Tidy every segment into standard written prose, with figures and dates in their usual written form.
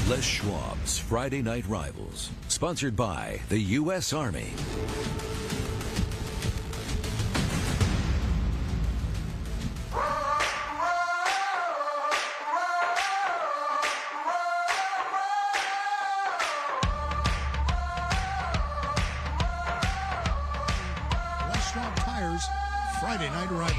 Les Schwab's Friday Night Rivals, sponsored by the U.S. Army. Les Schwab Tires Friday Night Rivals.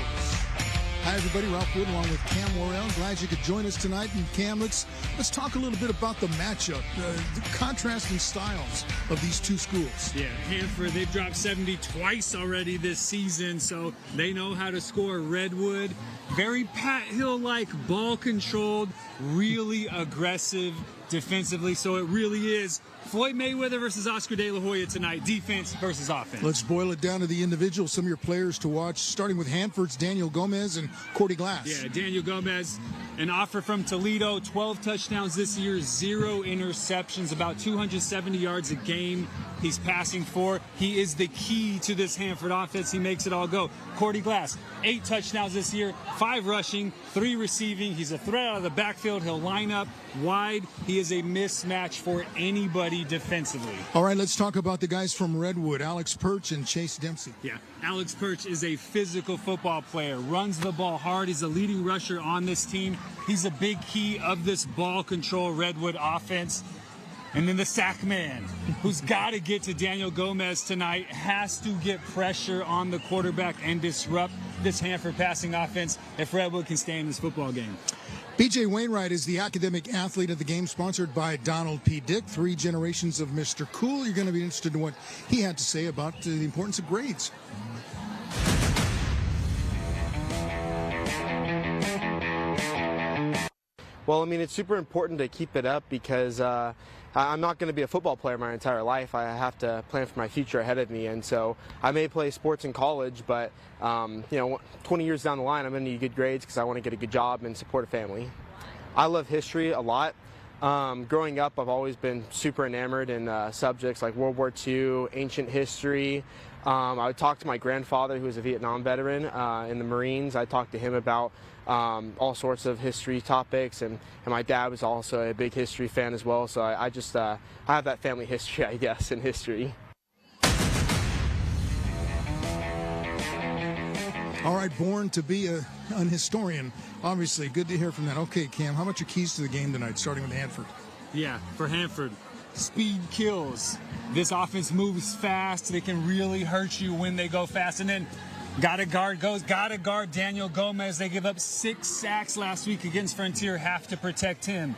Hi, everybody. Ralph Wood along with Cam Worrell. Glad you could join us tonight. And Cam, let's talk a little bit about the matchup, the contrasting styles of these two schools. Yeah, Hanford, they've dropped 70 twice already this season, so they know how to score. Redwood, very Pat Hill-like, ball-controlled, really aggressive defensively, so it really is Floyd Mayweather versus Oscar De La Hoya tonight, defense versus offense. Let's boil it down to the individual, some of your players to watch, starting with Hanford's Daniel Gomez and Cordy Glass. Yeah, Daniel Gomez, an offer from Toledo, 12 touchdowns this year, 0 interceptions, about 270 yards a game he's passing for. He is the key to this Hanford offense. He makes it all go. Cordy Glass, 8 touchdowns this year, 5 rushing, 3 receiving. He's a threat out of the backfield. He'll line up wide. He is a mismatch for anybody defensively. All right, let's talk about the guys from Redwood, Alex Perch and Chase Dempsey. Yeah, Alex Perch is a physical football player, runs the ball hard. He's a leading rusher on this team. He's a big key of this ball control Redwood offense. And then the sack man, who's got to get to Daniel Gomez tonight, has to get pressure on the quarterback and disrupt this Hanford passing offense if Redwood can stay in this football game. B.J. Wainwright is the academic athlete of the game, sponsored by Donald P. Dick, 3 generations of Mr. Cool. You're going to be interested in what he had to say about the importance of grades. Well, I mean, it's super important to keep it up because I'm not going to be a football player my entire life. I have to plan for my future ahead of me, and so I may play sports in college, but 20 years down the line, I'm going to need good grades because I want to get a good job and support a family. I love history a lot. Growing up, I've always been super enamored in subjects like World War II, ancient history. I would talk to my grandfather, who was a Vietnam veteran in the Marines. I talked to him about all sorts of history topics, and my dad was also a big history fan as well, so I have that family history, I guess, in history. All right, born to be an historian, obviously. Good to hear from that. Okay, Cam, how about your keys to the game tonight, starting with Hanford? Yeah, for Hanford, speed kills. This offense moves fast. They can really hurt you when they go fast. And then gotta guard Daniel Gomez. They give up 6 sacks last week against Frontier. Have to protect him.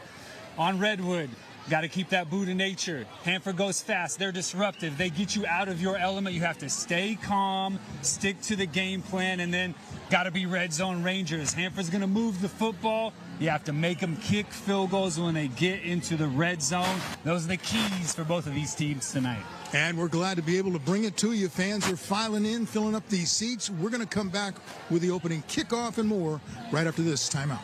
On Redwood, got to keep that boot of nature. Hanford goes fast. They're disruptive. They get you out of your element. You have to stay calm, stick to the game plan, and then got to be red zone Rangers. Hanford's going to move the football. You have to make them kick field goals when they get into the red zone. Those are the keys for both of these teams tonight. And we're glad to be able to bring it to you. Fans are filing in, filling up these seats. We're going to come back with the opening kickoff and more right after this timeout.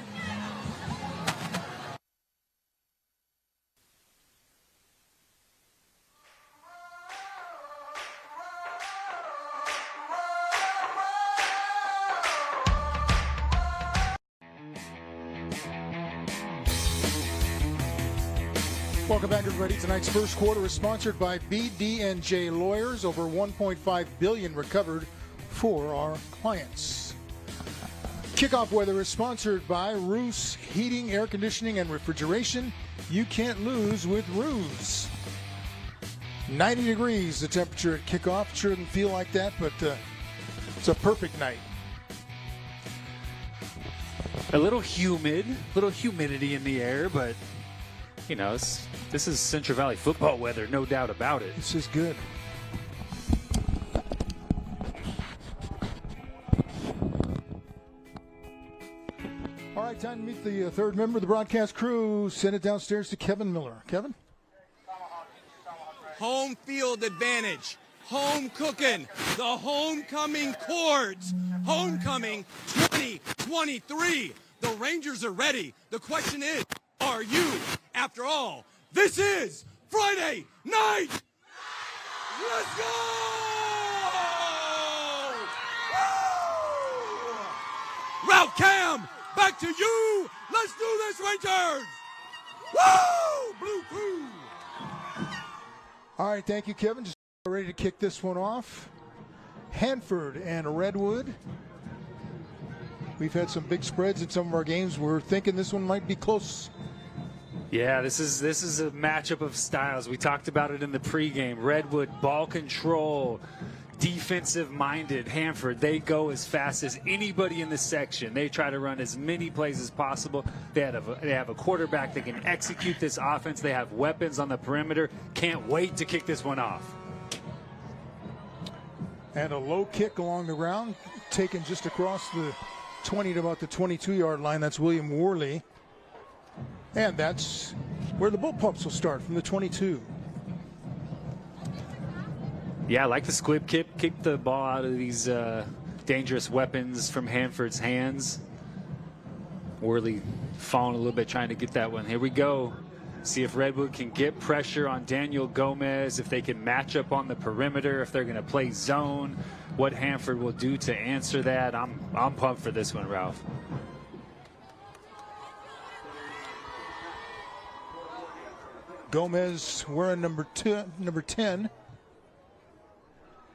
Welcome back, everybody. Tonight's first quarter is sponsored by BD&J Lawyers. Over $1.5 billion recovered for our clients. Kickoff weather is sponsored by Roos Heating, Air Conditioning, and Refrigeration. You can't lose with Roos. 90 degrees the temperature at kickoff. Sure doesn't feel like that, but it's a perfect night. A little humid, little humidity in the air, but you know, this is Central Valley football weather, no doubt about it. This is good. All right, time to meet the third member of the broadcast crew. Send it downstairs to Kevin Miller. Kevin? Home field advantage. Home cooking. The homecoming chords. Homecoming 2023. The Rangers are ready. The question is, are you? After all, this is Friday night. Let's go! Woo! Route Cam, back to you. Let's do this, Rangers. Woo! Blue crew! All right, thank you, Kevin. Just ready to kick this one off. Hanford and Redwood. We've had some big spreads in some of our games. We're thinking this one might be close. Yeah, this is a matchup of styles. We talked about it in the pregame. Redwood, ball control, defensive-minded. Hanford, they go as fast as anybody in the section. They try to run as many plays as possible. They have a quarterback that can execute this offense. They have weapons on the perimeter. Can't wait to kick this one off. And a low kick along the ground, taken just across the 20 to about the 22-yard line. That's William Worley. And that's where the Bullpups will start, from the 22. Yeah, I like the squib kick. Keep the ball out of these dangerous weapons from Hanford's hands. Worley falling a little bit, trying to get that one. Here we go. See if Redwood can get pressure on Daniel Gomez, if they can match up on the perimeter, if they're going to play zone, what Hanford will do to answer that. I'm pumped for this one, Ralph. Gomez wearing number 10.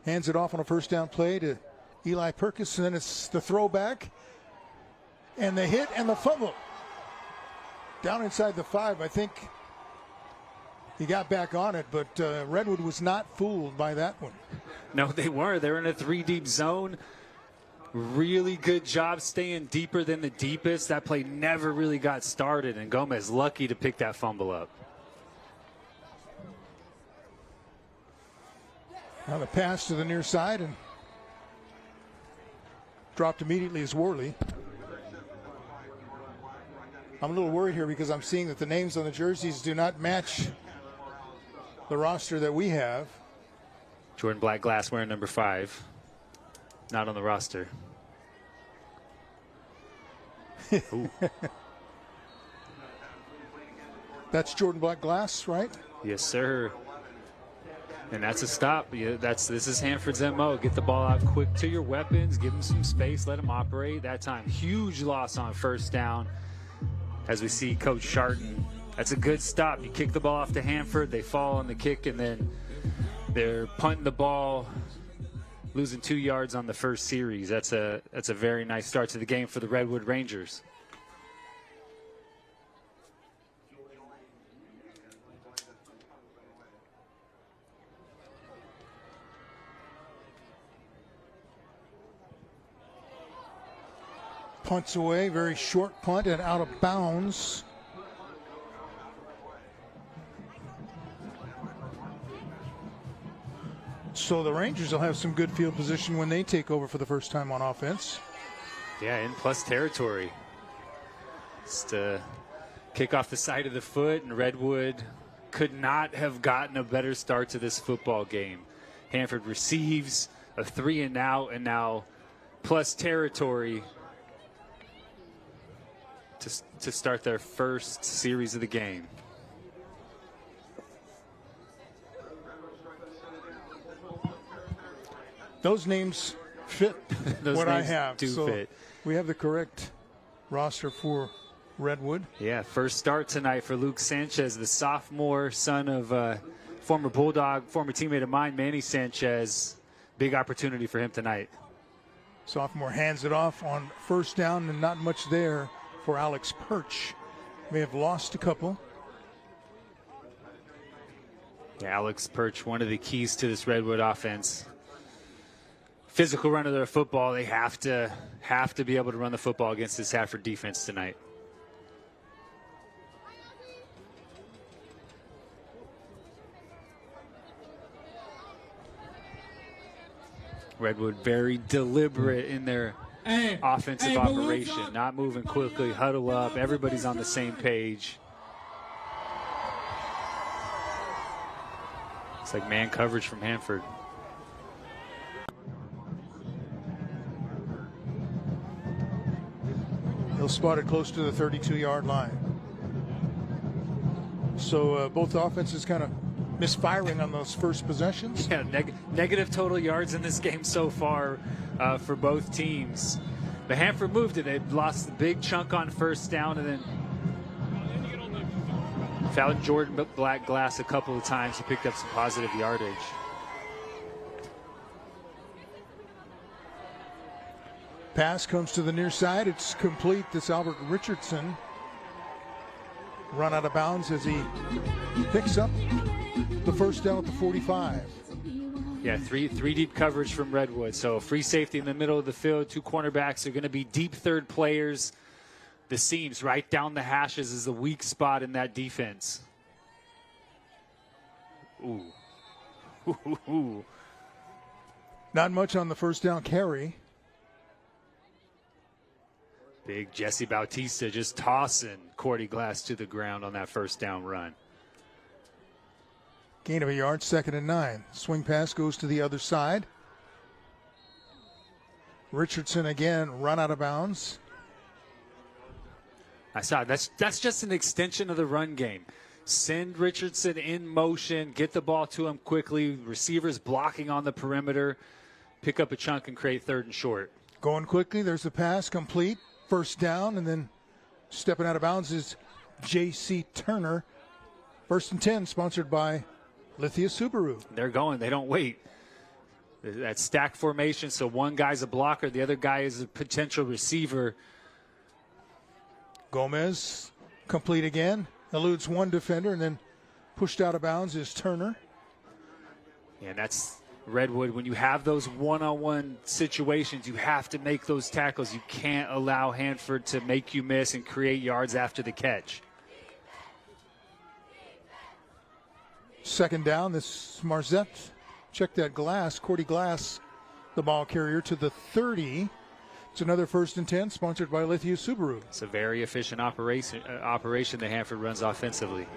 Hands it off on a first down play to Eli Perkins, and then it's the throwback. And the hit and the fumble. Down inside the 5, I think he got back on it, but Redwood was not fooled by that one. No, they weren't. They're in a 3-deep zone. Really good job staying deeper than the deepest. That play never really got started, and Gomez lucky to pick that fumble up. Now the pass to the near side, and dropped immediately is Worley. I'm a little worried here because I'm seeing that the names on the jerseys do not match the roster that we have. Jordan Black-Glass wearing number 5. Not on the roster. That's Jordan Black-Glass, right? Yes, sir. And that's a stop. Yeah, this is Hanford's MO. Get the ball out quick to your weapons. Give them some space. Let them operate. That time, huge loss on first down. As we see Coach Sharton, that's a good stop. You kick the ball off to Hanford. They fall on the kick, and then they're punting the ball, losing 2 yards on the first series. That's a very nice start to the game for the Redwood Rangers. Punts away, very short punt and out of bounds. So the Rangers will have some good field position when they take over for the first time on offense. Yeah, in plus territory. Just kick off the side of the foot, and Redwood could not have gotten a better start to this football game. Hanford receives a 3-and-out, and now plus territory to start their first series of the game. Those names fit Those what I names have. do so fit. We have the correct roster for Redwood. Yeah, first start tonight for Luke Sanchez, the sophomore, son of former Bulldog, former teammate of mine, Manny Sanchez. Big opportunity for him tonight. Sophomore hands it off on first down, and not much there for Alex Perch. May have lost a couple. Yeah, Alex Perch, one of the keys to this Redwood offense. Physical run of their football. They have to be able to run the football against this Hanford defense tonight. Redwood very deliberate in their offensive operation, not moving quickly, huddle up. Everybody's on the same page. It's like man coverage from Hanford. He'll spot it close to the 32-yard line. So both offenses kind of misfiring on those first possessions. Yeah, negative total yards in this game so far for both teams. But Hanford moved it. They lost a big chunk on first down, and then Found Jordan Black Glass a couple of times. He picked up some positive yardage. Pass comes to the near side. It's complete. This Albert Richardson run out of bounds as he picks up the first down at the 45. Yeah, three deep coverage from Redwood. So free safety in the middle of the field. Two cornerbacks are going to be deep third players. The seams right down the hashes is the weak spot in that defense. Ooh. Ooh. Not much on the first down carry. Big Jesse Bautista just tossing Cordy Glass to the ground on that first down run. Gain of a yard, 2nd and 9. Swing pass goes to the other side. Richardson again run out of bounds. I saw it. That's just an extension of the run game. Send Richardson in motion, get the ball to him quickly. Receivers blocking on the perimeter, pick up a chunk and create 3rd and short. Going quickly, there's the pass complete. First down, and then stepping out of bounds is J.C. Turner. 1st and 10, sponsored by Lithia Subaru. They're going. They don't wait. That stack formation, so one guy's a blocker, the other guy is a potential receiver. Gomez, complete again. Eludes one defender, and then pushed out of bounds is Turner. Yeah, that's Redwood. When you have those one-on-one situations, you have to make those tackles. You can't allow Hanford to make you miss and create yards after the catch. 2nd down, this Marzette. Check that Glass, Cordy Glass, the ball carrier to the 30. It's another 1st and 10, sponsored by Lithia Subaru. It's a very efficient operation that Hanford runs offensively.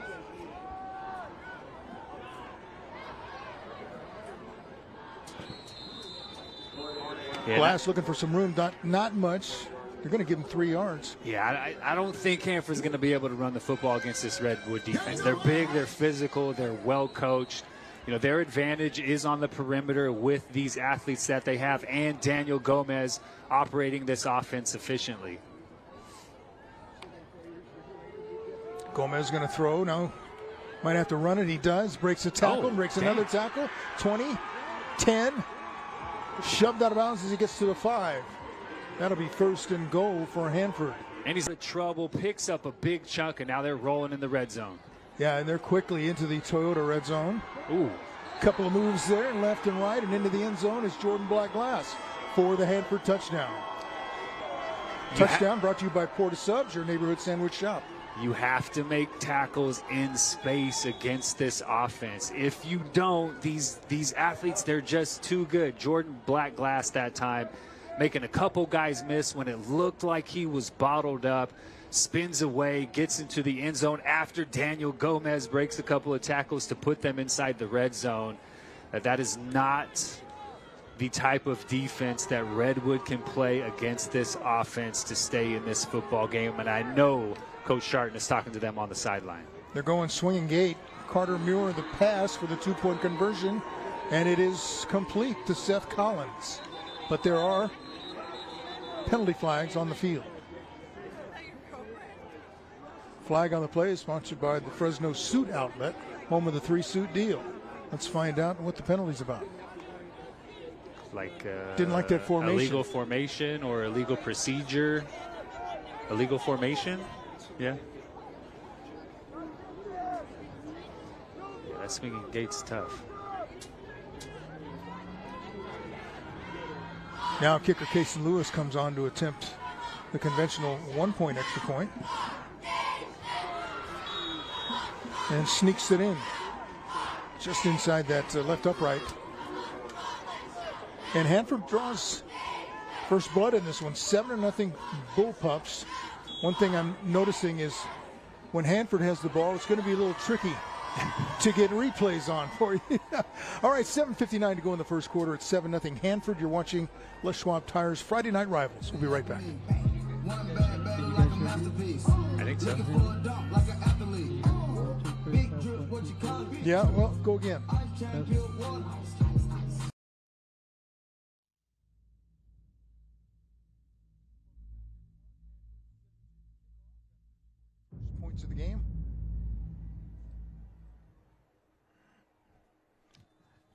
Yeah, Glass looking for some room, not much. They're going to give him 3 yards. Yeah, I don't think Hanford's going to be able to run the football against this Redwood defense. They're big, they're physical, they're well coached. You know, their advantage is on the perimeter with these athletes that they have and Daniel Gomez operating this offense efficiently. Gomez going to throw. No, might have to run it. He does. Breaks a tackle, breaks another tackle. 20, 10. Shoved out of bounds as he gets to the 5. That'll be 1st and goal for Hanford. And he's in trouble, picks up a big chunk, and now they're rolling in the red zone. Yeah, and they're quickly into the Toyota red zone. Ooh. Couple of moves there, left and right, and into the end zone is Jordan Black Glass for the Hanford touchdown. Touchdown brought to you by Porta Subs, your neighborhood sandwich shop. You have to make tackles in space against this offense. If you don't, these athletes, they're just too good. Jordan Black Glass that time, making a couple guys miss when it looked like he was bottled up, spins away, gets into the end zone after Daniel Gomez breaks a couple of tackles to put them inside the red zone. That is not the type of defense that Redwood can play against this offense to stay in this football game. And I know Coach Sharton is talking to them on the sideline. They're going swinging gate. Carter Muir the pass for the 2-point conversion, and it is complete to Seth Collins. But there are penalty flags on the field. Flag on the play is sponsored by the Fresno Suit Outlet, home of the 3-suit deal. Let's find out what the penalty's about. Didn't like that formation. Illegal formation or illegal procedure. Illegal formation? Yeah. That swinging gate's tough. Now kicker Casey Lewis comes on to attempt the conventional 1-point extra point. And sneaks it in. Just inside that left upright. And Hanford draws first blood in this one. 7-0 Bullpups. One thing I'm noticing is when Hanford has the ball, it's going to be a little tricky to get replays on for you. All right, 7:59 to go in the first quarter. It's 7-0 Hanford. You're watching Les Schwab Tires Friday Night Rivals. We'll be right back. I think so. Yeah, well, go again. Points of the game.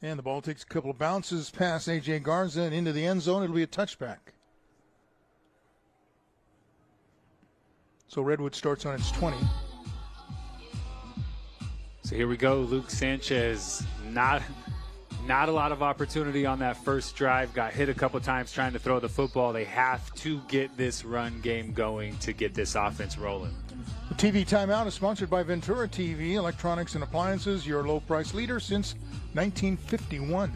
And the ball takes a couple of bounces past A.J. Garza and into the end zone. It'll be a touchback. So Redwood starts on its 20. So here we go. Luke Sanchez, not a lot of opportunity on that first drive. Got hit a couple times trying to throw the football. They have to get this run game going to get this offense rolling. The TV timeout is sponsored by Ventura TV, electronics and appliances, your low price leader since 1951.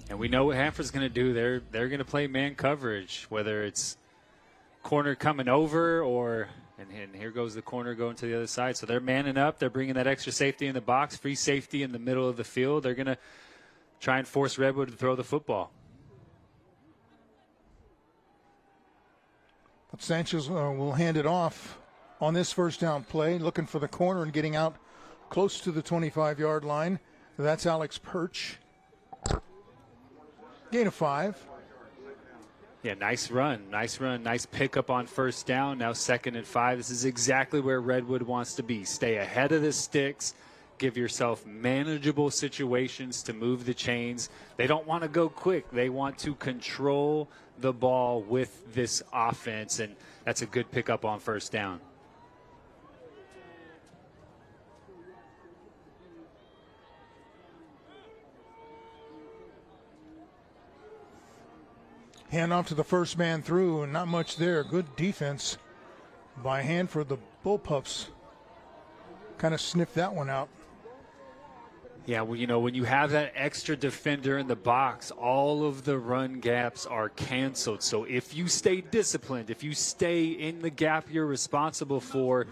And we know what Hanford's going to do. They're going to play man coverage, whether it's corner coming over or and here goes the corner going to the other side. So they're manning up. They're bringing that extra safety in the box, free safety in the middle of the field. They're going to try and force Redwood to throw the football. But Sanchez will hand it off on this first down play, looking for the corner and getting out close to the 25-yard line. That's Alex Perch. Gain of 5. Yeah, nice run, nice pickup on first down. Now 2nd and 5. This is exactly where Redwood wants to be. Stay ahead of the sticks. Give yourself manageable situations to move the chains. They don't want to go quick. They want to control the ball with this offense, and that's a good pickup on first down. Hand off to the first man through, and not much there. Good defense by Hanford. The Bullpups kind of sniffed that one out. Yeah, well, you know, when you have that extra defender in the box, all of the run gaps are canceled. So if you stay disciplined, if you stay in the gap you're responsible for,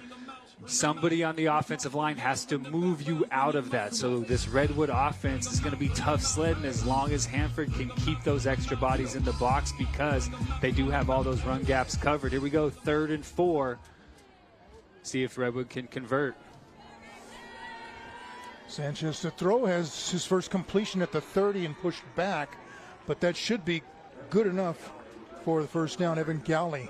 somebody on the offensive line has to move you out of that. So this Redwood offense is going to be tough sledding as long as Hanford can keep those extra bodies in the box, because they do have all those run gaps covered. Here we go, 3rd and 4. See if Redwood can convert. Sanchez to throw, has his first completion at the 30 and pushed back, but that should be good enough for the first down. Evan Gowley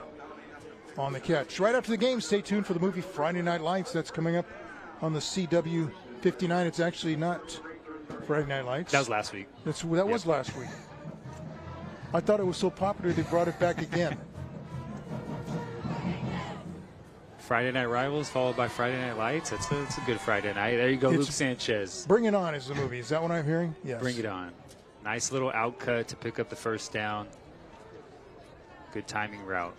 on the catch. Right after the game, stay tuned for the movie Friday Night Lights. That's coming up on the CW 59. It's actually not Friday Night Lights. That was last week. That was last week. I thought it was so popular they brought it back again. Friday Night Rivals followed by Friday Night Lights. That's a good Friday night. There you go, Luke Sanchez. Bring It On is the movie. Is that what I'm hearing? Yes. Bring It On. Nice little outcut to pick up the first down. Good timing route.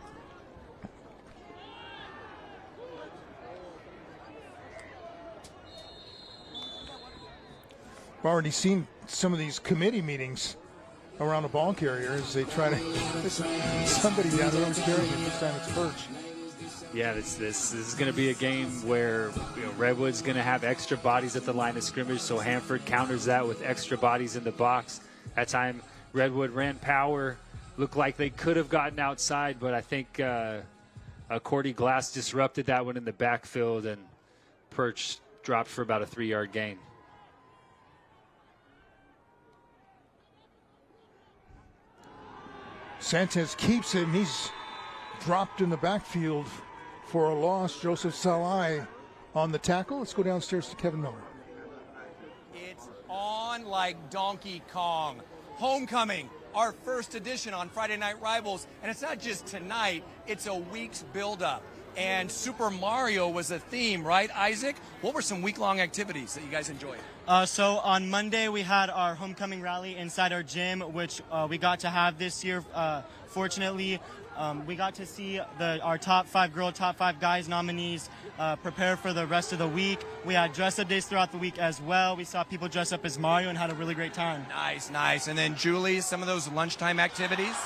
I've already seen some of these committee meetings around the ball carrier as they try to somebody down there is carrying it. This time it's Perch. Yeah, this is going to be a game where Redwood's going to have extra bodies at the line of scrimmage, so Hanford counters that with extra bodies in the box. That time, Redwood ran power, looked like they could have gotten outside, but I think Cordy Glass disrupted that one in the backfield, and Perch dropped for about a 3-yard gain. Sanchez keeps it, and he's dropped in the backfield for a loss. Joseph Salai on the tackle. Let's go downstairs to Kevin Miller. It's on like Donkey Kong. Homecoming, our first edition on Friday Night Rivals. And it's not just tonight, it's a week's build-up. And Super Mario was a theme, right, Isaac? What were some week-long activities that you guys enjoyed? So on Monday, we had our homecoming rally inside our gym, which we got to have this year. Fortunately, we got to see our top 5 girl, top 5 guys nominees prepare for the rest of the week. We had dress-up days throughout the week as well. We saw people dress up as Mario and had a really great time. Nice, nice. And then, Julie, some of those lunchtime activities?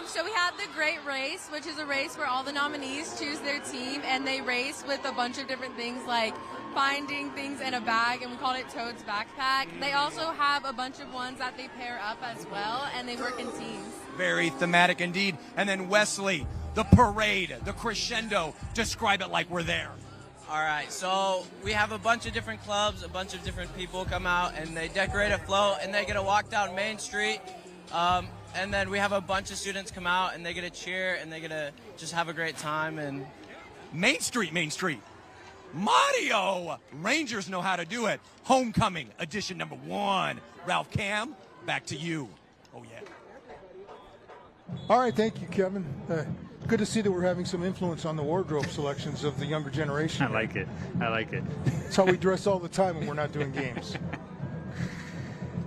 So we had the Great Race, which is a race where all the nominees choose their team, and they race with a bunch of different things like finding things in a bag, and we called it Toad's Backpack. They also have a bunch of ones that they pair up as well, and they work in teams. Very thematic indeed. And then Wesley, the parade, the crescendo. Describe it like we're there. All right, so we have a bunch of different clubs, a bunch of different people come out, and they decorate a float, and they get to walk down Main Street. And then we have a bunch of students come out, and they get to cheer, and they get to just have a great time. And Main Street. Mario. Rangers know how to do it. Homecoming edition number 1. Ralph Cam, back to you. Oh, yeah. All right, thank you, Kevin. Good to see that we're having some influence on the wardrobe selections of the younger generation. I like it. I like it. That's how we dress all the time when we're not doing games.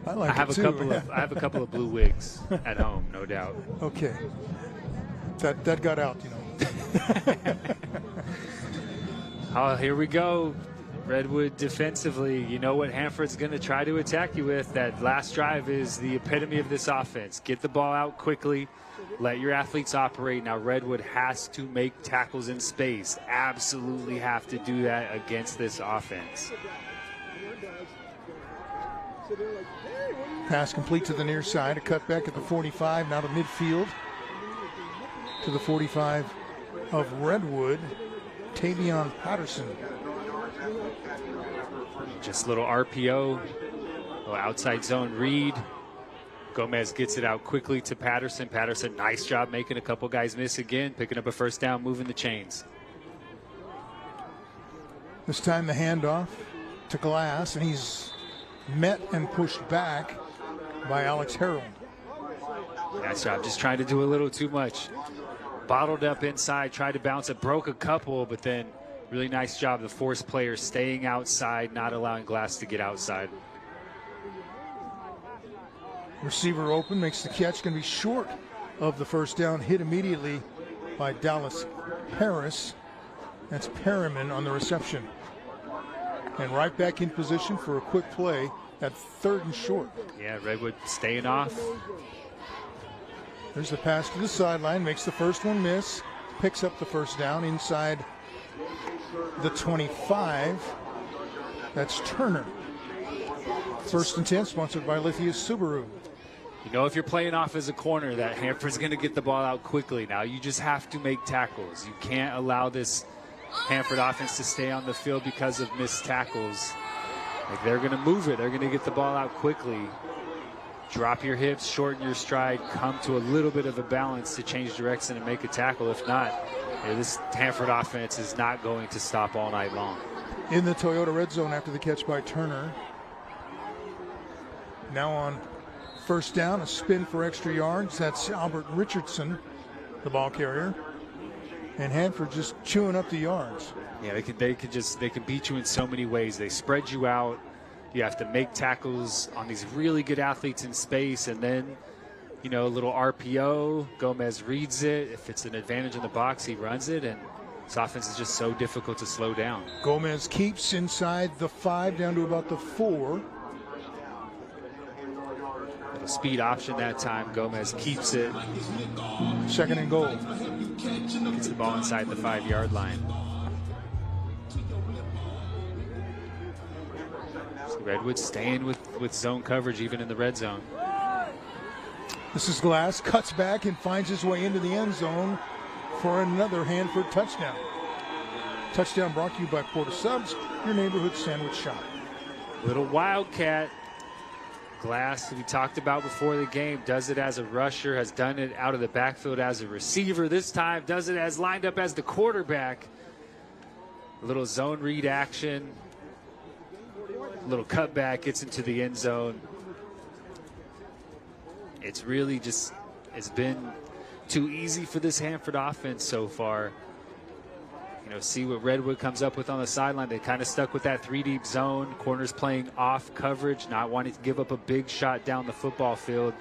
I have a couple of blue wigs at home, no doubt. Okay. That got out, you know. Oh, here we go. Redwood defensively. You know what Hanford's going to try to attack you with. That last drive is the epitome of this offense. Get the ball out quickly. Let your athletes operate. Now Redwood has to make tackles in space. Absolutely have to do that against this offense. Pass complete to the near side. A cut back at the 45. Now to midfield. To the 45 of Redwood. Tavion Patterson. Just a little RPO. Little outside zone read. Gomez gets it out quickly to Patterson. Patterson, nice job making a couple guys miss again. Picking up a first down, moving the chains. This time the handoff to Glass, and he's met and pushed back by Alex Harold. Nice job, just trying to do a little too much. Bottled up inside, tried to bounce it, broke a couple, but then really nice job, the force player staying outside, not allowing Glass to get outside. Receiver open, makes the catch, going to be short of the first down, hit immediately by Dallas Harris. That's Perriman on the reception. And right back in position for a quick play at 3rd and short. Yeah, Redwood staying off. There's the pass to the sideline, makes the first one miss, picks up the first down inside the 25. That's Turner. 1st and 10, sponsored by Lithia Subaru. You know, if you're playing off as a corner, that Hanford's going to get the ball out quickly. Now you just have to make tackles. You can't allow this Hanford offense to stay on the field because of missed tackles. Like, they're going to move it. They're going to get the ball out quickly. Drop your hips, shorten your stride, come to a little bit of a balance to change direction and make a tackle. If not, this Hanford offense is not going to stop all night long. In the Toyota red zone after the catch by Turner. Now on 1st down, a spin for extra yards. That's Albert Richardson, the ball carrier. And Hanford just chewing up the yards. Yeah, they can beat you in so many ways. They spread you out. You have to make tackles on these really good athletes in space, and then, you know, a little RPO. Gomez reads it. If it's an advantage in the box, he runs it, and this offense is just so difficult to slow down. Gomez keeps inside the 5 down to about the 4. A speed option that time. Gomez keeps it. 2nd and goal. Gets the ball inside the 5-yard line. So Redwood staying with zone coverage even in the red zone. This is Glass, cuts back and finds his way into the end zone for another Hanford touchdown. Touchdown brought to you by Porta Subs, your neighborhood sandwich shop. Little Wildcat. Glass, we talked about before the game, does it as a rusher, has done it out of the backfield as a receiver. This time does it as lined up as the quarterback. A little zone read action. A little cutback, gets into the end zone. It's really just, it's been too easy for this Hanford offense so far. You know, see what Redwood comes up with on the sideline. They kind of stuck with that 3-deep zone. Corners playing off coverage, not wanting to give up a big shot down the football field,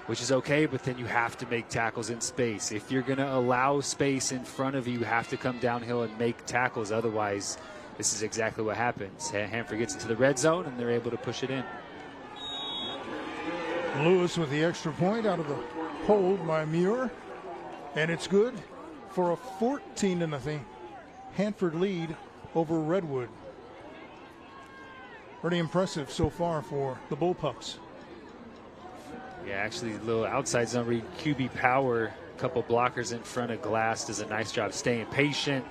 which is okay, but then you have to make tackles in space. If you're going to allow space in front of you, you have to come downhill and make tackles. Otherwise, this is exactly what happens. Hanford gets into the red zone, and they're able to push it in. Lewis with the extra point out of the hold by Muir, and it's good for a 14-0 Hanford lead over Redwood. Pretty impressive so far for the Bullpups. Yeah, actually, a little outside zone read. QB Power, a couple blockers in front of Glass, does a nice job staying patient,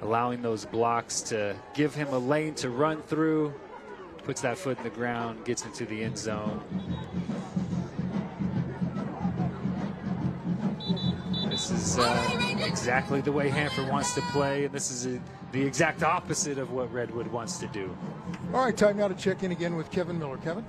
allowing those blocks to give him a lane to run through. Puts that foot in the ground, gets into the end zone. This is exactly the way Hanford wants to play, and this is the exact opposite of what Redwood wants to do. All right, time now to check in again with Kevin Miller. Kevin?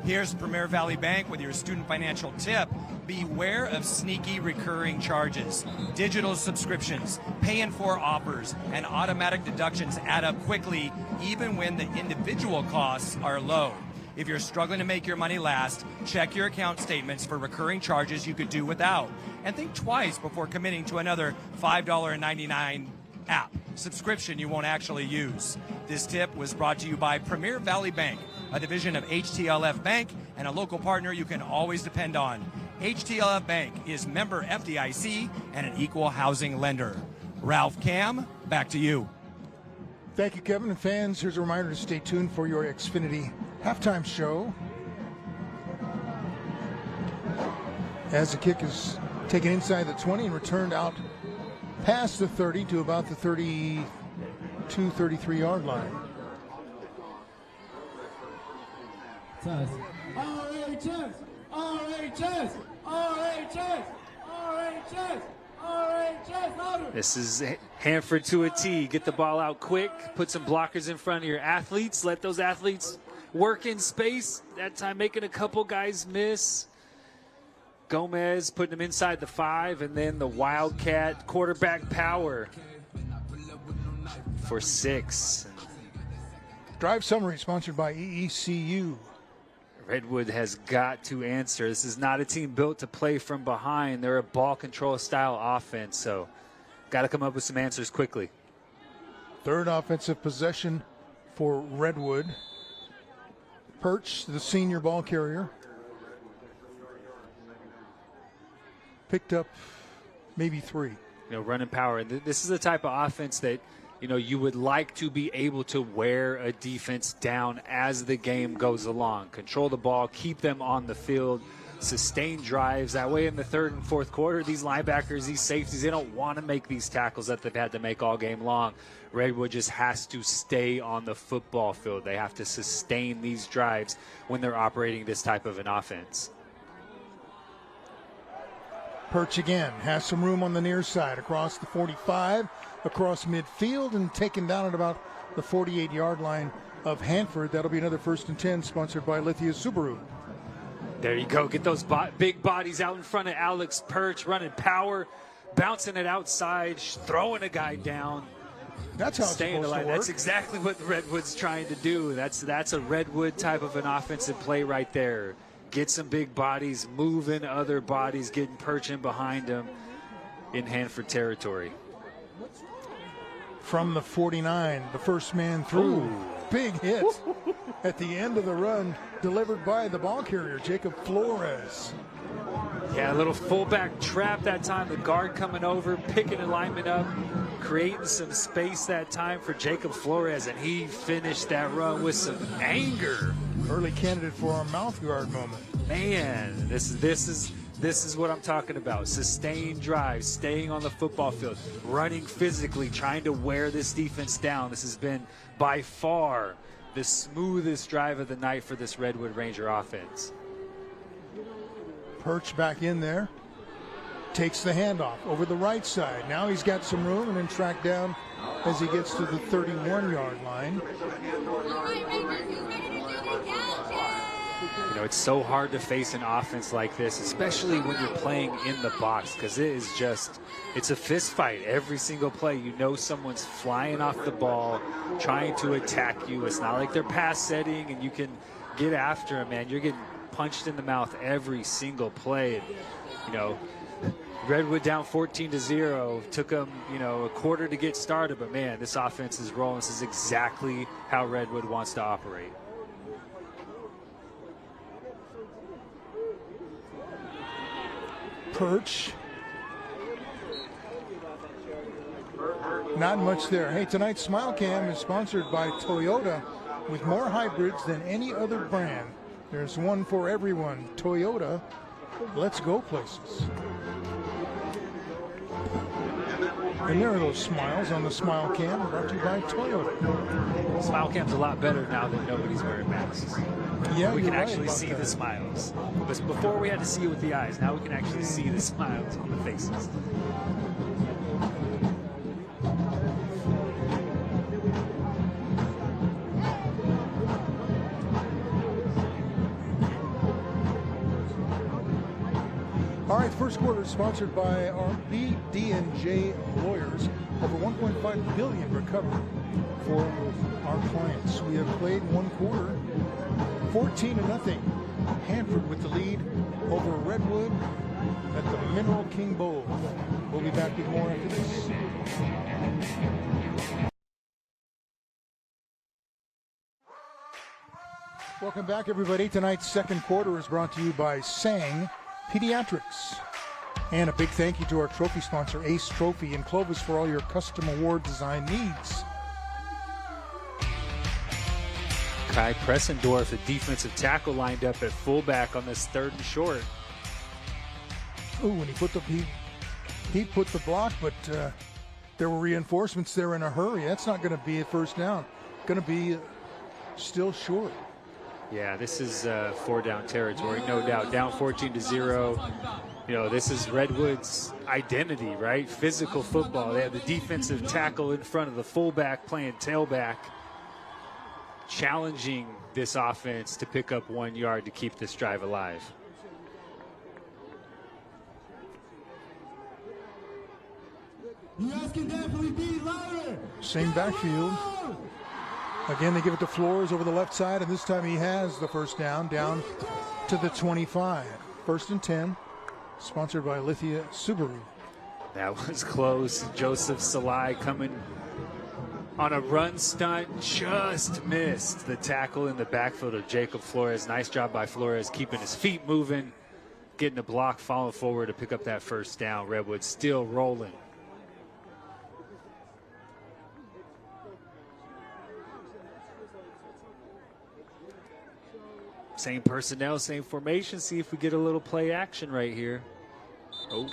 Here's Premier Valley Bank with your student financial tip. Beware of sneaky recurring charges. Digital subscriptions, pay-in-4 offers, and automatic deductions add up quickly even when the individual costs are low. If you're struggling to make your money last, check your account statements for recurring charges you could do without. And think twice before committing to another $5.99 app subscription you won't actually use. This tip was brought to you by Premier Valley Bank, a division of HTLF Bank and a local partner you can always depend on. HTLF Bank is member FDIC and an equal housing lender. Ralph Cam, back to you. Thank you, Kevin. And fans, here's a reminder to stay tuned for your Xfinity halftime show. As the kick is taken inside the 20 and returned out past the 30 to about the 32, 33-yard line. RHS! RHS! RHS! RHS! RHS! Louder! This is Hanford to a T. Get the ball out quick, put some blockers in front of your athletes, let those athletes work in space. That time making a couple guys miss. Gomez putting them inside the 5, and then the Wildcat quarterback power for 6. Drive summary sponsored by EECU. Redwood has got to answer. This is not a team built to play from behind. They're a ball control style offense, so got to come up with some answers quickly. Third offensive possession for Redwood. Perch, the senior ball carrier, picked up maybe 3. Running power. This is the type of offense that, you would like to be able to wear a defense down as the game goes along. Control the ball, keep them on the field, sustain drives. That way in the third and fourth quarter, these linebackers, these safeties, they don't want to make these tackles that they've had to make all game long. Redwood just has to stay on the football field. They have to sustain these drives when they're operating this type of an offense. Perch again has some room on the near side across the 45, across midfield, and taken down at about the 48-yard line of Hanford. That'll be another 1st and 10, sponsored by Lithia Subaru. There you go. Get those big bodies out in front of Alex Perch, running power, bouncing it outside, throwing a guy down. That's how it's supposed to work. That's exactly what Redwood's trying to do. That's a Redwood type of an offensive play right there. Get some big bodies, moving other bodies, getting Perch in behind them in Hanford territory. From the 49, the first man through. Ooh. Big hit at the end of the run, delivered by the ball carrier, Jacob Flores. Yeah, a little fullback trap that time. The guard coming over, picking alignment up, creating some space that time for Jacob Flores, and he finished that run with some anger. Early candidate for our mouth guard moment. Man, this is what I'm talking about. Sustained drives, staying on the football field, running physically, trying to wear this defense down. This has been by far the smoothest drive of the night for this Redwood Ranger offense. Perch back in there, takes the handoff over the right side. Now he's got some room, and then tracked down as he gets to the 31-yard line. It's so hard to face an offense like this, especially when you're playing in the box, because it's a fist fight every single play. Someone's flying off the ball, trying to attack you. It's not like they're pass setting and you can get after them, man. You're getting punched in the mouth every single play. And, Redwood down 14-0. Took them, a quarter to get started, but man, this offense is rolling. This is exactly how Redwood wants to operate. Perch. Not much there. Hey, tonight's Smile Cam is sponsored by Toyota, with more hybrids than any other brand. There's one for everyone. Toyota, let's go places. And there are those smiles on the Smile Cam, brought to you by Toyota. Smile Cam's a lot better now that nobody's wearing masks. Yeah, we can you're right actually about see that. the smiles. Because before we had to see it with the eyes. Now we can actually see the smiles on the faces. All right, first quarter is sponsored by our BD&J lawyers. Over $1.5 billion recovered for our clients. We have played one quarter, 14-0. Hanford with the lead over Redwood at the Mineral King Bowl. We'll be back with more after this. Welcome back, everybody. Tonight's second quarter is brought to you by Sang Pediatrics. And a big thank you to our trophy sponsor, Ace Trophy in Clovis, for all your custom award design needs. Kai Pressendorf, the defensive tackle, lined up at fullback on this 3rd and short. Ooh, and he put the block, but there were reinforcements there in a hurry. That's not going to be a first down. Going to be still short. Yeah, this is 4-down territory, no doubt. Down 14-0. You know, this is Redwood's identity, right? Physical football. They have the defensive tackle in front of the fullback playing tailback, challenging this offense to pick up 1 yard to keep this drive alive. You guys can definitely be louder. Same backfield. Again, they give it to Flores over the left side, and this time he has the first down to the 25. 1st and 10, sponsored by Lithia Subaru. That was close. Joseph Salai coming on a run stunt, just missed the tackle in the backfield of Jacob Flores. Nice job by Flores, keeping his feet moving, getting a block, falling forward to pick up that first down. Redwood still rolling. Same personnel, same formation. See if we get a little play action right here. Oh.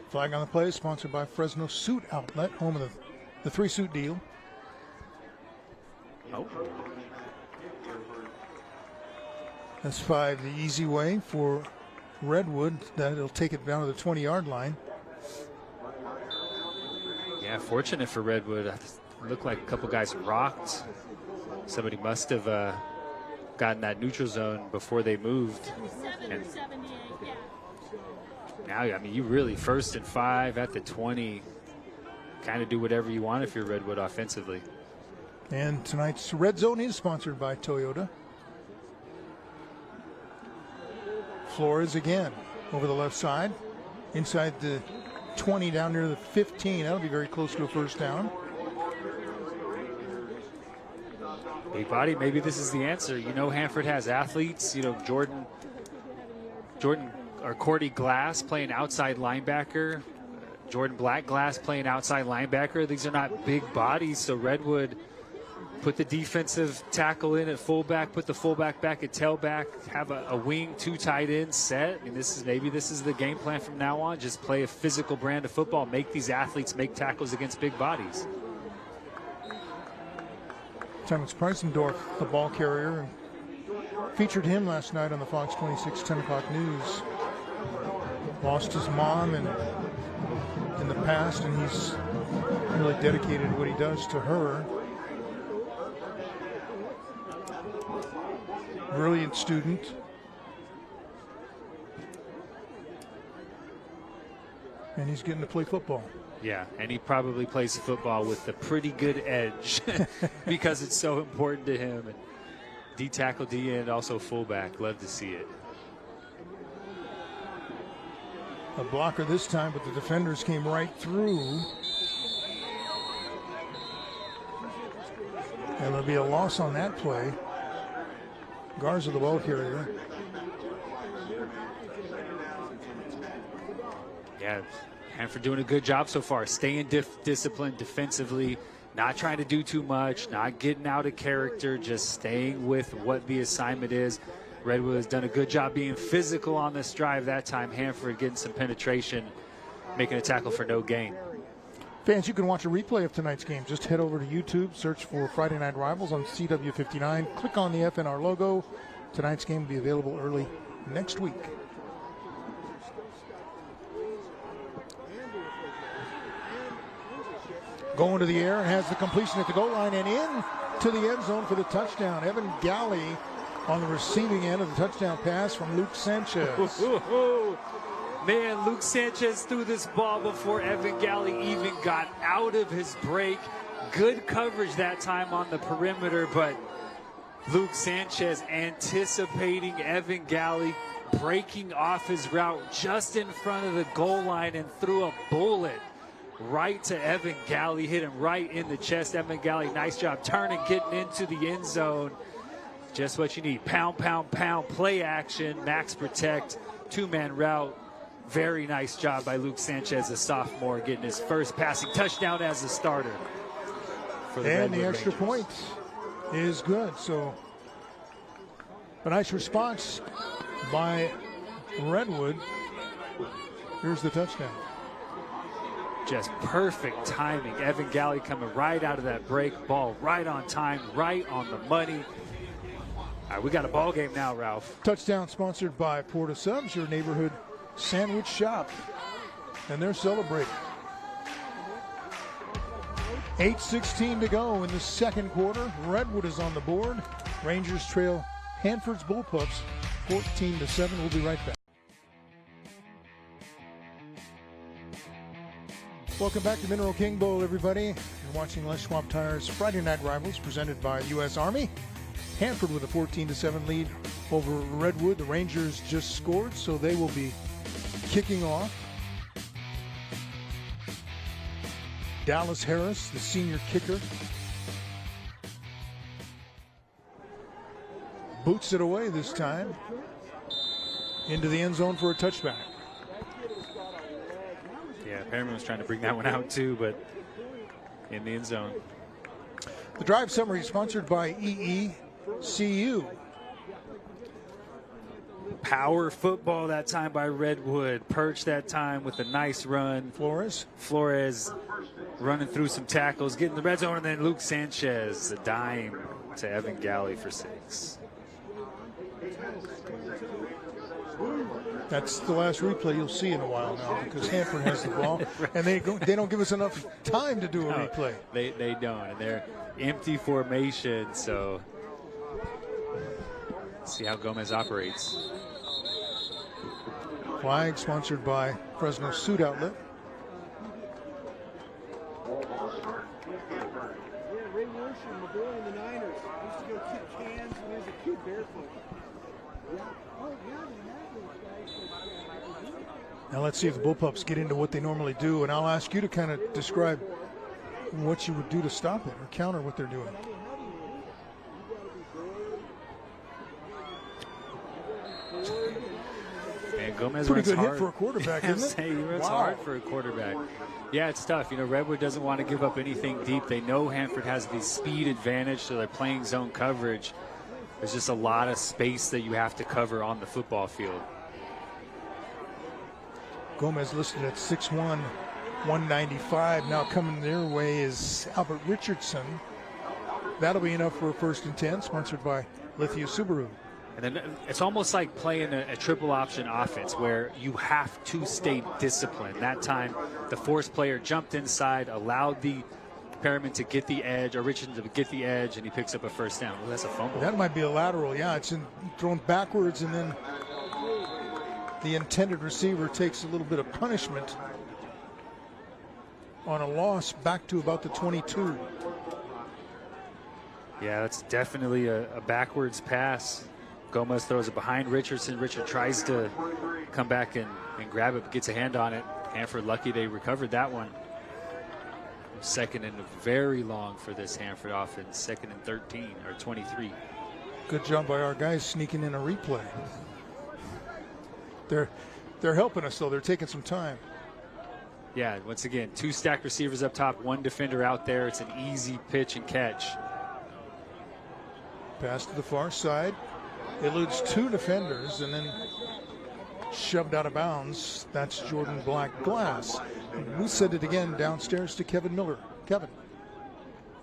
Flag on the play, sponsored by Fresno Suit Outlet, home of the 3-suit deal. Oh. That's 5 the easy way for Redwood. That'll take it down to the 20-yard line. Yeah, fortunate for Redwood. It looked like a couple guys rocked. Somebody must have gotten that neutral zone before they moved. And now, I mean, you really 1st and 5 at the 20. Kind of do whatever you want if you're Redwood offensively. And tonight's Red Zone is sponsored by Toyota. Flores again over the left side. Inside the 20 down near the 15. That'll be very close to a first down. Big body, maybe this is the answer. You know, Hanford has athletes. You know, Jordan or Cordy Glass playing outside linebacker. Jordan Blackglass playing outside linebacker. These are not big bodies, so Redwood put the defensive tackle in at fullback, put the fullback back at tailback, have a wing, 2 tight ends set. I mean, this is the game plan from now on. Just play a physical brand of football. Make these athletes make tackles against big bodies. Thomas Preisendorf, the ball carrier, featured him last night on the Fox 26 10 o'clock news. Lost his mom in the past, and he's really dedicated what he does to her. Brilliant student. And he's getting to play football. Yeah, and he probably plays football with a pretty good edge because it's so important to him. And D tackle, D end, also fullback. Love to see it. A blocker this time, but the defenders came right through. And there'll be a loss on that play. Garza, the ball carrier. Yeah, Hanford doing a good job so far, staying disciplined defensively, not trying to do too much, not getting out of character, just staying with what the assignment is. Redwood has done a good job being physical on this drive that time. Hanford getting some penetration, making a tackle for no gain. Fans, you can watch a replay of tonight's game. Just head over to YouTube, search for Friday Night Rivals on CW59. Click on the FNR logo. Tonight's game will be available early next week. Going to the air and has the completion at the goal line and in to the end zone for the touchdown. Evan Galley on the receiving end of the touchdown pass from Luke Sanchez. Man, Luke Sanchez threw this ball before Evan Galley even got out of his break. Good coverage that time on the perimeter, but Luke Sanchez anticipating Evan Galley, breaking off his route just in front of the goal line and threw a bullet right to Evan Galley, hit him right in the chest. Evan Galley, nice job turning, getting into the end zone. Just what you need. Pound, pound, pound, play action, max protect, two-man route. Very nice job by Luke Sanchez, a sophomore, getting his first passing touchdown as a starter. For the and the Redwood extra Rangers. point is good. So a nice response by Redwood. Here's the touchdown. Just perfect timing. Evan Galley coming right out of that break, ball right on time, right on the money. All right, we got a ball game now, Ralph. Touchdown sponsored by Porta Subs, your neighborhood sandwich shop. And they're celebrating. 8:16 to go in the second quarter. Redwood is on the board. Rangers trail Hanford's Bullpups 14-7. We'll be right back. Welcome back to Mineral King Bowl, everybody. You're watching Les Schwab Tire's Friday Night Rivals presented by U.S. Army. Hanford with a 14-7 lead over Redwood. The Rangers just scored, so they will be kicking off. Dallas Harris, the senior kicker, boots it away this time into the end zone for a touchback. Yeah, Perriman was trying to bring that one out too, but in the end zone. The drive summary is sponsored by EECU. Power football that time by Redwood. Perch that time with a nice run. Flores running through some tackles, getting the red zone, and then Luke Sanchez, a dime to Evan Galley for 6. That's the last replay you'll see in a while now because Hanford has the ball, and they don't give us enough time to do a replay. They don't, and they're empty formation, so see how Gomez operates. Flag sponsored by Fresno Suit Outlet. Ray Worsham, the boy in the Niners, used to go kick cans when he was a kid barefoot. Now let's see if the Bullpups get into what they normally do, and I'll ask you to kind of describe what you would do to stop it or counter what they're doing. And Gomez pretty runs good hard. hit for a quarterback, isn't it? He runs hard for a quarterback. Yeah, it's tough. You know, Redwood doesn't want to give up anything deep. They know Hanford has the speed advantage, so they're playing zone coverage. There's just a lot of space that you have to cover on the football field. Gomez listed at 6'1", 195. Now coming their way is Albert Richardson. That'll be enough for a 1st and 10, sponsored by Lithia Subaru. And then it's almost like playing a triple option offense where you have to stay disciplined. That time, the force player jumped inside, allowed the Perriman to get the edge, or Richardson to get the edge, and he picks up a 1st down. Well, that's a fumble. That might be a lateral. Yeah, it's thrown backwards, and then the intended receiver takes a little bit of punishment on a loss back to about the 22. Yeah, that's definitely a backwards pass. Gomez throws it behind Richardson. Richard tries to come back and grab it, but gets a hand on it. Hanford lucky they recovered that one. 2nd and very long for this Hanford offense. 2nd and 13 or 23. Good job by our guys sneaking in a replay. They're helping us though. They're taking some time. Yeah, once again, 2 stacked receivers up top, 1 defender out there. It's an easy pitch and catch. Pass to the far side. Eludes 2 defenders and then shoved out of bounds. That's Jordan Black Glass. We said it again downstairs to Kevin Miller. Kevin.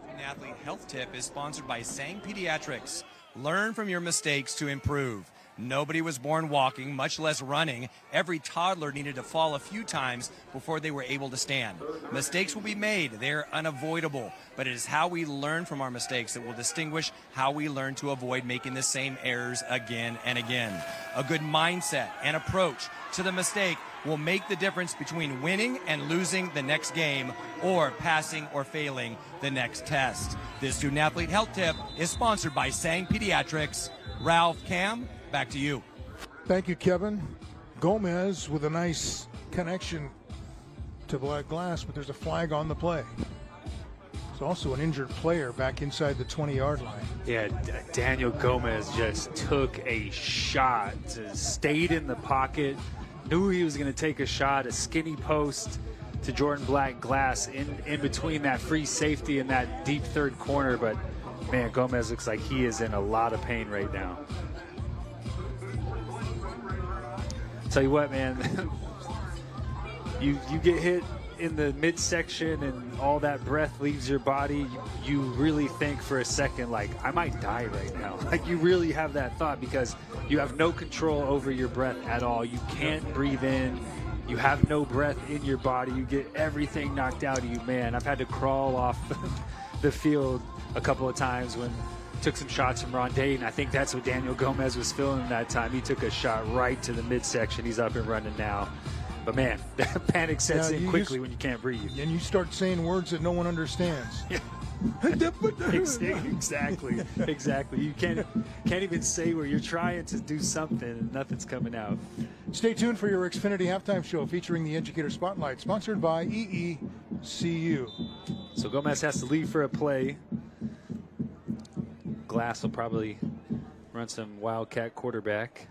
An Athlete Health Tip is sponsored by Sang Pediatrics. Learn from your mistakes to improve. Nobody was born walking, much less running. Every toddler needed to fall a few times before they were able to stand. Mistakes will be made. They're unavoidable. But it is how we learn from our mistakes that will distinguish how we learn to avoid making the same errors again and again. A good mindset and approach to the mistake will make the difference between winning and losing the next game or passing or failing the next test. This Student Athlete Health Tip is sponsored by Sang Pediatrics. Ralph, Cam, back to you. Thank you, Kevin. Gomez with a nice connection to Black Glass, but there's a flag on the play. There's also an injured player back inside the 20-yard line. Yeah, Daniel Gomez just took a shot, stayed in the pocket, knew he was going to take a shot, a skinny post to Jordan Black Glass in between that free safety and that deep third corner. But, man, Gomez looks like he is in a lot of pain right now. Tell you what, man, you get hit in the midsection and all that breath leaves your body, you really think for a second, like, I might die right now. Like, you really have that thought because you have no control over your breath at all. You can't breathe in. You have no breath in your body. You get everything knocked out of you, man. I've had to crawl off the field a couple of times when took some shots from Ron Dayton. I think that's what Daniel Gomez was feeling that time. He took a shot right to the midsection. He's up and running now. But, man, that panic sets in quickly when you can't breathe. And you start saying words that no one understands. Yeah. Exactly. You can't even say where you're trying to do something and nothing's coming out. Stay tuned for your Xfinity halftime show featuring the Educator Spotlight, sponsored by EECU. So Gomez has to leave for a play. Glass will probably run some Wildcat quarterback.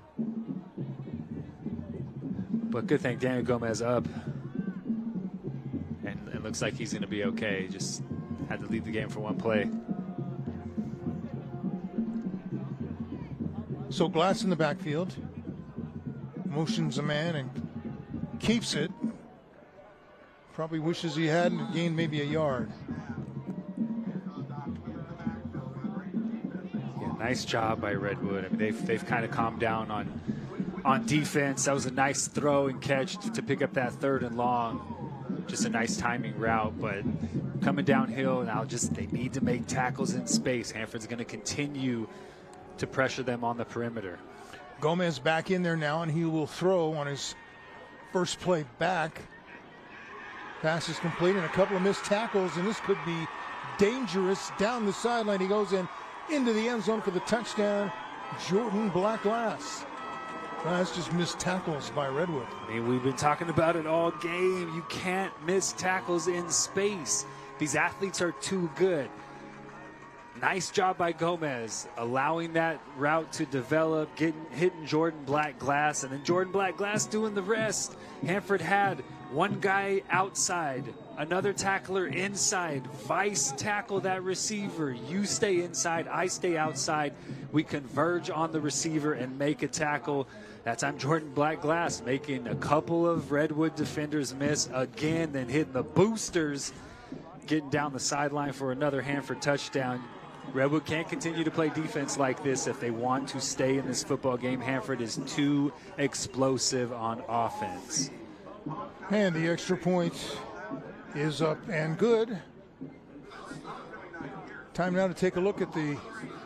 But good thing Daniel Gomez up. And it looks like he's going to be okay. Just had to leave the game for one play. So Glass in the backfield. Motions a man and keeps it. Probably wishes he hadn't gained maybe a yard. Yeah, nice job by Redwood. I mean, they've kind of calmed down on defense. That was a nice throw and catch to pick up that 3rd and long. Just a nice timing route, but coming downhill now, they need to make tackles in space. Hanford's going to continue to pressure them on the perimeter. Gomez back in there now, and he will throw on his first play back. Pass is complete, and a couple of missed tackles, and this could be dangerous. Down the sideline he goes into the end zone for the touchdown. Jordan Black Glass. That's just missed tackles by Redwood. I mean, we've been talking about it all game. You can't miss tackles in space. These athletes are too good. Nice job by Gomez, allowing that route to develop, hitting Jordan Black Glass, and then Jordan Black Glass doing the rest. Hanford had one guy outside, another tackler inside. Vice tackle that receiver. You stay inside, I stay outside. We converge on the receiver and make a tackle. That time Jordan Black Glass making a couple of Redwood defenders miss again, then hitting the boosters, getting down the sideline for another Hanford touchdown. Redwood can't continue to play defense like this if they want to stay in this football game. Hanford is too explosive on offense. And the extra point is up and good. Time now to take a look at the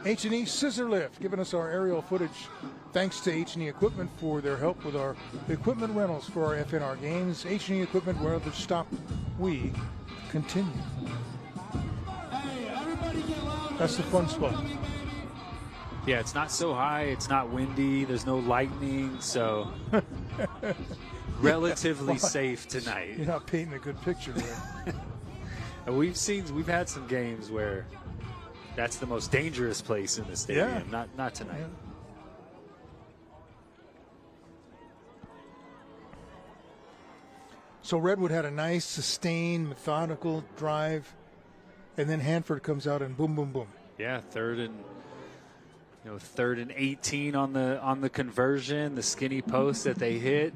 H&E Scissor Lift, giving us our aerial footage. Thanks to H&E Equipment for their help with our equipment rentals for our FNR games. H&E Equipment, where others stop, we continue. That's the fun spot. Yeah, it's not so high, it's not windy, there's no lightning, so relatively safe tonight. You're not painting a good picture there. We've had some games where that's the most dangerous place in the stadium. Yeah. Not tonight. Yeah. So Redwood had a nice, sustained, methodical drive, and then Hanford comes out and boom, boom, boom. Yeah, third 3rd and 18 on the conversion, the skinny post that they hit,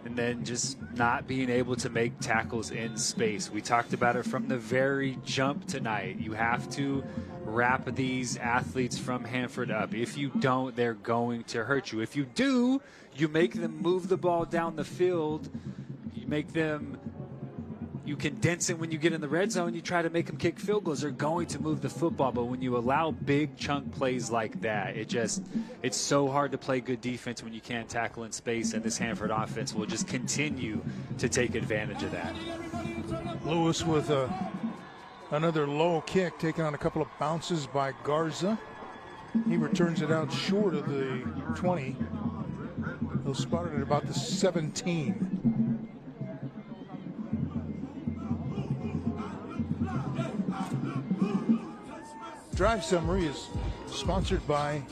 and then just not being able to make tackles in space. We talked about it from the very jump tonight. You have to wrap these athletes from Hanford up. If you don't, they're going to hurt you. If you do, you make them move the ball down the field. You condense it when you get in the red zone. You try to make them kick field goals. They're going to move the football. But when you allow big chunk plays like that, it's so hard to play good defense when you can't tackle in space. And this Hanford offense will just continue to take advantage of that. Lewis with another low kick, taking on a couple of bounces by Garza. He returns it out short of the 20. He'll spot it at about the 17. Drive Summary is sponsored by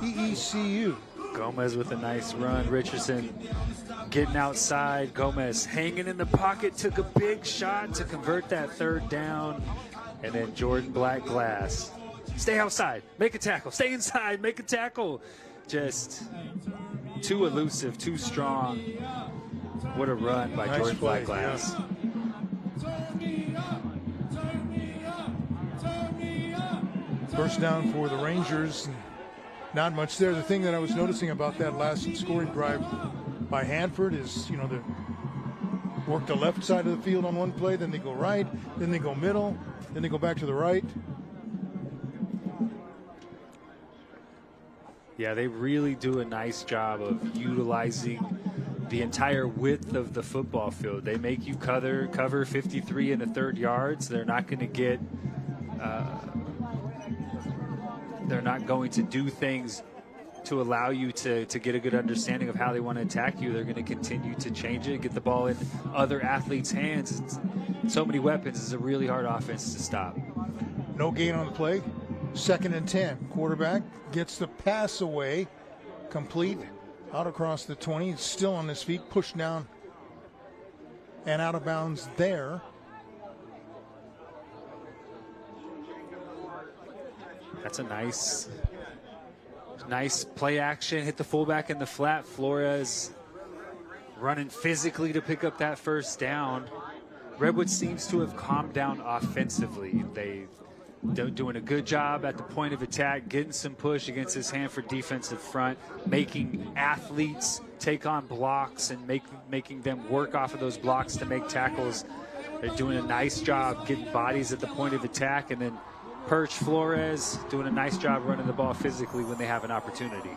EECU. Gomez with a nice run. Richardson getting outside. Gomez hanging in the pocket, took a big shot to convert that 3rd down. And then Jordan Blackglass. Stay outside, make a tackle. Stay inside, make a tackle. Just too elusive, too strong. What a run by Nice Jordan play, Blackglass. Yeah. First down for the Rangers. Not much there. The thing that I was noticing about that last scoring drive by Hanford is, they work the left side of the field on one play, then they go right, then they go middle, then they go back to the right. Yeah, they really do a nice job of utilizing the entire width of the football field. They make you cover 53 in the 3rd yards. They're not going to get they're not going to do things to allow you to get a good understanding of how they want to attack you. They're going to continue to change it, get the ball in other athletes' hands. It's so many weapons. It's a really hard offense to stop. No gain on the play. 2nd and 10. Quarterback gets the pass away, complete, out across the 20. Still on his feet, pushed down and out of bounds there. That's a nice play action. Hit the fullback in the flat. Flores running physically to pick up that 1st down. Redwood seems to have calmed down offensively. They're doing a good job at the point of attack, getting some push against this Hanford defensive front, making athletes take on blocks and making them work off of those blocks to make tackles. They're doing a nice job getting bodies at the point of attack, and then Perch, Flores doing a nice job running the ball physically when they have an opportunity.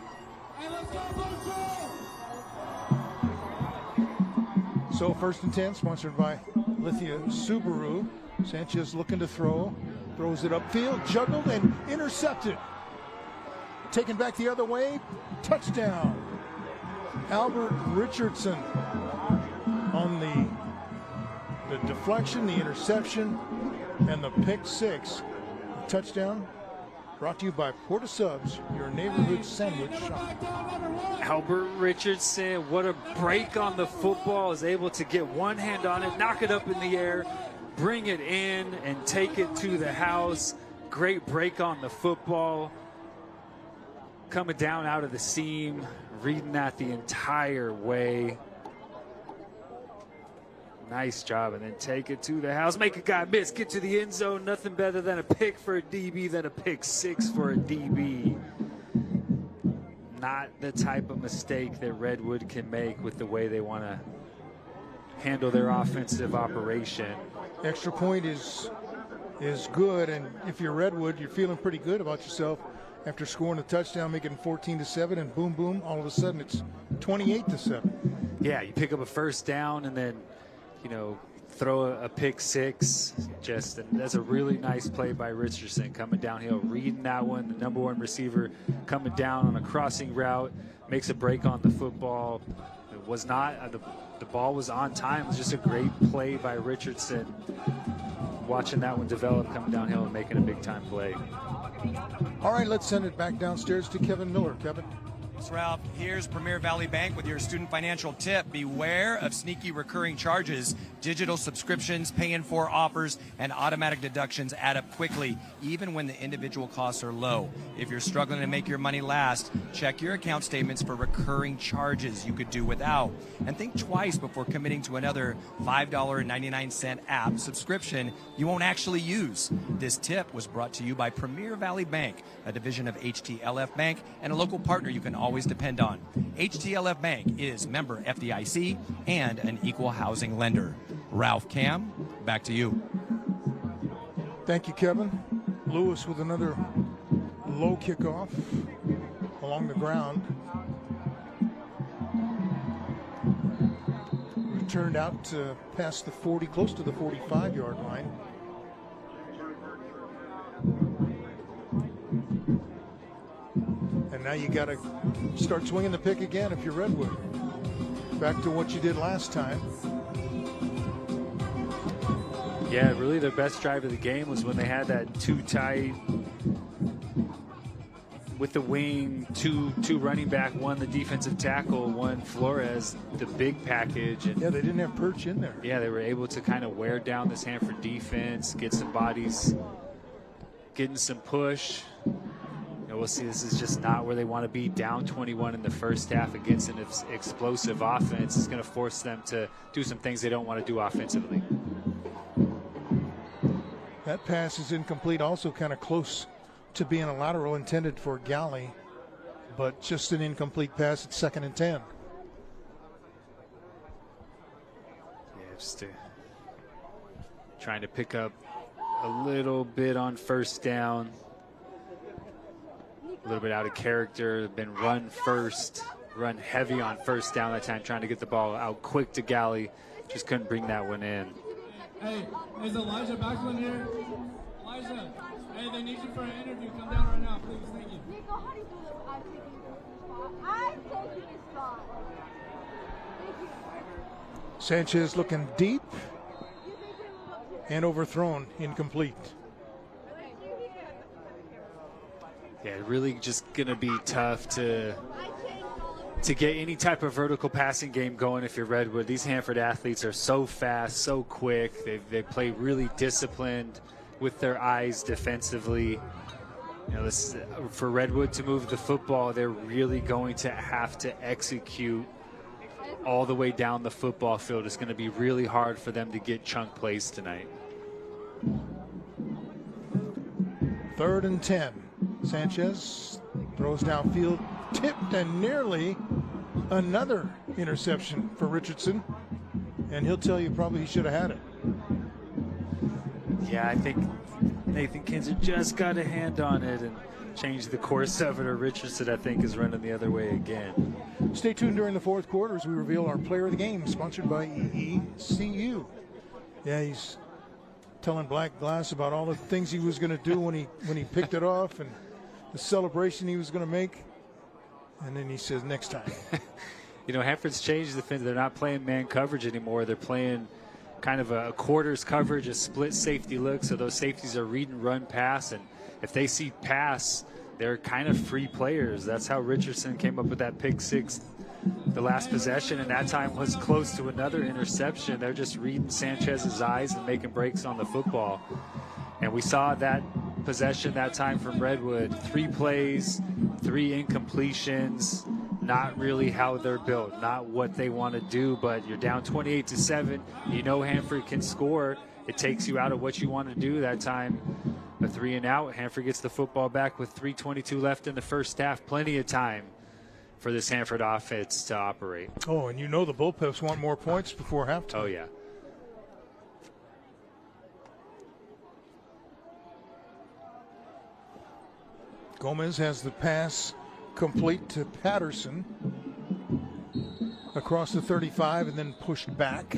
So 1st and 10, sponsored by Lithia Subaru. Sanchez looking to throw. Throws it upfield, juggled and intercepted. Taken back the other way, touchdown. Albert Richardson on the deflection, the interception, and the pick 6. Touchdown brought to you by Porta Subs, your neighborhood sandwich shop. Albert Richardson, what a break on the football, is able to get one hand on it, knock it up in the air, bring it in, and take it to the house. Great break on the football. Coming down out of the seam, reading that the entire way. Nice job, and then take it to the house. Make a guy miss, get to the end zone. Nothing better than a pick for a DB than a pick 6 for a DB. Not the type of mistake that Redwood can make with the way they want to handle their offensive operation. Extra point is good, and if you're Redwood, you're feeling pretty good about yourself after scoring a touchdown, making 14-7, and boom, boom, all of a sudden it's 28-7. Yeah, you pick up a 1st down and then, throw a pick 6. And that's a really nice play by Richardson coming downhill, reading that one. The number 1 receiver coming down on a crossing route, makes a break on the football. It was not the ball was on time. It was just a great play by Richardson. Watching that one develop, coming downhill and making a big time play. All right, let's send it back downstairs to Kevin Miller. Kevin. It's Ralph. Here's Premier Valley Bank with your student financial tip. Beware of sneaky recurring charges. Digital subscriptions, paying for offers, and automatic deductions add up quickly, even when the individual costs are low. If you're struggling to make your money last, check your account statements for recurring charges you could do without. And think twice before committing to another $5.99 app subscription you won't actually use. This tip was brought to you by Premier Valley Bank, a division of HTLF Bank and a local partner you can always depend on. HTLF Bank is member FDIC and an equal housing lender. Ralph, Cam, back to you. Thank you, Kevin. Lewis with another low kickoff along the ground. Turned out past the 40, close to the 45-yard line. And now you got to start swinging the pick again if you're Redwood. Back to what you did last time. Yeah, really their best drive of the game was when they had that too tight with the wing, two running back, one the defensive tackle, one Flores, the big package. And yeah, they didn't have Perch in there. Yeah, they were able to kind of wear down this Hanford defense, get some bodies, getting some push. We'll see, this is just not where they want to be. Down 21 in the first half against an explosive offense. It's going to force them to do some things they don't want to do offensively. That pass is incomplete, also kind of close to being a lateral intended for Galley, but just an incomplete pass at 2nd and 10. Yeah, just trying to pick up a little bit on first down. A little bit out of character, been run first, run heavy on first down that time, trying to get the ball out quick to Galley. Just couldn't bring that one in. Hey, is Elijah Backlund here? Elijah, hey, they need you for an interview. Come down right now, please. Thank you. Nico, how do you do this? I'm taking your spot. I'm taking your spot. Thank you. Sanchez looking deep and overthrown, incomplete. Yeah, really just going to be tough to get any type of vertical passing game going if you're Redwood. These Hanford athletes are so fast, so quick. They play really disciplined with their eyes defensively. This for Redwood to move the football, they're really going to have to execute all the way down the football field. It's going to be really hard for them to get chunk plays tonight. 3rd and 10. Sanchez throws downfield, tipped, and nearly another interception for Richardson. And he'll tell you probably he should have had it. Yeah, I think Nathan Kinzer just got a hand on it and changed the course of it, or Richardson, I think, is running the other way again. Stay tuned during the 4th quarter as we reveal our player of the game, sponsored by EECU. Yeah, he's telling Black Glass about all the things he was going to do when he picked it off and the celebration he was going to make. And then he says, next time. Hanford's changed the thing. They're not playing man coverage anymore. They're playing kind of a quarters coverage, a split safety look. So those safeties are read and run pass. And if they see pass, they're kind of free players. That's how Richardson came up with that pick six the last possession, and that time was close to another interception. They're just reading Sanchez's eyes and making breaks on the football. And we saw that possession that time from Redwood. 3 plays, 3 incompletions. Not really how they're built, not what they want to do, but you're down 28-7. Hanford can score. It takes you out of what you want to do that time. A 3 and out. Hanford gets the football back with 3:22 left in the first half. Plenty of time for this Hanford offense to operate. Oh, and the Bullpups want more points before halftime. Oh, yeah. Gomez has the pass complete to Patterson across the 35 and then pushed back.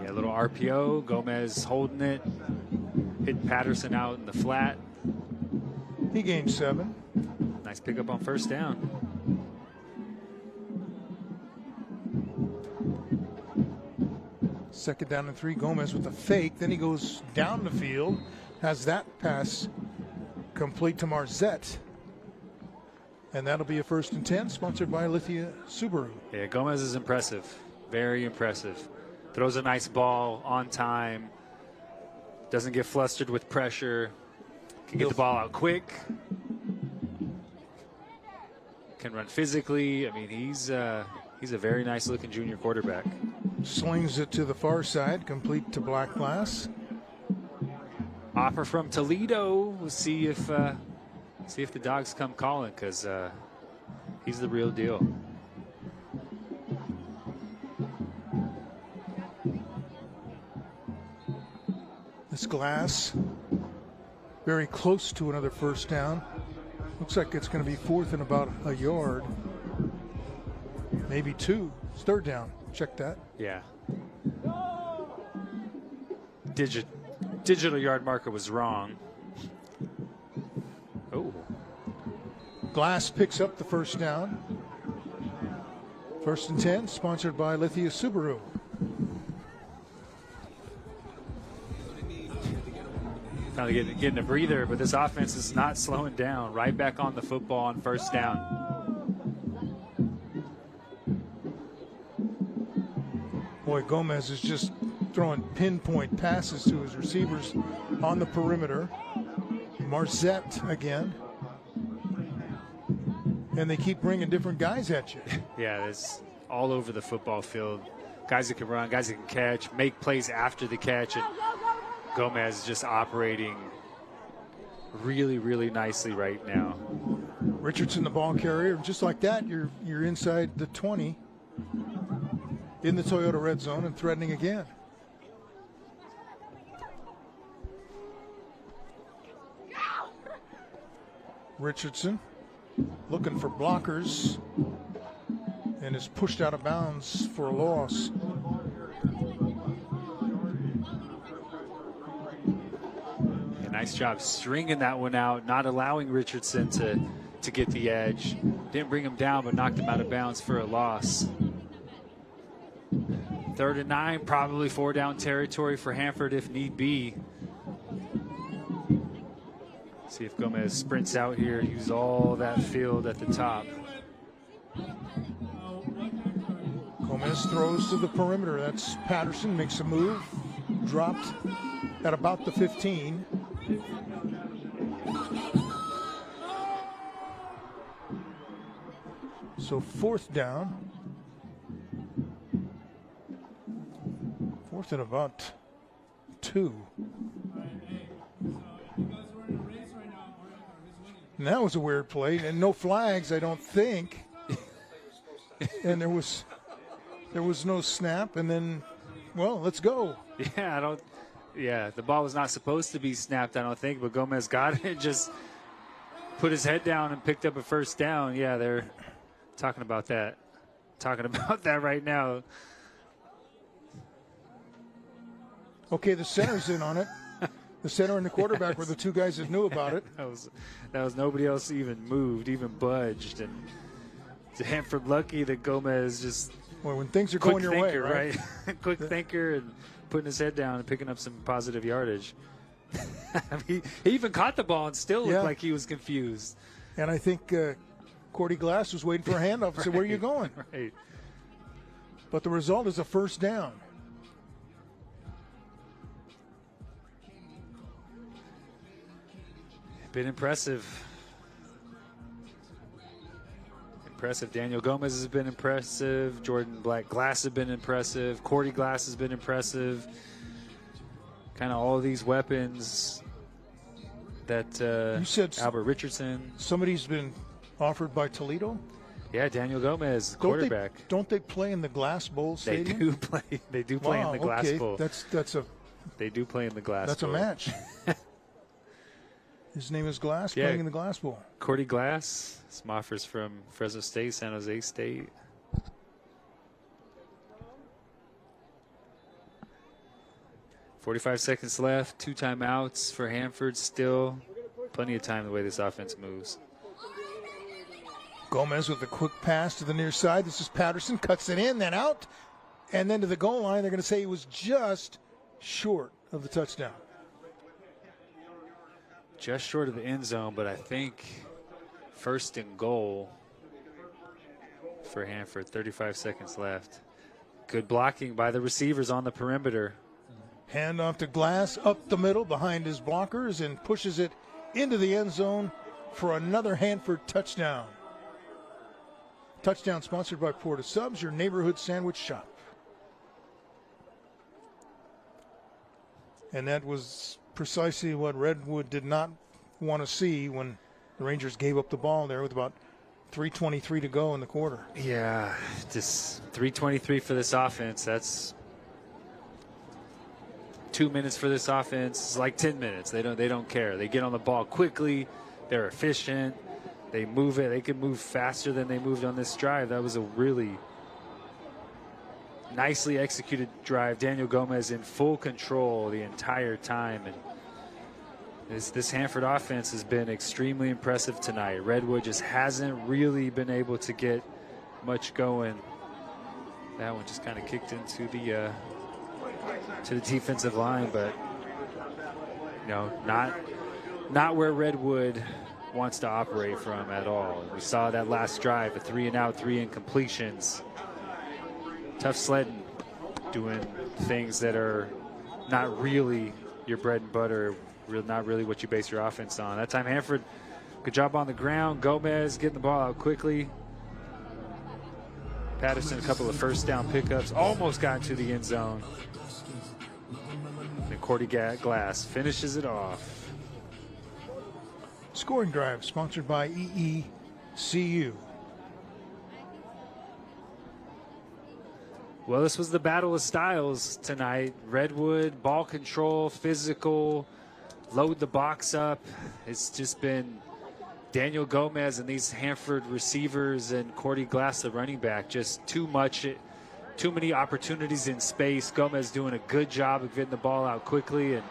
Yeah, a little RPO. Gomez holding it. Hit Patterson out in the flat. He gained 7. Nice pickup on first down. Second down and 3. Gomez with the fake. Then he goes down the field. Has that pass complete to Marzette. And that'll be a 1st and 10, sponsored by Lithia Subaru. Yeah, Gomez is impressive. Very impressive. Throws a nice ball on time. Doesn't get flustered with pressure. Can get the ball out quick. Can run physically. I mean, he's a very nice-looking junior quarterback. Slings it to the far side, complete to Black Glass. Offer from Toledo. We'll see if the Dogs come calling, because he's the real deal. This Glass very close to another 1st down. Looks like it's going to be 4th and about a yard. Maybe 2. It's 3rd down. Check that. Yeah. Digital yard marker was wrong. Oh. Glass picks up the 1st down. 1st and 10, sponsored by Lithia Subaru. Kind of getting a breather, but this offense is not slowing down. Right back on the football on 1st down. Boy, Gomez is just throwing pinpoint passes to his receivers on the perimeter. Marzette again. And they keep bringing different guys at you. Yeah, it's all over the football field. Guys that can run, guys that can catch, make plays after the catch. And Gomez is just operating really, really nicely right now. Richardson, the ball carrier. Just like that, you're inside the 20 in the Toyota red zone and threatening again. Richardson looking for blockers and is pushed out of bounds for a loss. Yeah, nice job stringing that one out, not allowing Richardson to get the edge. Didn't bring him down, but knocked him out of bounds for a loss. 3rd and 9, probably 4-down territory for Hanford if need be. See if Gomez sprints out here, use all that field at the top. Gomez throws to the perimeter. That's Patterson, makes a move, dropped at about the 15. So 4th down. 4th and about 2. And that was a weird play, and no flags, I don't think. And there was no snap, and then, well, let's go. Yeah, the ball was not supposed to be snapped, I don't think, but Gomez got it and just put his head down and picked up a 1st down. Yeah, they're talking about that. Right now. Okay, the center's in on it. The center and the quarterback were the two guys that knew about it. That was nobody else even moved, even budged. And Hanford lucky that Gomez just when things are going your way, right? Quick thinker and putting his head down and picking up some positive yardage. I mean, he even caught the ball and still looked like he was confused. And I think Cordy Glass was waiting for a handoff and said, "Where are you going?" Right. But the result is a 1st down. Been impressive. Daniel Gomez has been impressive. Jordan Black Glass has been impressive. Cordy Glass has been impressive. Kind of all of these weapons that you said Albert Richardson. Somebody's been offered by Toledo? Yeah, Daniel Gomez, quarterback. Don't they play in the Glass Bowl Stadium? They do play in the Glass Bowl. They do play in the Glass Bowl. That's a match. His name is Glass, playing in the Glass Bowl. Cordy Glass, some offers from Fresno State, San Jose State. .45 seconds left, 2 timeouts for Hanford still. Plenty of time the way this offense moves. Gomez with a quick pass to the near side. This is Patterson, cuts it in, then out, and then to the goal line. They're going to say he was just short of the touchdown. Just short of the end zone, but I think First and goal for Hanford, 35 seconds left. Good blocking by the receivers on the perimeter. Hand off to Glass, up the middle behind his blockers, and pushes it into the end zone for another Hanford touchdown. Touchdown sponsored by Porta Subs, your neighborhood sandwich shop. And that was precisely what Redwood did not want to see when the Rangers gave up the ball there with about 3:23 to go in the quarter. Yeah, just 3:23 for this offense. That's 2 minutes for this offense. It's like 10 minutes. They don't care. They get on the ball quickly. They're efficient. They move it. They can move faster than they moved on this drive. That was a really nicely executed drive. Daniel Gomez in full control the entire time. And this Hanford offense has been extremely impressive tonight. Redwood just hasn't really been able to get much going. That one just kind of kicked into the defensive line, but not where Redwood wants to operate from at all. We saw that last drive, a 3-and-out, 3 incompletions. Tough sledding, doing things that are not really your bread and butter, not really what you base your offense on. That time Hanford, good job on the ground. Gomez getting the ball out quickly. Patterson, a couple of first down pickups, almost got into the end zone. And Cordy Glass finishes it off. Scoring drive sponsored by EECU. Well, this was the battle of styles tonight. Redwood, ball control, physical, load the box up. It's just been Daniel Gomez and these Hanford receivers and Cordy Glass, the running back, just too many opportunities in space. Gomez doing a good job of getting the ball out quickly, and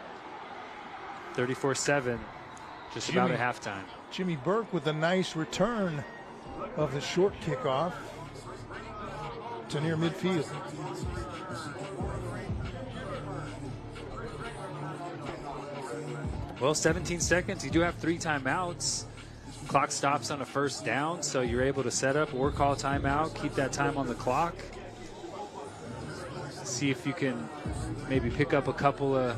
34-7, just about at halftime. Jimmy Burke with a nice return of the short kickoff to near midfield. Well, 17 seconds. You do have 3 timeouts. Clock stops on a first down, so you're able to set up or call timeout, keep that time on the clock. See if you can maybe pick up a couple of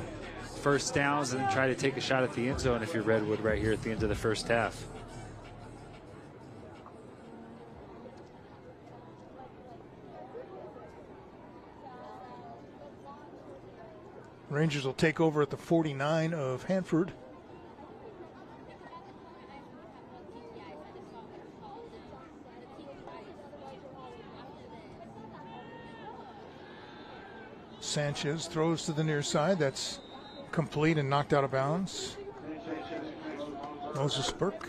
first downs and then try to take a shot at the end zone if you're Redwood right here at the end of the first half. Rangers will take over at the 49 of Hanford. Sanchez throws to the near side. That's complete and knocked out of bounds. Moses Burke.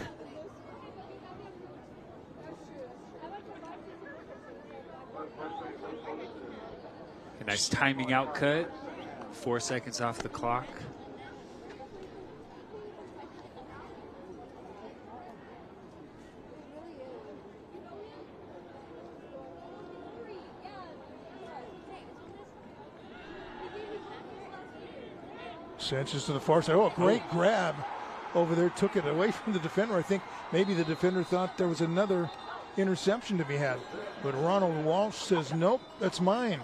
A nice timing out cut. 4 seconds off the clock. Sanchez to the far side. Oh, a great grab over there. Took it away from the defender. I think maybe the defender thought there was another interception to be had. But Ronald Walsh says, nope, that's mine.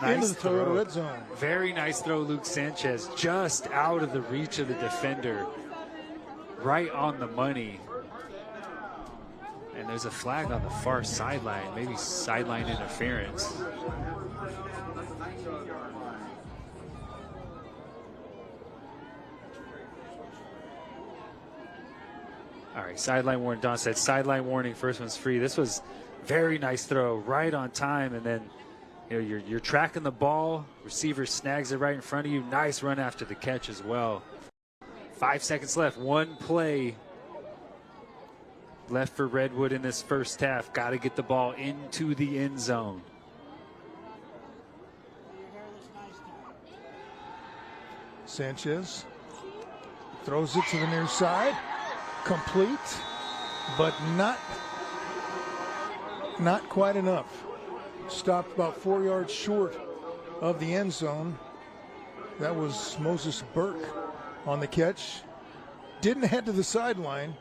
Nice into the Toyota red zone. Very nice throw, Luke Sanchez, just out of the reach of the defender. Right on the money. And there's a flag on the far sideline, maybe sideline interference. All right, sideline warning. Don said sideline warning, first one's free. This was very nice throw, right on time, and then you're tracking the ball, receiver snags it right in front of you. Nice run after the catch as well. 5 seconds left, one play left for Redwood in this first half. Got to get the ball into the end zone. Sanchez throws it to the near side. Complete, but not quite enough. Stopped about 4 yards short of the end zone. That was Moses Burke on the catch. Didn't head to the sideline.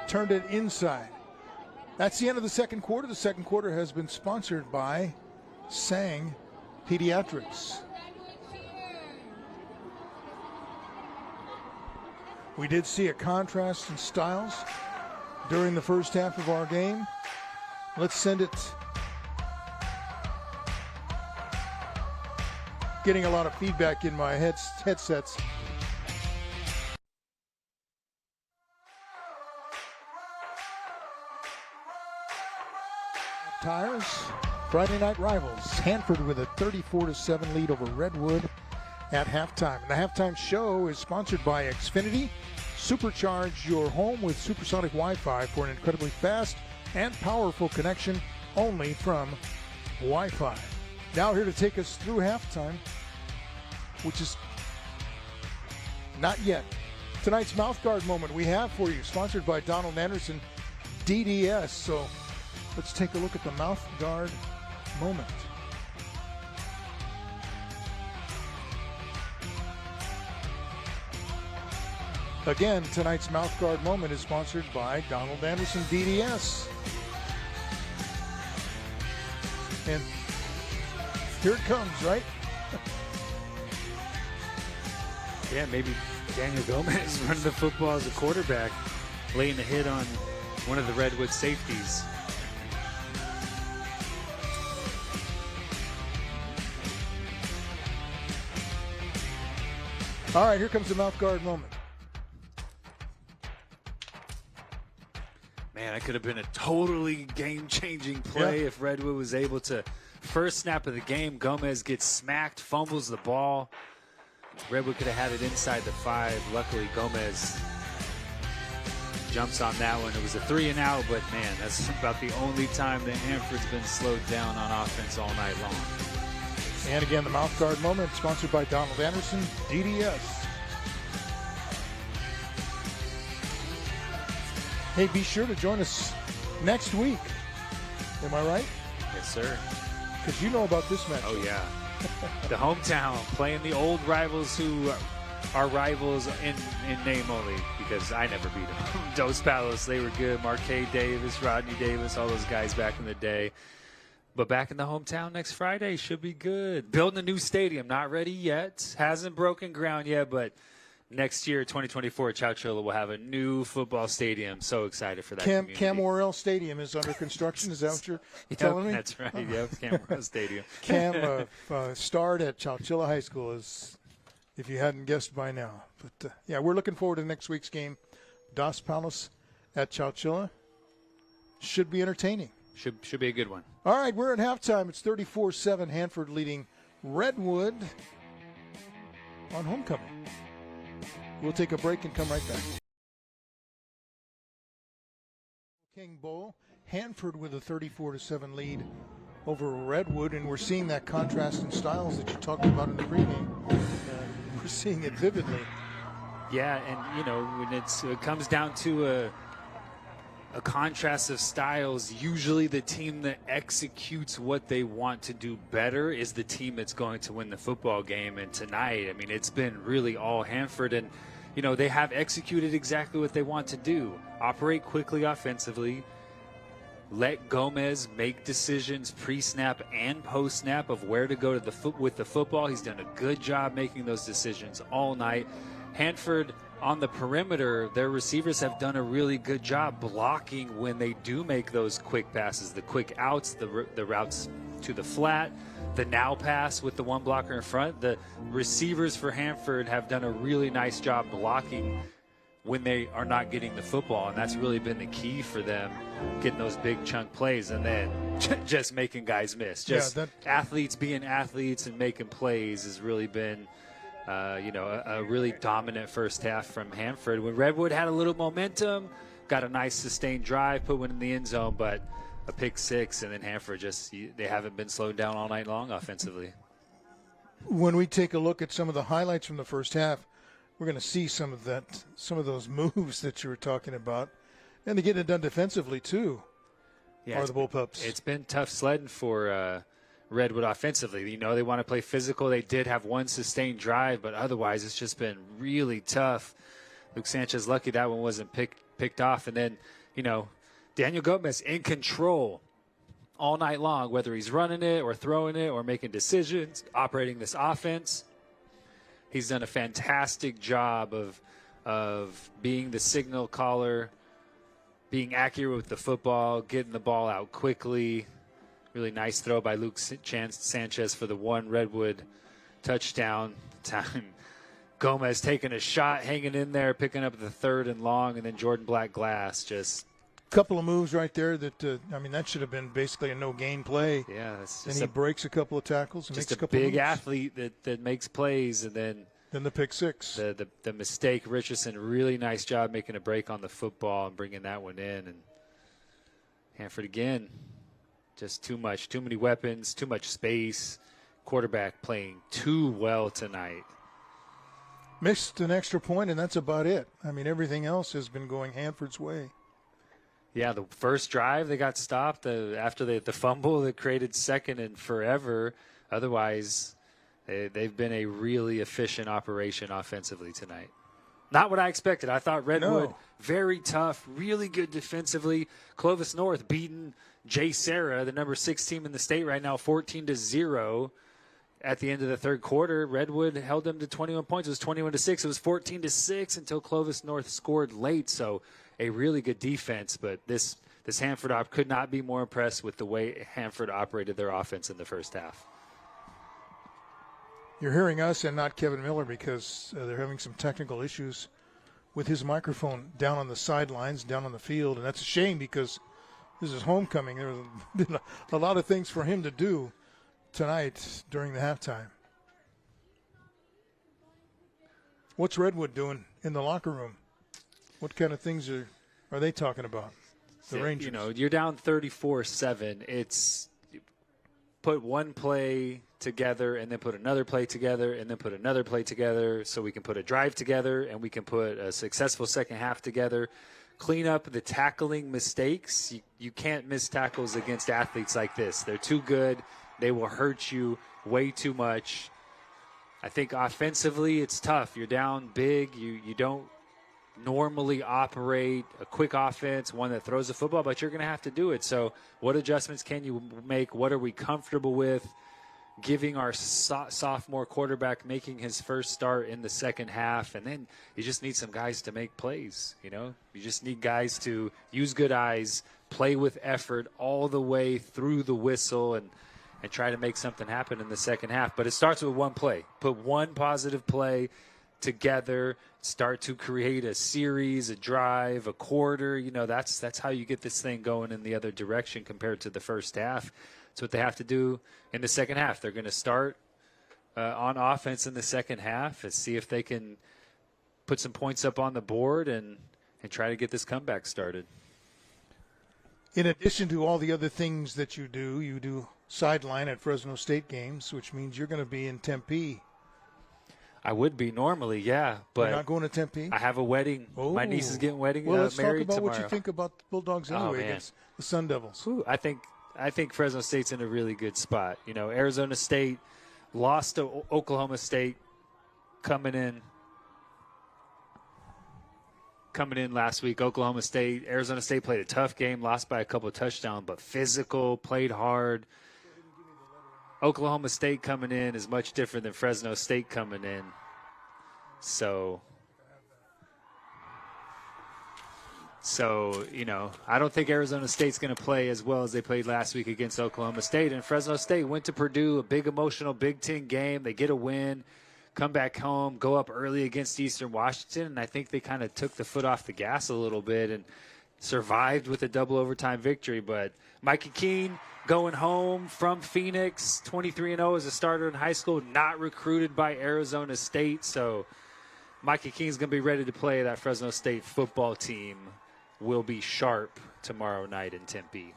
turned it inside. That's the end of the second quarter. The second quarter has been sponsored by Sang Pediatrics. We did see a contrast in styles during the first half of our game. Let's send it. Getting a lot of feedback in my headsets. Tires, Friday night rivals. Hanford with a 34-7 lead over Redwood at halftime. And the halftime show is sponsored by Xfinity. Supercharge your home with supersonic Wi-Fi for an incredibly fast and powerful connection only from Wi-Fi. Now here to take us through halftime, which is not yet. Tonight's mouthguard moment we have for you, sponsored by Donald Anderson DDS. So let's take a look at the mouthguard moment. Again, tonight's mouthguard moment is sponsored by Donald Anderson DDS. And here it comes, right? Yeah, maybe Daniel Gomez running the football as a quarterback, laying a hit on one of the Redwood safeties. All right, here comes the mouthguard moment. Man, that could have been a totally game-changing play if Redwood was able to. First snap of the game, Gomez gets smacked, fumbles the ball. Redwood could have had it inside the 5. Luckily, Gomez jumps on that one. It was a 3-and-out, but man, that's about the only time that Hanford's been slowed down on offense all night long. And again, the mouthguard moment sponsored by Donald Anderson DDS. Hey, be sure to join us next week. Am I right? Yes, sir. Because you know about this match. Oh, yeah. The hometown playing the old rivals who are rivals in name only, because I never beat them. Dos Palos, they were good. Marquez Davis, Rodney Davis, all those guys back in the day. But back in the hometown next Friday should be good. Building a new stadium, not ready yet. Hasn't broken ground yet, but next year, 2024, Chowchilla will have a new football stadium. So excited for that community. Cam Worrell Stadium is under construction. Is that what you're telling me? That's right. Yep, Cam Worrell Stadium. Cam starred at Chowchilla High School, as if you hadn't guessed by now. But, yeah, we're looking forward to next week's game. Dos Palos at Chowchilla. Should be entertaining. Should be a good one. All right, we're at halftime. It's 34-7, Hanford leading Redwood on homecoming. We'll take a break and come right back. King Bowl, Hanford with a 34-7 lead over Redwood, and we're seeing that contrast in styles that you talked about in the pregame. We're seeing it vividly. Yeah, and, you know, when it comes down to a contrast of styles, usually the team that executes what they want to do better is the team that's going to win the football game. And tonight, I mean, it's been really all Hanford, and you know, they have executed exactly what they want to do. Operate quickly offensively, let Gomez make decisions pre-snap and post-snap of where to go to with the football. He's done a good job making those decisions all night. Hanford on the perimeter, their receivers have done a really good job blocking when they do make those quick passes, the quick outs, the routes to the flat, the now pass with the one blocker in front. The receivers for Hanford have done a really nice job blocking when they are not getting the football, and that's really been the key for them, getting those big chunk plays and then just making guys miss. Athletes being athletes and making plays has really been a really dominant first half from Hanford. When Redwood had a little momentum, got a nice sustained drive, put one in the end zone, but a pick six, and then Hanford they haven't been slowed down all night long offensively. When we take a look at some of the highlights from the first half, we're going to see some of those moves that you were talking about, and they get it done defensively too. Yeah, the Bullpups. It's been tough sledding for Redwood offensively. You know, they want to play physical. They did have one sustained drive, but otherwise it's just been really tough. Luke Sanchez lucky that one wasn't picked off. And then Daniel Gomez in control all night long, whether he's running it or throwing it or making decisions, operating this offense. He's done a fantastic job of being the signal caller, being accurate with the football, getting the ball out quickly. Really nice throw by Luke Sanchez for the one Redwood touchdown. Time Gomez taking a shot, hanging in there, picking up the 3rd and long, and then Jordan Black-Glass just couple of moves right there that that should have been basically a no-gain play. Yeah, it's and just he breaks a couple of tackles. And just makes a a couple big moves. athlete that makes plays, and then the pick six. The mistake. Richardson, really nice job making a break on the football and bringing that one in. And Hanford again, just too many weapons, too much space. Quarterback playing too well tonight. Missed an extra point, and that's about it. Everything else has been going Hanford's way. Yeah, the first drive they got stopped after the fumble that created second and forever. Otherwise, they've been a really efficient operation offensively tonight. Not what I expected. I thought Redwood, very tough, really good defensively. Clovis North beating Jay Serra, the number 6 team in the state right now, 14-0. At the end of the third quarter, Redwood held them to 21 points. It was 21-6. It was 14-6 until Clovis North scored late. So a really good defense, but this Hanford op could not be more impressed with the way Hanford operated their offense in the first half. You're hearing us and not Kevin Miller because they're having some technical issues with his microphone down on the sidelines, down on the field, and that's a shame because this is homecoming. There's been a lot of things for him to do tonight during the halftime. What's Redwood doing in the locker room? What kind of things are they talking about? The Rangers. You're down 34-7. It's put one play together and then put another play together and then put another play together so we can put a drive together and we can put a successful second half together. Clean up the tackling mistakes. You can't miss tackles against athletes like this. They're too good. They will hurt you way too much. I think offensively it's tough. You're down big. You don't normally operate a quick offense, one that throws the football, but you're going to have to do it. So what adjustments can you make? What are we comfortable with? Giving our sophomore quarterback making his first start in the second half, and then you just need some guys to make plays. You just need guys to use good eyes, play with effort all the way through the whistle, and try to make something happen in the second half. But it starts with one play. Put one positive play together, start to create a series, a drive, a quarter. That's how you get this thing going in the other direction compared to the first half. That's what they have to do in the second half. They're going to start on offense in the second half and see if they can put some points up on the board and try to get this comeback started. In addition to all the other things that you do sideline at Fresno State games, which means you're going to be in Tempe. I would be normally, yeah, but you're not going to Tempe. I have a wedding. Oh. My niece is getting married Well, let's talk about tomorrow. what you think about the Bulldogs anyway against the Sun Devils. Ooh, I think Fresno State's in a really good spot. Arizona State lost to Oklahoma State coming in last week. Arizona State played a tough game, lost by a couple of touchdowns, but physical, played hard. Oklahoma State coming in is much different than Fresno State coming in. So I don't think Arizona State's going to play as well as they played last week against Oklahoma State. And Fresno State went to Purdue, a big emotional Big Ten game. They get a win, come back home, go up early against Eastern Washington, and I think they kind of took the foot off the gas a little bit and survived with a double overtime victory. But Mikey Keene going home from Phoenix, 23-0 as a starter in high school, not recruited by Arizona State. So Mikey Keene's going to be ready to play. That Fresno State football team will be sharp tomorrow night in Tempe.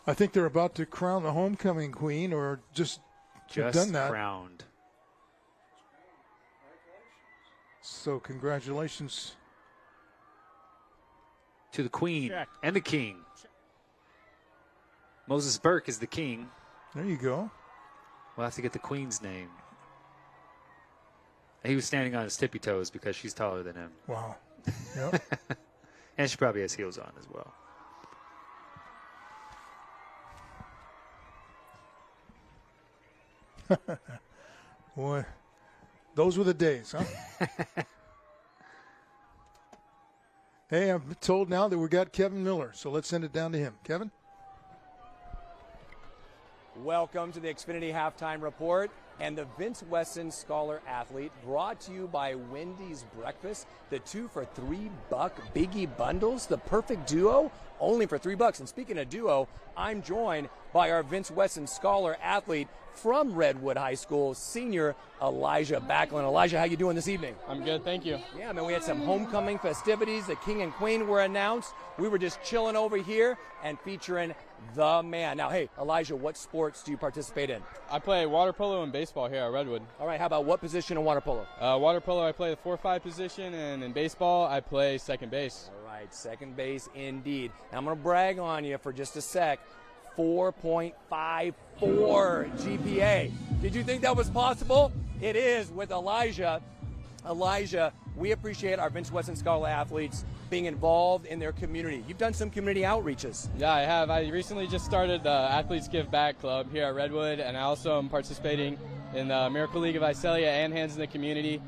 I think they're about to crown the homecoming queen, or just done that. Crowned. So congratulations to the queen and the king. Moses Burke is the king. There you go. We'll have to get the queen's name. He was standing on his tippy toes because she's taller than him. Wow. Yep. And she probably has heels on as well. Boy, those were the days, huh? Hey, I'm told now that we got Kevin Miller, so let's send it down to him. Kevin? Welcome to the Xfinity Halftime Report and the Vince Wesson Scholar Athlete, brought to you by Wendy's Breakfast. The 2 for $3 Biggie Bundles, the perfect duo, only for $3. And speaking of duo, I'm joined by our Vince Wesson Scholar Athlete from Redwood High School, senior Elijah Backlund. Elijah, how you doing this evening? I'm good, thank you. Yeah, man, we had some homecoming festivities. The king and queen were announced. We were just chilling over here and featuring the man. Now, hey, Elijah, what sports do you participate in? I play water polo and baseball here at Redwood. All right, how about what position in water polo? Water polo, I play the 4-5 position, and in baseball, I play second base. All right, second base indeed. Now, I'm going to brag on you for just a sec. 4.54 GPA. Did you think that was possible? It is with Elijah. Elijah, we appreciate our Vince Wesson Scholar athletes being involved in their community. You've done some community outreaches. Yeah, I have. I recently just started the Athletes Give Back Club here at Redwood, and I also am participating in the Miracle League of Visalia and Hands in the Community.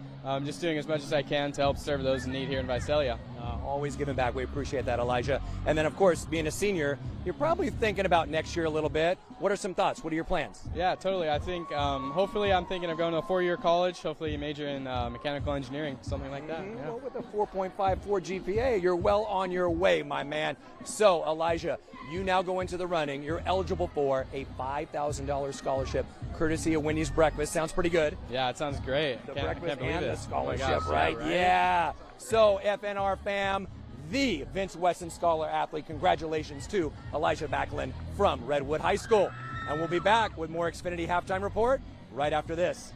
Just doing as much as I can to help serve those in need here in Visalia. Always giving back. We appreciate that, Elijah. And then, of course, being a senior, you're probably thinking about next year a little bit. What are some thoughts? What are your plans? Yeah, totally. I think hopefully I'm thinking of going to a 4-year college, hopefully major in mechanical engineering, something like that. Yeah. Well, with a 4.54 GPA, you're well on your way, my man. So, Elijah, you now go into the running. You're eligible for a $5,000 scholarship courtesy of Wendy's Breakfast. Sounds pretty good. Yeah, it sounds great. The breakfast and the scholarship, gosh, right? Yeah. So, FNR fam, the Vince Wesson Scholar Athlete, congratulations to Elijah Backlund from Redwood High School. And we'll be back with more Xfinity Halftime Report right after this.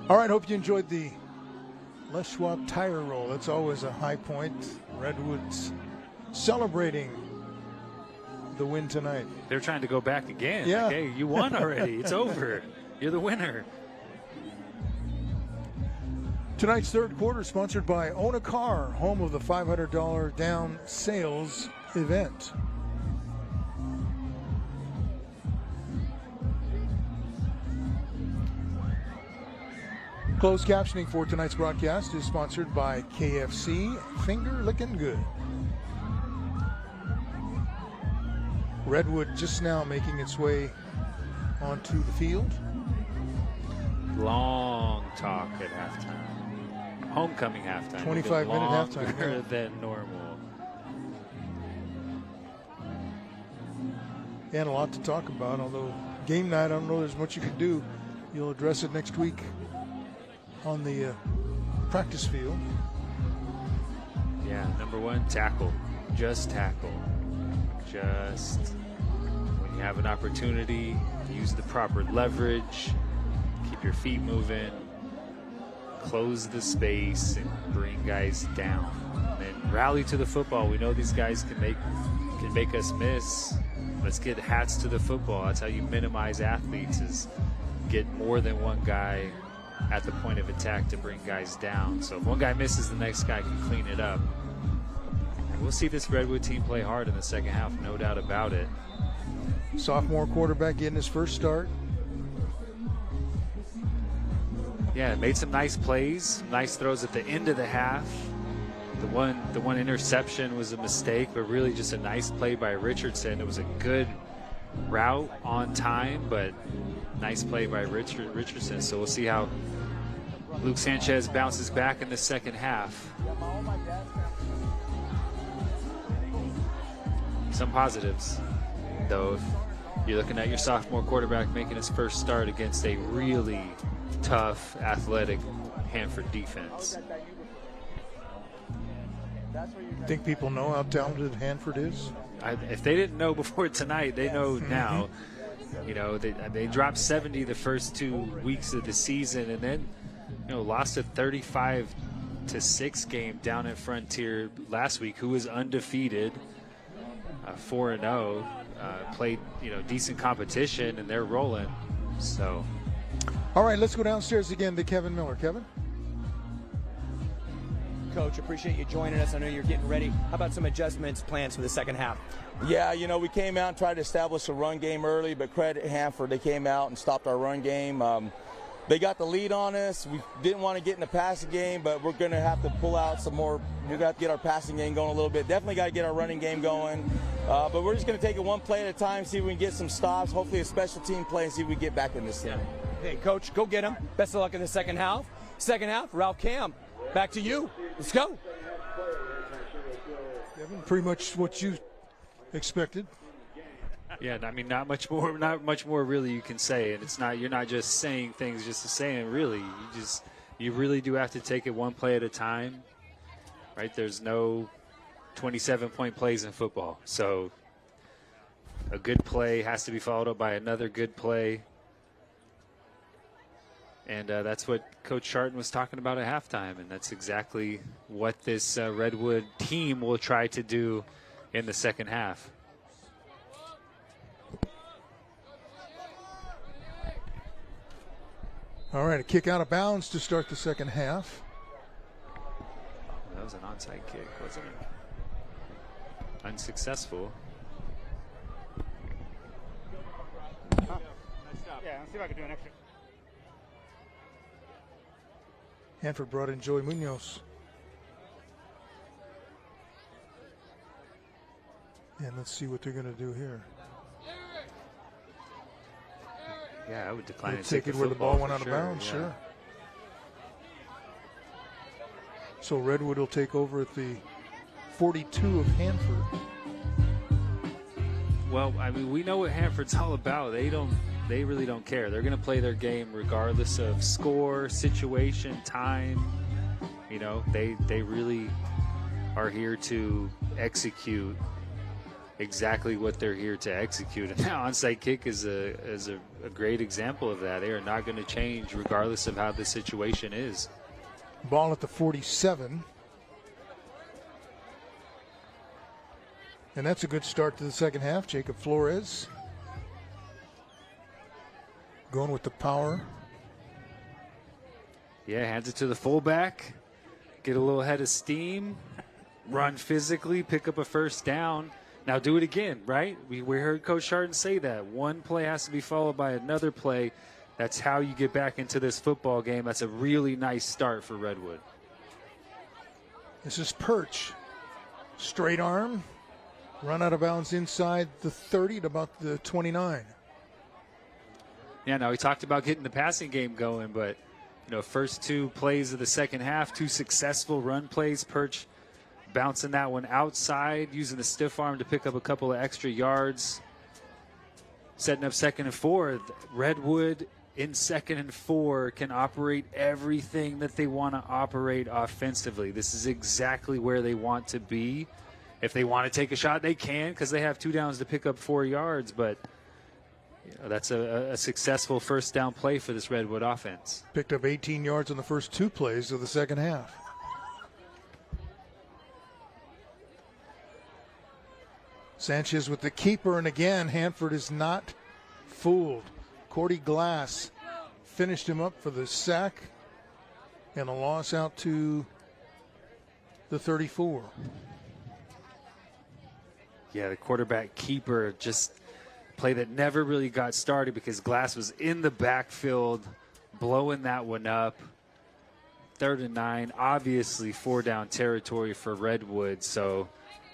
All right, hope you enjoyed the Les Schwab tire roll. That's always a high point. Redwood's celebrating the win tonight. They're trying to go back again. Yeah. Like, hey, you won already. It's over. You're the winner. Tonight's third quarter sponsored by Own a Car, home of the $500 down sales event. Closed captioning for tonight's broadcast is sponsored by KFC, Finger Lickin' Good. Redwood just now making its way onto the field. Long talk at halftime. Homecoming halftime. 25-minute halftime. Longer than normal. And a lot to talk about, although game night, I don't know there's much you can do. You'll address it next week on the practice field. Yeah, number one, tackle. Just tackle. Just when you You have an opportunity, use the proper leverage, keep your feet moving, close the space, and bring guys down. And then rally to the football. We know these guys can make us miss. Let's get hats to the football. That's how you minimize athletes, is get more than one guy at the point of attack to bring guys down. So if one guy misses, the next guy can clean it up. And we'll see this Redwood team play hard in the second half, no doubt about it. Sophomore quarterback getting his first start. Yeah, made some nice plays, nice throws at the end of the half. The one interception was a mistake, but really just a nice play by Richardson. It was a good route on time, but nice play by Richardson. So we'll see how Luke Sanchez bounces back in the second half. Some positives, though. You're looking at your sophomore quarterback making his first start against a really tough, athletic Hanford defense. You think people know how talented Hanford is? If they didn't know before tonight, they know now. You know, they dropped 70 the first 2 weeks of the season, and then, you know, lost a 35-6 game down at Frontier last week, who was undefeated, 4-0, played, you know, decent competition, and they're rolling. So, all right, let's go downstairs again to Kevin Miller. Kevin? Coach, appreciate you joining us. I know you're getting ready. How about some adjustments, plans for the second half? Yeah, you know, we came out and tried to establish a run game early, but credit Hanford, they came out and stopped our run game. They got the lead on us. We didn't want to get in the passing game, but we're going to have to pull out some more. We're going to have to get our passing game going a little bit. Definitely got to get our running game going. But we're just going to take it one play at a time, see if we can get some stops, hopefully a special team play, and see if we get back in this thing. Hey, Coach, go get them. Best of luck in the second half. Second half, Ralph Camp, back to you. Let's go. Kevin, pretty much what you expected. yeah, I mean, not much more really you can say. And it's not, you're not just saying things just to say it, really. You really do have to take it one play at a time, right? There's no 27-point plays in football. So a good play has to be followed up by another good play. And that's what Coach Charton was talking about at halftime, and that's exactly what this Redwood team will try to do in the second half. All right, a kick out of bounds to start the second half. That was an onside kick, wasn't it? Unsuccessful. Nice job. Yeah, let's see if I can do an extra. Hanford brought in Joey Munoz. And let's see what they're going to do here. Yeah, I would decline They'll to take it where the ball went out of bounds, yeah. sure. So Redwood will take over at the 42 of Hanford. Well, I mean, we know what Hanford's all about. They really don't care. They're going to play their game regardless of score, situation, time. You know, they really are here to execute exactly what they're here to execute. And now onside kick is a great example of that. They are not going to change regardless of how the situation is. Ball at the 47. And that's a good start to the second half. Jacob Flores going with the power. Yeah, hands it to the fullback. Get a little head of steam. Run physically, pick up a first down. Now do it again, right? We heard Coach Charton say that. One play has to be followed by another play. That's how you get back into this football game. That's a really nice start for Redwood. This is Perch. Straight arm. Run out of bounds inside the 30 to about the 29. Yeah, now we talked about getting the passing game going, but, you know, first two plays of the second half, two successful run plays. Perch bouncing that one outside, using the stiff arm to pick up a couple of extra yards. Setting up 2nd and 4. Redwood in 2nd and 4 can operate everything that they want to operate offensively. This is exactly where they want to be. If they want to take a shot, they can, because they have 2 downs to pick up 4 yards. But That's a successful first down play for this Redwood offense. Picked up 18 yards on the first 2 plays of the second half. Sanchez with the keeper, and again, Hanford is not fooled. Cordy Glass finished him up for the sack and a loss out to the 34. Yeah, the quarterback keeper, just play that never really got started because Glass was in the backfield blowing that one up. 3rd and 9, obviously 4-down territory for Redwood. So,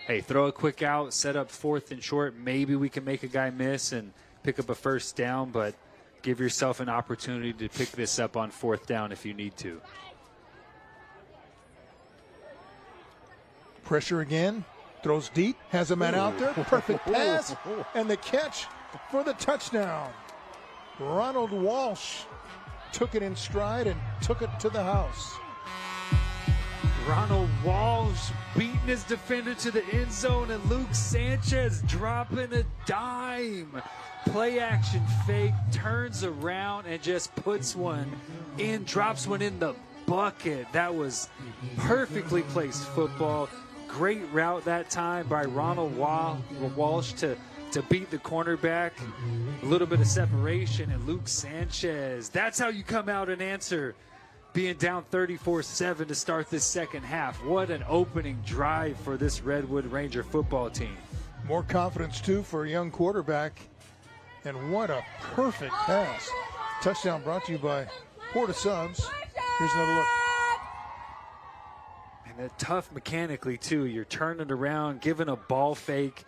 hey, throw a quick out, set up 4th and short. Maybe we can make a guy miss and pick up a first down, but give yourself an opportunity to pick this up on 4th down if you need to. Pressure again, throws deep, has a man out there, perfect pass, and the catch for the touchdown. Ronald Walsh took it in stride and took it to the house. Ronald Walsh beating his defender to the end zone, and Luke Sanchez dropping a dime. Play action fake, turns around and just puts one in, drops one in the bucket. That was perfectly placed football. Great route that time by Ronald Walsh to beat the cornerback. A little bit of separation, and Luke Sanchez. That's how you come out and answer being down 34-7 to start this second half. What an opening drive for this Redwood Ranger football team. More confidence, too, for a young quarterback. And what a perfect pass. Touchdown brought to you by Porta Subs. Here's another look. And tough mechanically, too. You're turning around, giving a ball fake,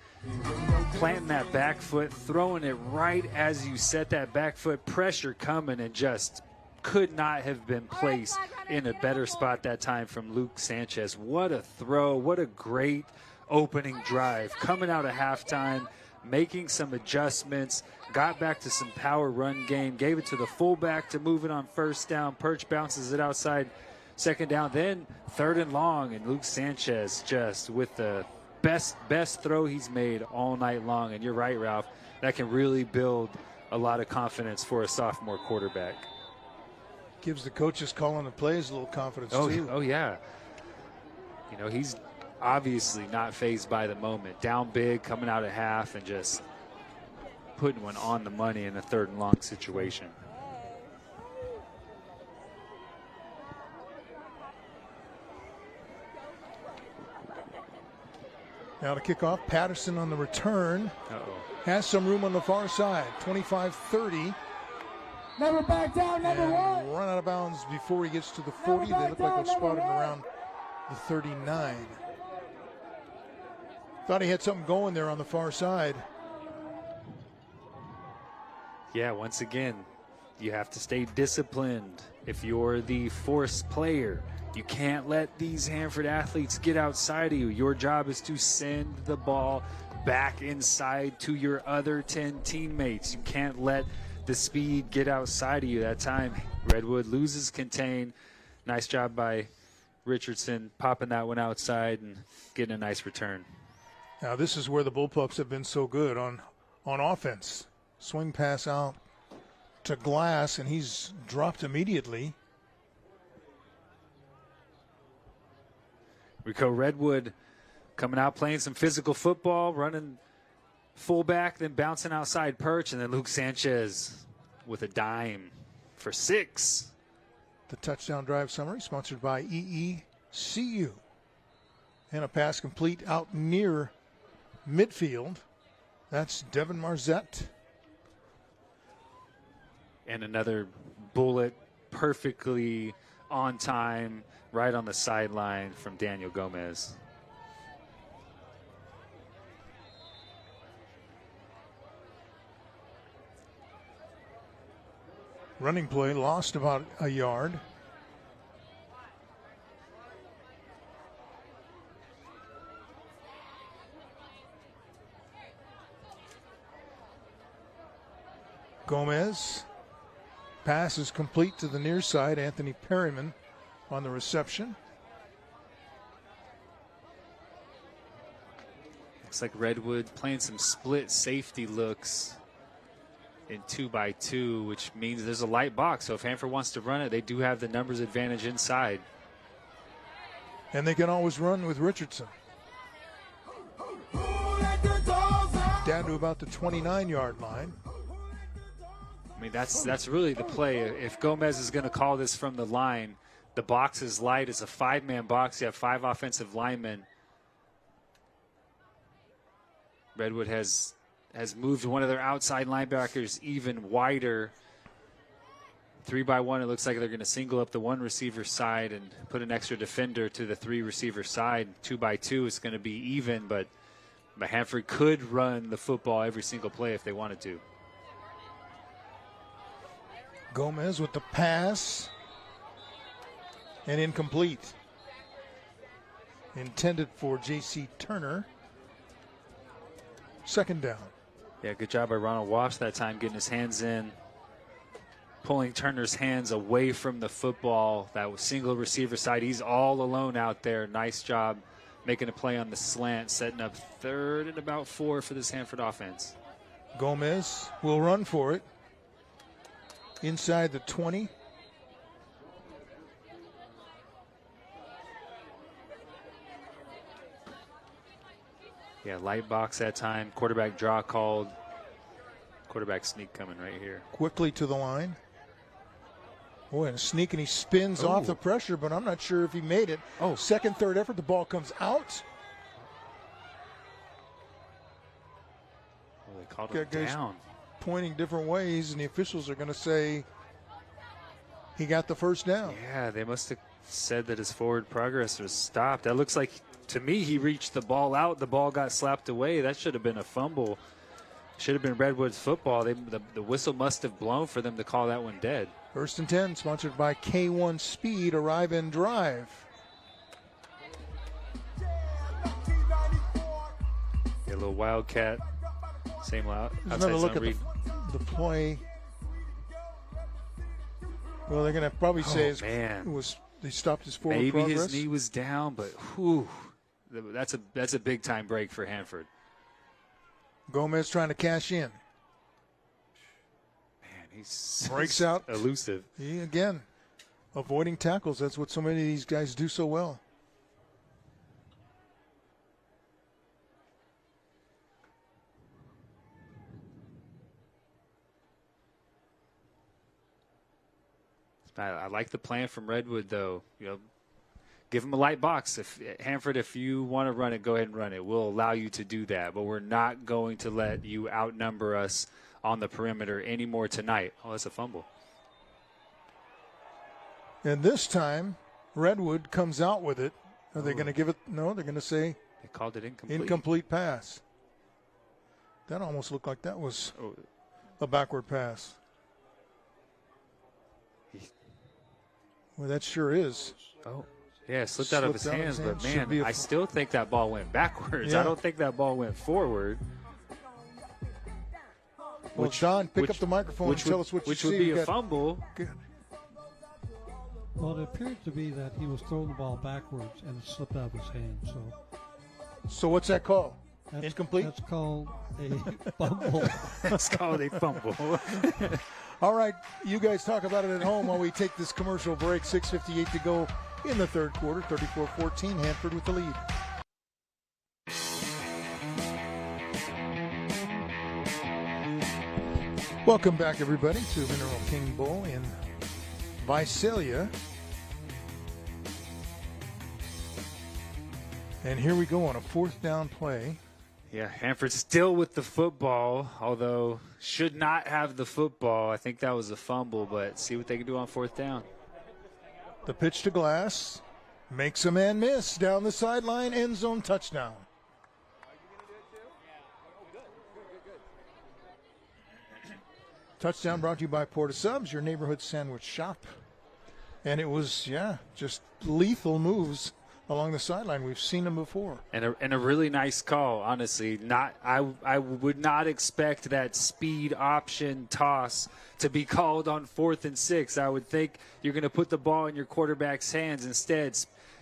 planting that back foot, throwing it right as you set that back foot. Pressure coming, and just could not have been placed in a better spot that time from Luke Sanchez. What a throw. What a great opening drive. Coming out of halftime, making some adjustments, got back to some power run game, gave it to the fullback to move it on first down. Perch bounces it outside, second down, then 3rd and long, and Luke Sanchez just with the best throw he's made all night long. And you're right, Ralph, that can really build a lot of confidence for a sophomore quarterback. Gives the coaches calling the plays a little confidence, too. Oh, yeah. You know, he's obviously not fazed by the moment. Down big, coming out at half, and just putting one on the money in a 3rd and long situation. Now to kick off, Patterson on the return. Uh-oh. Has some room on the far side, 25-30. Never back down, number 1. Run out of bounds before he gets to the 40. They look like they'll spot him around the 39. Thought he had something going there on the far side. Yeah, once again, you have to stay disciplined. If you're the force player, you can't let these Hanford athletes get outside of you. Your job is to send the ball back inside to your other 10 teammates. You can't let the speed get outside of you. That time, Redwood loses contain. Nice job by Richardson popping that one outside and getting a nice return. Now this is where the Bullpups have been so good on offense. Swing pass out to Glass, and he's dropped immediately. Rico Redwood coming out playing some physical football, running fullback, then bouncing outside Perch, and then Luke Sanchez with a dime for 6. The touchdown drive summary sponsored by EECU. And a pass complete out near midfield. That's Devin Marzette. And another bullet perfectly on time, right on the sideline from Daniel Gomez. Running play, lost about a yard. Gomez. Pass is complete to the near side. Anthony Perryman on the reception. Looks like Redwood playing some split safety looks in 2x2, which means there's a light box. So if Hanford wants to run it, they do have the numbers advantage inside. And they can always run with Richardson. Down to about the 29-yard line. I mean, that's really the play. If Gomez is going to call this from the line, the box is light. It's a 5-man box. You have 5 offensive linemen. Redwood has moved one of their outside linebackers even wider. 3-by-1, it looks like they're going to single up the 1 receiver side and put an extra defender to the 3 receiver side. 2-by-2 is going to be even, but Hanford could run the football every single play if they wanted to. Gomez with the pass. And incomplete. Intended for J.C. Turner. Second down. Yeah, good job by Ronald Walsh that time, getting his hands in, pulling Turner's hands away from the football. That was single receiver side. He's all alone out there. Nice job making a play on the slant, setting up 3rd and about 4 for this Hanford offense. Gomez will run for it. Inside the 20. Yeah, light box that time. Quarterback draw called. Quarterback sneak coming right here. Quickly to the line. Boy, and a sneak, and he spins off the pressure, but I'm not sure if he made it. Oh, second, third effort, the ball comes out. Well, they called him down. Pointing different ways, and the officials are going to say he got the first down. Yeah, they must have said that his forward progress was stopped. That looks like, to me, he reached the ball out. The ball got slapped away. That should have been a fumble. Should have been Redwood's football. The whistle must have blown for them to call that one dead. 1st and 10, sponsored by K1 Speed, Arrive and Drive. Yeah, a little Wildcat. Same loud. Let's have a look at the play. Well, they're going to probably say they stopped his forward progress. Maybe his knee was down, but whew, that's a big time break for Hanford. Gomez trying to cash in. Man, he's breaks out elusive. He again avoiding tackles. That's what so many of these guys do so well. I like the plan from Redwood, though. You know, give him a light box. If Hanford, if you want to run it, go ahead and run it. We'll allow you to do that, but we're not going to let you outnumber us on the perimeter anymore tonight. Oh, that's a fumble. And this time, Redwood comes out with it. Are they going to give it? No, they're going to say they called it incomplete. Incomplete pass. That almost looked like that was a backward pass. Well, that sure is. Oh, yeah, slipped out of his hands, but man, I still think that ball went backwards. Yeah. I don't think that ball went forward. Well, John, pick up the microphone and tell us what you see. Which would be a fumble. Good. Well, it appears to be that he was throwing the ball backwards and it slipped out of his hand. So what's that call? Incomplete? That's called a fumble. That's called a fumble. All right, you guys talk about it at home while we take this commercial break. 6:58 to go in the third quarter. 34-14, Hanford with the lead. Welcome back, everybody, to Mineral King Bowl in Visalia. And here we go on a 4th down play. Yeah, Hanford still with the football, although should not have the football. I think that was a fumble, but see what they can do on 4th down. The pitch to Glass makes a man miss down the sideline, end zone touchdown. Touchdown brought to you by Porta Subs, your neighborhood sandwich shop. And it was, just lethal moves along the sideline. We've seen them before. And a really nice call, honestly. I would not expect that speed option toss to be called on 4th and 6. I would think you're going to put the ball in your quarterback's hands. Instead,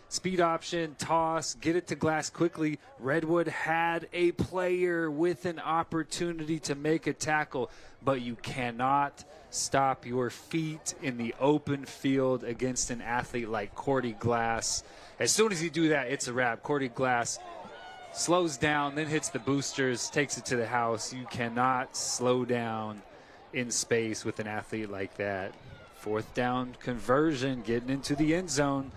Speed option, toss, get it to glass quickly. Redwood had a player with an opportunity to make a tackle, but you cannot stop your feet in the open field against an athlete like Cordy Glass. As soon as you do that, it's a wrap. Cordy Glass slows down, then hits the boosters, takes it to the house. You cannot slow down in space with an athlete like that. 4th down conversion, getting into the end zone.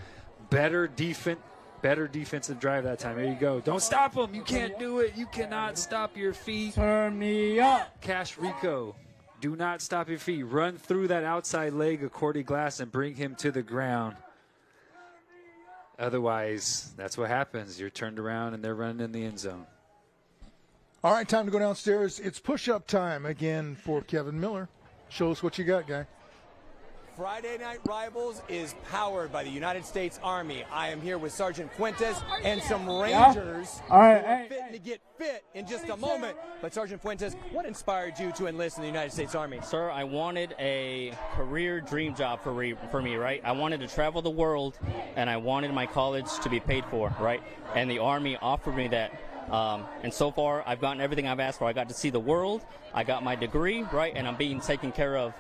Better defensive drive that time. There you go. Don't stop them. You can't do it. You cannot stop your feet. Turn me up. Cash Rico, do not stop your feet. Run through that outside leg of Cordy Glass and bring him to the ground. Otherwise, that's what happens. You're turned around and they're running in the end zone. All right, time to go downstairs. It's push-up time again for Kevin Miller. Show us what you got, guy. Friday Night Rivals is powered by the United States Army. I am here with Sergeant Fuentes and some Rangers who are fitting to get fit in just a moment. But Sergeant Fuentes, what inspired you to enlist in the United States Army? Sir, I wanted a career dream job for me, right? I wanted to travel the world, and I wanted my college to be paid for, right? And the Army offered me that. And so far, I've gotten everything I've asked for. I got to see the world, I got my degree, right? And I'm being taken care of.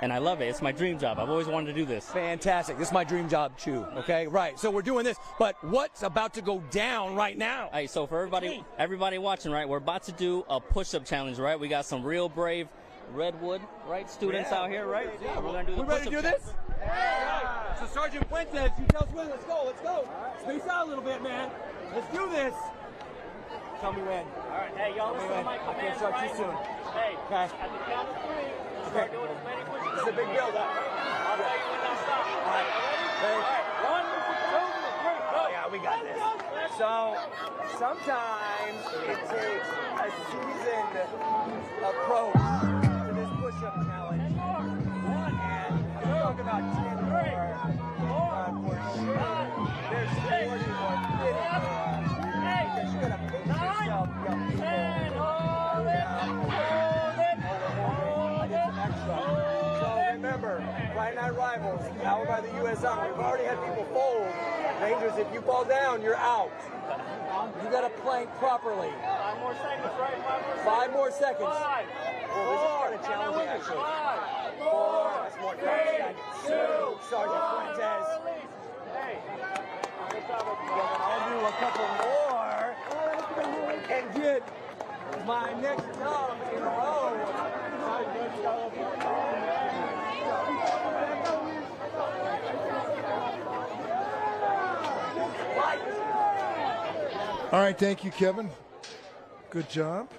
And I love it. It's my dream job. I've always wanted to do this. Fantastic. This is my dream job, too. Okay, right. So we're doing this. But what's about to go down right now? Hey, so for everybody watching, right, we're about to do a push-up challenge, right? We got some real brave Redwood, right, students out here, right? Yeah, we're going to do the ready to do this? Yeah. So Sergeant Fuentes, you tell us when. Let's go. Let's go. Space out a little bit, man. Let's do this. Tell me when. All right. Hey, y'all listen to my command, I can't start right? too soon. Hey, okay. At the count of 3, start doing as many push-ups. It's a big build up. I'll tell you when to stop. All right. Ready? All right. 1, 2, 3, go. Yeah, we got this. So sometimes it takes a seasoned approach to this push-up challenge. And we talk about 10 more for sure. There's 40 more fitting because you gotta push yourself, young people. So remember, Friday Night Rivals, powered by the U.S. Army. We've already had people fold. Rangers, if you fall down, you're out. You got to plank properly. 5 more seconds, right? 5 more seconds. 5, Well, this is part of challenging, actually. 4. That's more 5 seconds. 2. Sergeant Fuentes. Hey. I'll do a couple more and get my next job in a row. All right, thank you, Kevin. Good job.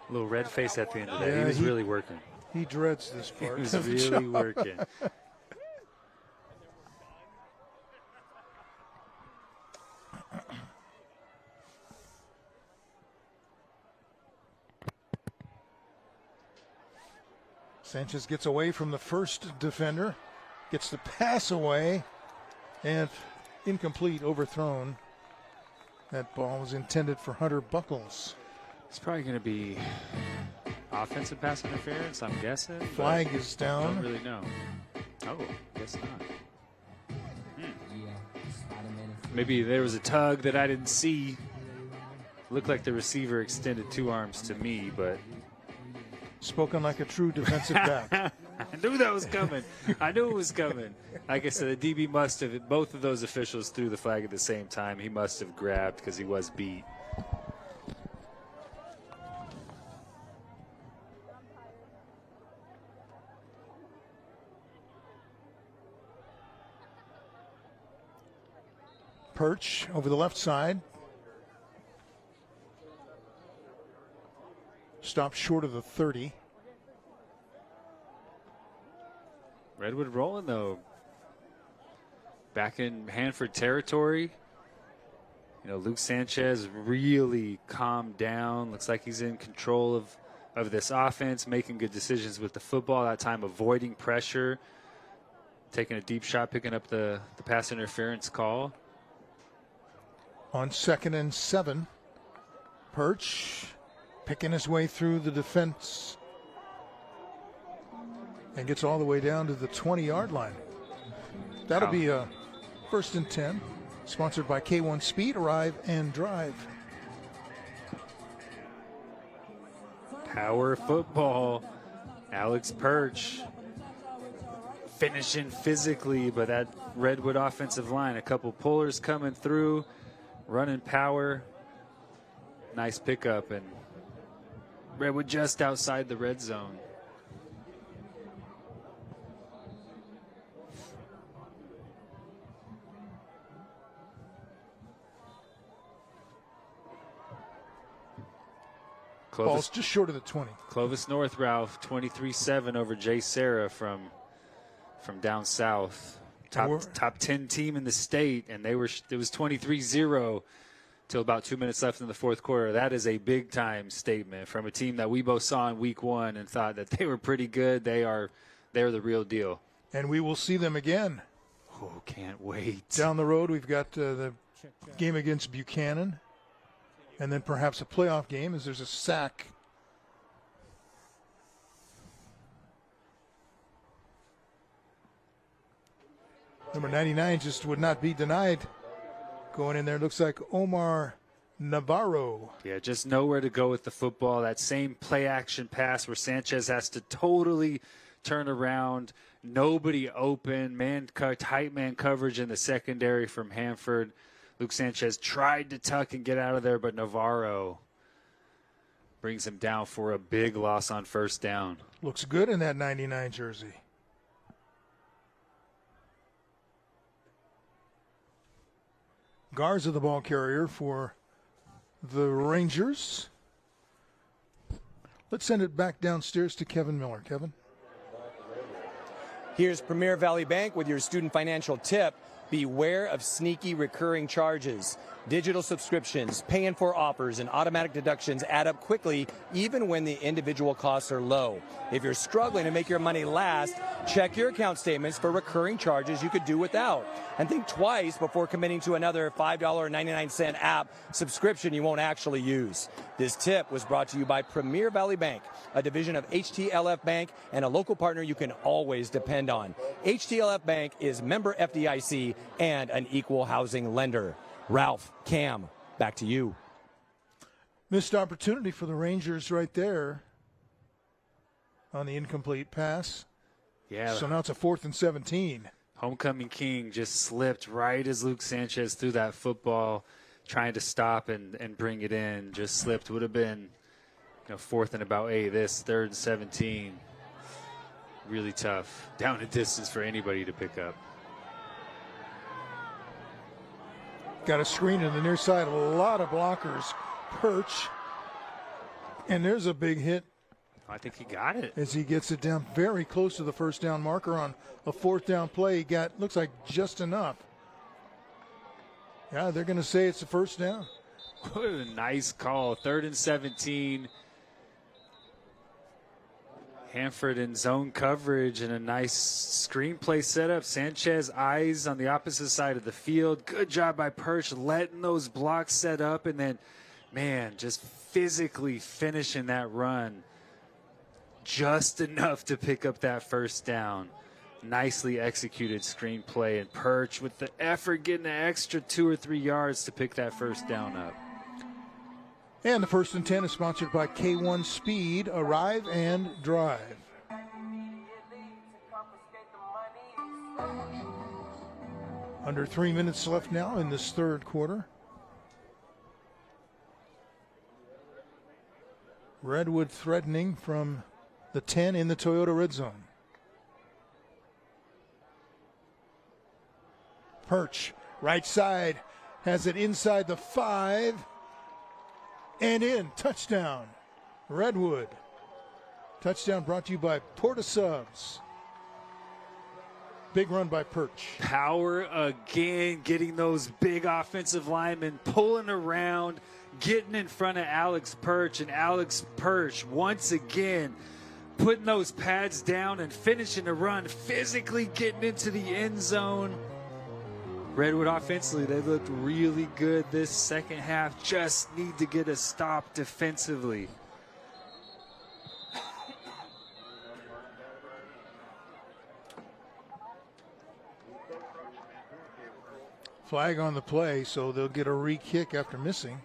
A little red face at the end of that. Yeah, he was really working. He dreads this part. He was of the really job. working. Sanchez gets away from the first defender, gets the pass away, and incomplete, overthrown. That ball was intended for Hunter Buckles. It's probably going to be offensive pass interference, I'm guessing. Flag is down. Don't really know. Oh, guess not. Maybe there was a tug that I didn't see. Looked like the receiver extended 2 arms to me, but... Spoken like a true defensive back. I knew that was coming. I knew it was coming. Like I said, the DB must have, both of those officials threw the flag at the same time. He must have grabbed because he was beat. Perch over the left side. Stopped short of the 30. Redwood rolling, though. Back in Hanford territory. You know, Luke Sanchez really calmed down. Looks like he's in control of this offense, making good decisions with the football, that time avoiding pressure, taking a deep shot, picking up the pass interference call. On 2nd and 7, Perch picking his way through the defense and gets all the way down to the 20-yard line. That'll be a First and 10. Sponsored by K1 Speed, Arrive and Drive. Power football. Alex Perch finishing physically, but that Redwood offensive line, a couple pullers coming through, running power. Nice pickup, and Redwood just outside the red zone. Ball's just short of the 20. Clovis North, Ralph, 23-7 over Jay Serra from down south. Top 10 team in the state, and it was 23-0 till about 2 minutes left in the fourth quarter. That is a big-time statement from a team that we both saw in week one and thought that they were pretty good. They're the real deal. And we will see them again. Oh, can't wait. Down the road, we've got the game against Buchanan. And then perhaps a playoff game as there's a sack. Number 99 just would not be denied. Going in there, looks like Omar Navarro. Yeah, just nowhere to go with the football. That same play-action pass where Sanchez has to totally turn around. Nobody open. Tight man coverage in the secondary from Hanford. Luke Sanchez tried to tuck and get out of there, but Navarro brings him down for a big loss on first down. Looks good in that 99 jersey. Garza, the ball carrier for the Rangers. Let's send it back downstairs to Kevin Miller. Kevin? Here's Premier Valley Bank with your student financial tip. Beware of sneaky recurring charges. Digital subscriptions, paying for offers, and automatic deductions add up quickly even when the individual costs are low. If you're struggling to make your money last, check your account statements for recurring charges you could do without. And think twice before committing to another $5.99 app subscription you won't actually use. This tip was brought to you by Premier Valley Bank, a division of HTLF Bank and a local partner you can always depend on. HTLF Bank is member FDIC and an equal housing lender. Ralph, Cam, back to you. Missed opportunity for the Rangers right there on the incomplete pass. Yeah. So now it's a 4th and 17. Homecoming King just slipped right as Luke Sanchez threw that football, trying to stop and bring it in. Just slipped. Would have been 4th and about 8. This 3rd and 17. Really tough. Down a distance for anybody to pick up. Got a screen in the near side. A lot of blockers. Perch. And there's a big hit. I think he got it. As he gets it down very close to the first down marker on a 4th down play. He got, looks like just enough. Yeah, they're going to say it's a first down. What a nice call. 3rd and 17. Hanford in zone coverage and a nice screenplay setup. Sanchez eyes on the opposite side of the field. Good job by Perch letting those blocks set up and then, man, just physically finishing that run. Just enough to pick up that first down. Nicely executed screenplay, and Perch with the effort getting an extra 2 or 3 yards to pick that first down up. And the 1st and 10 is sponsored by K1 Speed, Arrive and Drive. Under 3 minutes left now in this 3rd quarter. Redwood threatening from the 10 in the Toyota red zone. Perch, right side, has it inside the 5. And in, touchdown, Redwood. Touchdown brought to you by Porta Subs. Big run by Perch. Power again, getting those big offensive linemen pulling around, getting in front of Alex Perch, and Alex Perch once again putting those pads down and finishing the run, physically getting into the end zone. Redwood offensively, they looked really good this second half. Just need to get a stop defensively. Flag on the play, so they'll get a re-kick after missing.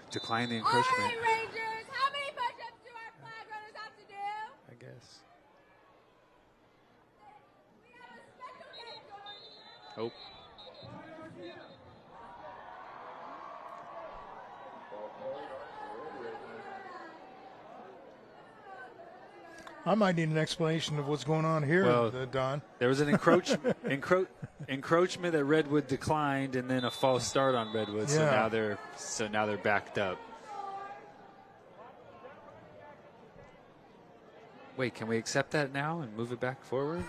Decline the All encroachment. right, Rangers, how many push-ups do our flag runners have to do? I guess. Oh. I might need an explanation of what's going on here, Well, Don. There was an encroachment that Redwood declined, and then a false start on Redwood. Yeah. So now they're backed up. Wait, can we accept that now and move it back forward?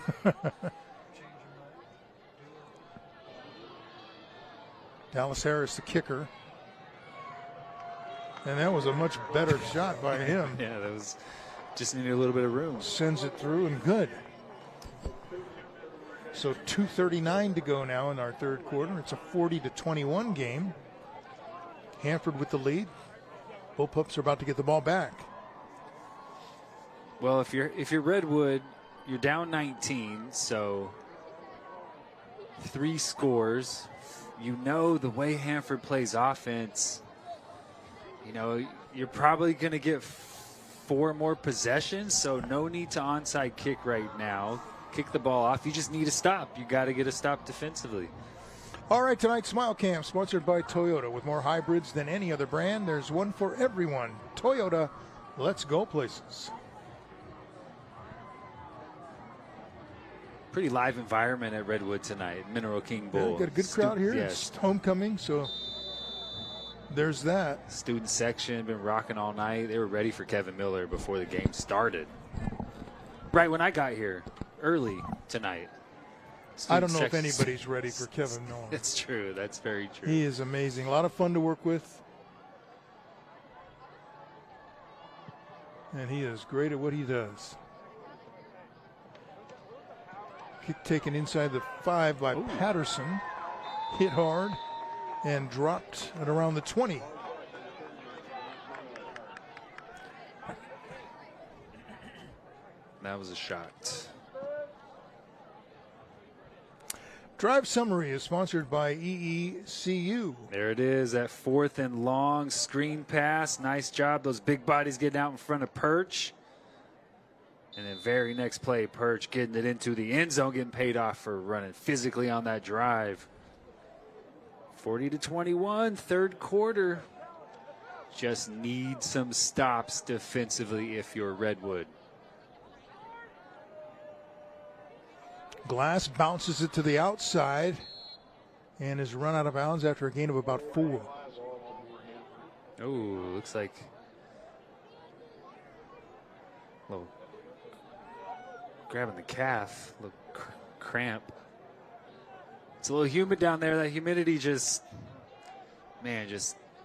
Dallas Harris, the kicker. And that was a much better shot by him. Yeah, that was just needed a little bit of room. Sends it through and good. So 2:39 to go now in our third quarter. It's a 40-21 game. Hanford with the lead. Bullpups are about to get the ball back. Well, if you're Redwood, you're down 19, so 3 scores. You know the way Hanford plays offense, you know, you're probably going to get 4 more possessions, so no need to onside kick right now. Kick the ball off. You just need a stop. You got to get a stop defensively. All right, tonight's Smile Camp, sponsored by Toyota. With more hybrids than any other brand, there's one for everyone. Toyota, let's go places. Pretty live environment at Redwood tonight, Mineral King Bowl. Yeah, got a good crowd here. Yes. It's homecoming, so there's that. Student section been rocking all night. They were ready for Kevin Miller before the game started. Right when I got here, early tonight. I don't know if anybody's ready for Kevin Miller. That's true. That's very true. He is amazing. A lot of fun to work with. And he is great at what he does. Kick taken inside the 5 by Patterson. Hit hard and dropped at around the 20. That was a shot. Drive Summary is sponsored by EECU. There it is, that 4th and long screen pass. Nice job. Those big bodies getting out in front of Perch. And then very next play, Perch getting it into the end zone, getting paid off for running physically on that drive. 40-21, third quarter. Just need some stops defensively if you're Redwood. Glass bounces it to the outside and is run out of bounds after a gain of about 4. Oh, looks like a little grabbing the calf, a little cramp. It's a little humid down there. That humidity just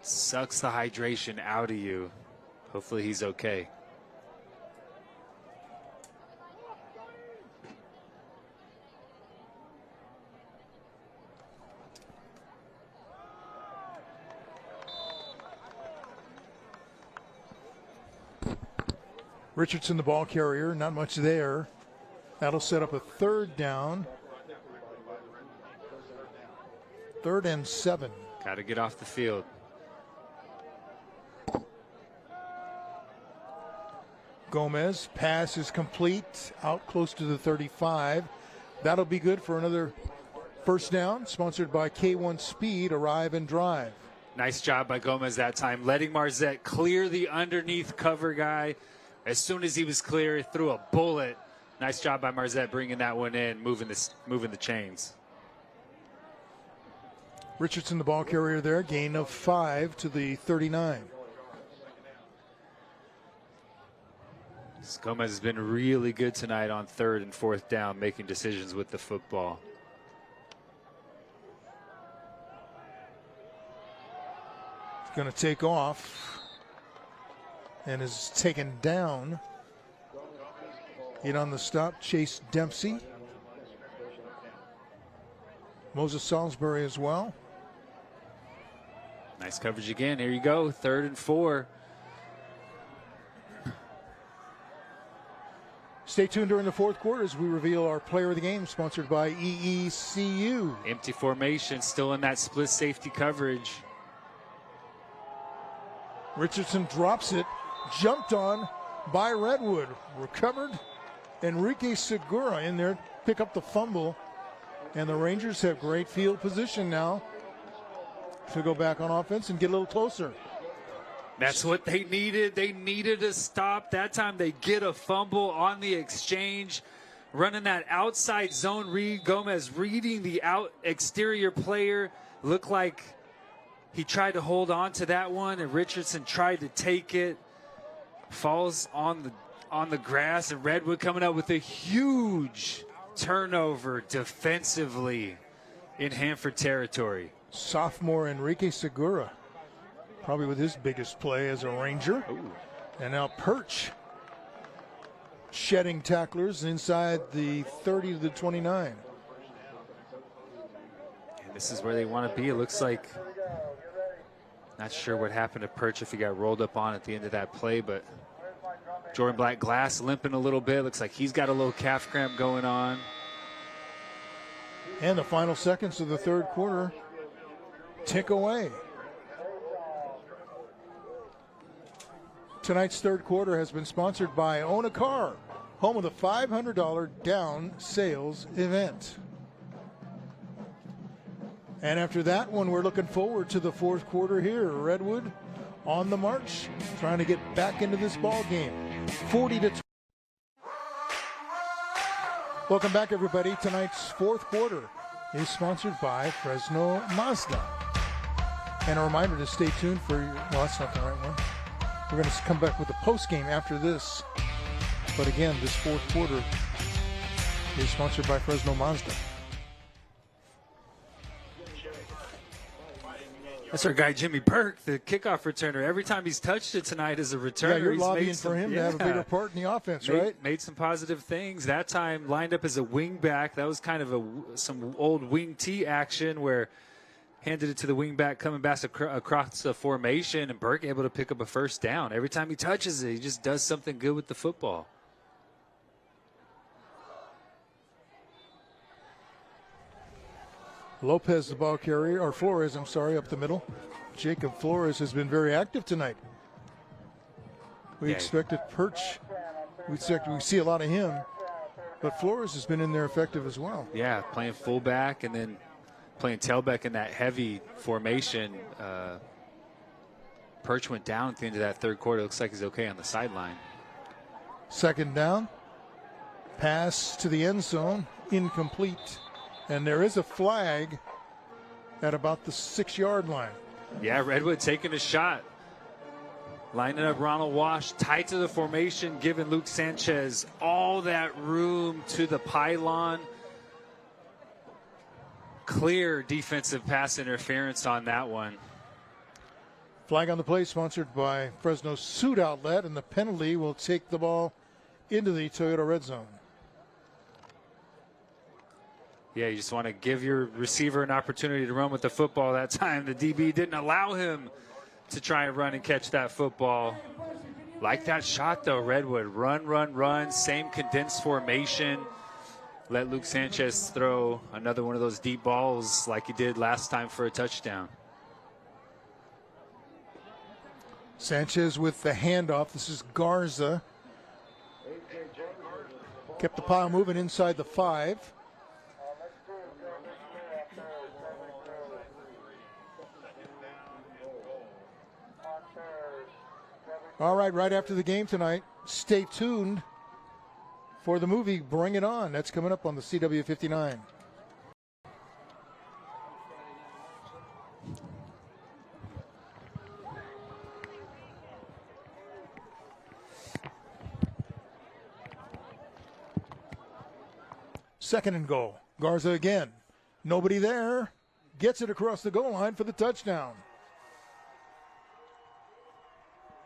sucks the hydration out of you. Hopefully he's okay. Richardson, the ball carrier, not much there. That'll set up a third down. 3rd and 7. Got to get off the field. Gomez, pass is complete, out close to the 35. That'll be good for another first down, sponsored by K1 Speed, Arrive and Drive. Nice job by Gomez that time, letting Marzette clear the underneath cover guy. As soon as he was clear, he threw a bullet. Nice job by Marzette bringing that one in, moving the chains. Richardson, the ball carrier there, gain of 5 to the 39. Gomez has been really good tonight on 3rd and 4th down, making decisions with the football. He's going to take off and is taken down. In on the stop, Chase Dempsey. Moses Salisbury as well. Nice coverage again. Here you go, 3rd and 4. Stay tuned during the fourth quarter as we reveal our player of the game, sponsored by EECU. Empty formation, still in that split safety coverage. Richardson drops it, jumped on by Redwood. Recovered. Enrique Segura in there, pick up the fumble. And the Rangers have great field position now to go back on offense and get a little closer. That's what they needed. They needed a stop. That time they get a fumble on the exchange. Running that outside zone read. Gomez reading the exterior player. Looked like he tried to hold on to that one, and Richardson tried to take it. Falls on the grass, and Redwood coming up with a huge turnover defensively in Hanford territory. Sophomore Enrique Segura, probably with his biggest play as a Ranger. Ooh. And now Perch shedding tacklers inside the 30 to the 29. And this is where they want to be. It looks like, not sure what happened to Perch, if he got rolled up on at the end of that play, but Jordan Black Glass limping a little bit. Looks like he's got a little calf cramp going on. And the final seconds of the third quarter tick away. Tonight's third quarter has been sponsored by Own a Car, home of the $500 down sales event. And after that one, we're looking forward to the fourth quarter here. Redwood on the march, trying to get back into this ball game. 40 to 20. Welcome back, everybody. Tonight's fourth quarter is sponsored by Fresno Mazda. And a reminder to stay tuned for your, well, that's not the right one. We're going to come back with the post game after this. But again, this fourth quarter is sponsored by Fresno Mazda. That's our guy Jimmy Burke, the kickoff returner. Every time he's touched it tonight as a returner, Yeah, you're he's lobbying made some, for him to have a bigger part in the offense, right? Made some positive things. That time lined up as a wing back. That was kind of some old wing T action where handed it to the wing back coming back across the formation, and Burke able to pick up a first down. Every time he touches it, he just does something good with the football. Lopez, the ball carrier, or Flores, I'm sorry, up the middle. Jacob Flores has been very active tonight. We expected Perch. We see a lot of him, but Flores has been in there effective as well. Yeah, playing fullback and then playing tailback in that heavy formation. Perch went down at the end of that third quarter. Looks like he's okay on the sideline. Second down. Pass to the end zone. Incomplete. And there is a flag at about the 6-yard line. Yeah, Redwood taking a shot. Lining up Ronald Wash tight to the formation, giving Luke Sanchez all that room to the pylon. Clear defensive pass interference on that one. Flag on the play sponsored by Fresno Suit Outlet, and the penalty will take the ball into the Toyota red zone. Yeah, you just want to give your receiver an opportunity to run with the football. That time the DB didn't allow him to try and run and catch that football. Like that shot, though, Redwood. Run, run, run. Same condensed formation. Let Luke Sanchez throw another one of those deep balls like he did last time for a touchdown. Sanchez with the handoff. This is Garza. Kept the pile moving inside the 5. All right, right after the game tonight, stay tuned for the movie Bring It On. That's coming up on the CW59. Second and goal. Garza again. Nobody there. Gets it across the goal line for the touchdown.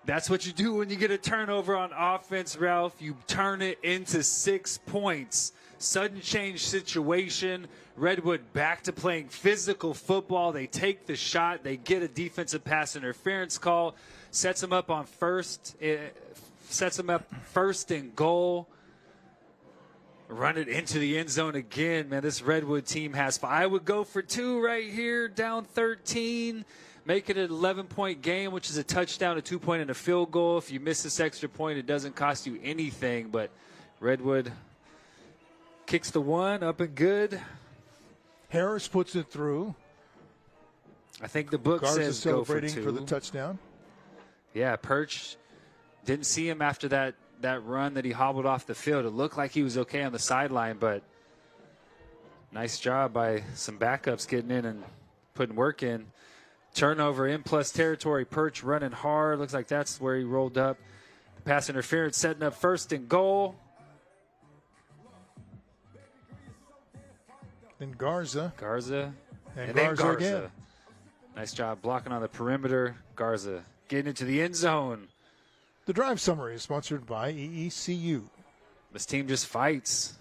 That's what you do when you get a turnover on offense, Ralph. You turn it into 6 points. Sudden change situation. Redwood back to playing physical football. They take the shot. They get a defensive pass interference call. Sets them up on first. Sets them up first and goal. Run it into the end zone again. Man, this Redwood team has. I would go for 2 right here, down 13. Make it an 11-point game, which is a touchdown, a 2-point, and a field goal. If you miss this extra point, it doesn't cost you anything. But Redwood kicks the 1 up and good. Harris puts it through. I think the book Garza says go for 2. celebrating for the touchdown. Yeah, Perch didn't see him after that run that he hobbled off the field. It looked like he was okay on the sideline, but nice job by some backups getting in and putting work in. Turnover in plus territory. Perch running hard. Looks like that's where he rolled up. The pass interference setting up first and goal. Then Garza. And Garza then Garza. again. Nice job blocking on the perimeter. Garza getting into the end zone. The drive summary is sponsored by EECU. This team just fights.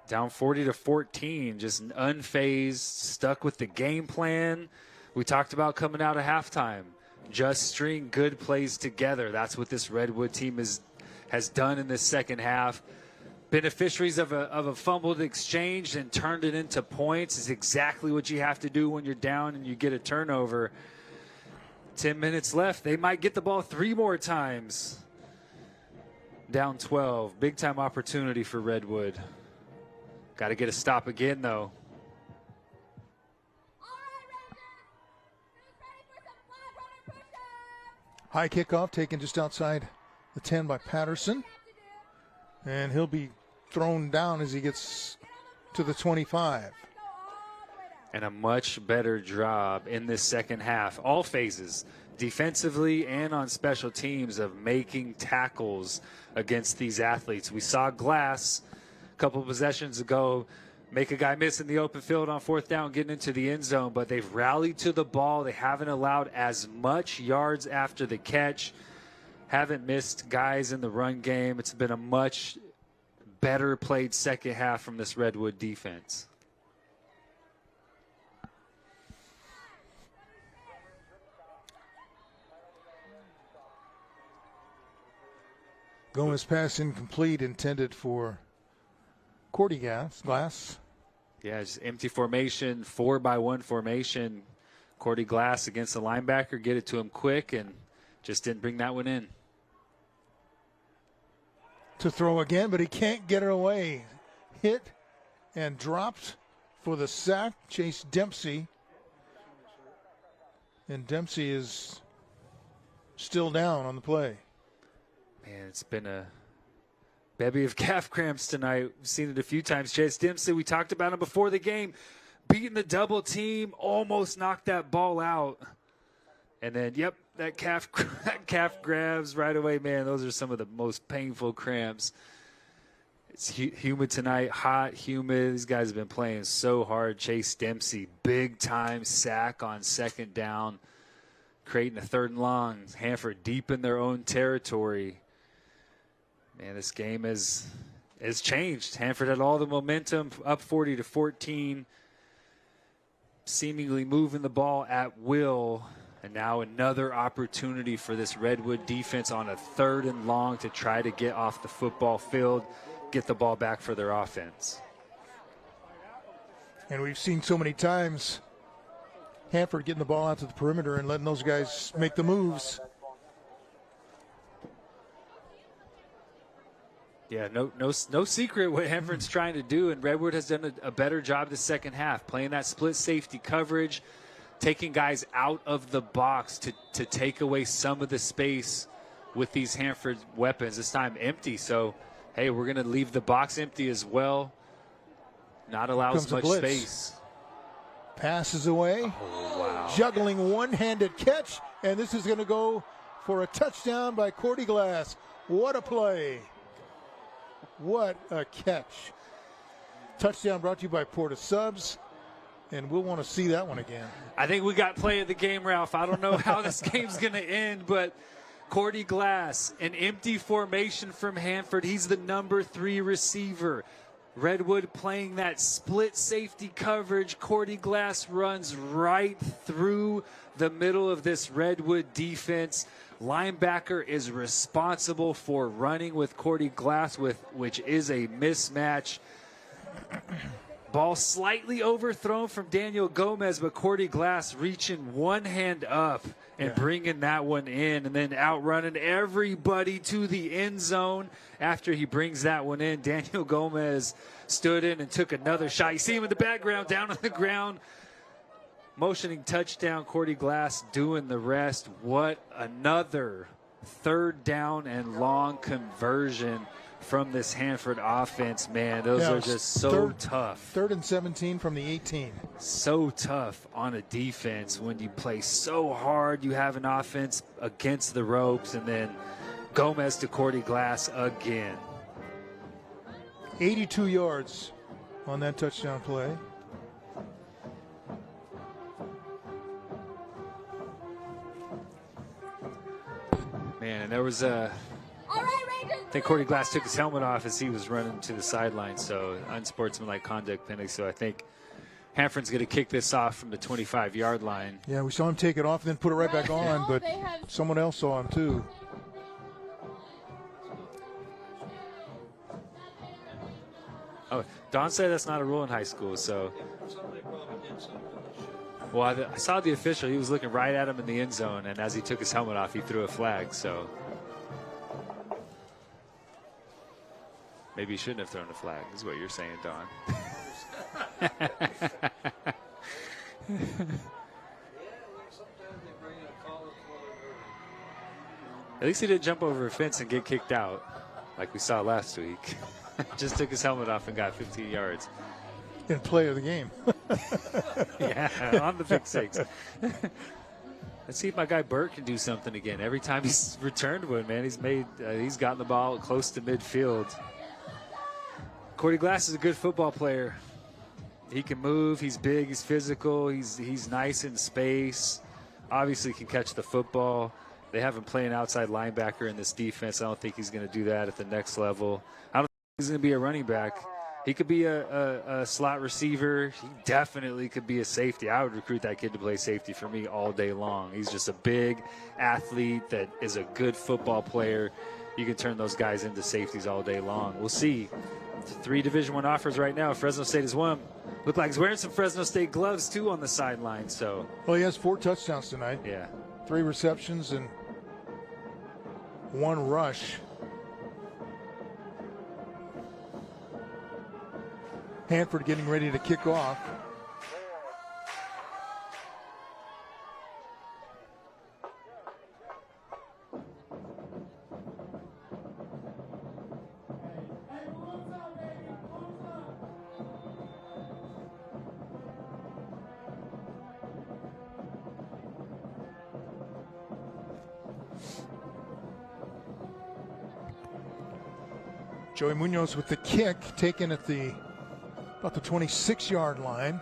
Down 40-14, just unfazed, stuck with the game plan. We talked about coming out of halftime. Just string good plays together. That's what this Redwood team has done in this second half. Beneficiaries of a fumbled exchange and turned it into points is exactly what you have to do when you're down and you get a turnover. 10 minutes left. They might get the ball 3 more times. Down 12. Big time opportunity for Redwood. Got to get a stop again, though. High kickoff taken just outside the 10 by Patterson. And he'll be thrown down as he gets to the 25. And a much better job in this second half. All phases, defensively and on special teams, of making tackles against these athletes. We saw Glass a couple of possessions ago make a guy miss in the open field on 4th down, getting into the end zone, but they've rallied to the ball. They haven't allowed as much yards after the catch, haven't missed guys in the run game. It's been a much better played second half from this Redwood defense. Gomez pass incomplete, intended for Cordy Glass. Yeah, just empty formation, 4-by-1 formation. Cordy Glass against the linebacker, get it to him quick, and just didn't bring that one in. To throw again, but he can't get it away. Hit and dropped for the sack. Chase Dempsey. And Dempsey is still down on the play. Man, it's been a bevy of calf cramps tonight. We've seen it a few times. Chase Dempsey, we talked about him before the game. Beating the double team, almost knocked that ball out. And then, yep, that calf grabs right away. Man, those are some of the most painful cramps. It's humid tonight, hot, humid. These guys have been playing so hard. Chase Dempsey, big-time sack on 2nd down, creating a 3rd and long. Hanford deep in their own territory. Man, this game has changed. Hanford had all the momentum, up 40-14, seemingly moving the ball at will. And now another opportunity for this Redwood defense on a 3rd and long to try to get off the football field, get the ball back for their offense. And we've seen so many times Hanford getting the ball out to the perimeter and letting those guys make the moves. Yeah, no secret what Hanford's trying to do, and Redwood has done a better job the second half, playing that split safety coverage, taking guys out of the box to take away some of the space with these Hanford weapons. This time empty, so, hey, we're going to leave the box empty as well, not allow as much space. Passes away. Oh, wow. Juggling one-handed catch, and this is going to go for a touchdown by Cordy Glass. What a play. What a catch. Touchdown brought to you by Porta Subs, and we'll want to see that one again. I think we got play of the game, Ralph. I don't know how this game's going to end, but Cordy Glass, an empty formation from Hanford. He's the number 3 receiver. Redwood playing that split safety coverage. Cordy Glass runs right through the middle of this Redwood defense. Linebacker is responsible for running with Cordy Glass, which is a mismatch. Ball slightly overthrown from Daniel Gomez, but Cordy Glass reaching one hand up and bringing that one in, and then outrunning everybody to the end zone. After he brings that one in, Daniel Gomez stood in and took another shot. You see him in the background, down on the ground, motioning touchdown. Cordy Glass doing the rest. What another 3rd down and long conversion from this Hanford offense, man. Those are just so tough. 3rd and 17 from the 18. So tough on a defense when you play so hard. You have an offense against the ropes, and then Gomez to Cordy Glass again. 82 yards on that touchdown play. Man, and there was a... I think Cordy Glass took his helmet off as he was running to the sideline, so unsportsmanlike conduct penalty. So I think Hanford's going to kick this off from the 25-yard line. Yeah, we saw him take it off and then put it right back on, but someone else saw him too. Oh, Don said that's not a rule in high school, so. Well, I saw the official. He was looking right at him in the end zone, and as he took his helmet off, he threw a flag, so. Maybe he shouldn't have thrown a flag, is what you're saying, Don. At least he didn't jump over a fence and get kicked out like we saw last week. Just took his helmet off and got 15 yards. In play of the game. Yeah, on the pick six. Let's see if my guy Burt can do something again. Every time he's returned one, man, he's gotten the ball close to midfield. Cordy Glass is a good football player. He can move. He's big. He's physical. He's nice in space. Obviously can catch the football. They have him playing outside linebacker in this defense. I don't think he's going to do that at the next level. I don't think he's going to be a running back. He could be a slot receiver. He definitely could be a safety. I would recruit that kid to play safety for me all day long. He's just a big athlete that is a good football player. You can turn those guys into safeties all day long. We'll see. 3 Division I offers right now. Fresno State is one. Look like he's wearing some Fresno State gloves, too, on the sideline. So. Well, he has 4 touchdowns tonight. Yeah. 3 receptions and 1 rush. Hanford getting ready to kick off. Joey Munoz with the kick, taken at about the 26-yard line.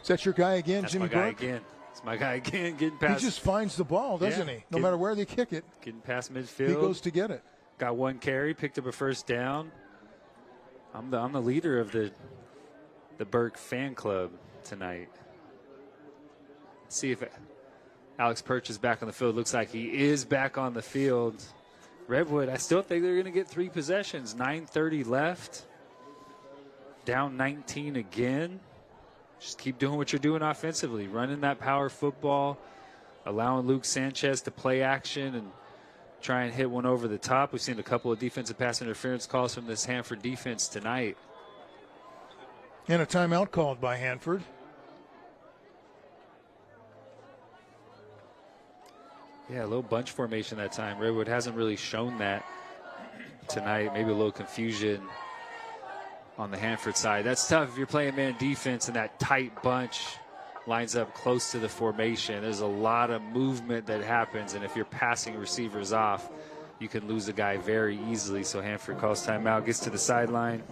Is that your guy again, That's Jimmy my guy Burke? again. It's my guy again, getting past. He just finds the ball, doesn't he? No matter where they kick it. Getting past midfield. He goes to get it. Got 1 carry, picked up a first down. I'm the leader of the Burke fan club tonight. Let's see if Alex Perch is back on the field. Looks like he is back on the field. Redwood, I still think they're going to get 3 possessions. 9:30 left. Down 19 again. Just keep doing what you're doing offensively. Running that power football. Allowing Luke Sanchez to play action and try and hit one over the top. We've seen a couple of defensive pass interference calls from this Hanford defense tonight. And a timeout called by Hanford. Yeah, a little bunch formation that time. Redwood hasn't really shown that tonight. Maybe a little confusion on the Hanford side. That's tough if you're playing man defense and that tight bunch lines up close to the formation. There's a lot of movement that happens, and if you're passing receivers off, you can lose a guy very easily. So Hanford calls timeout, gets to the sideline.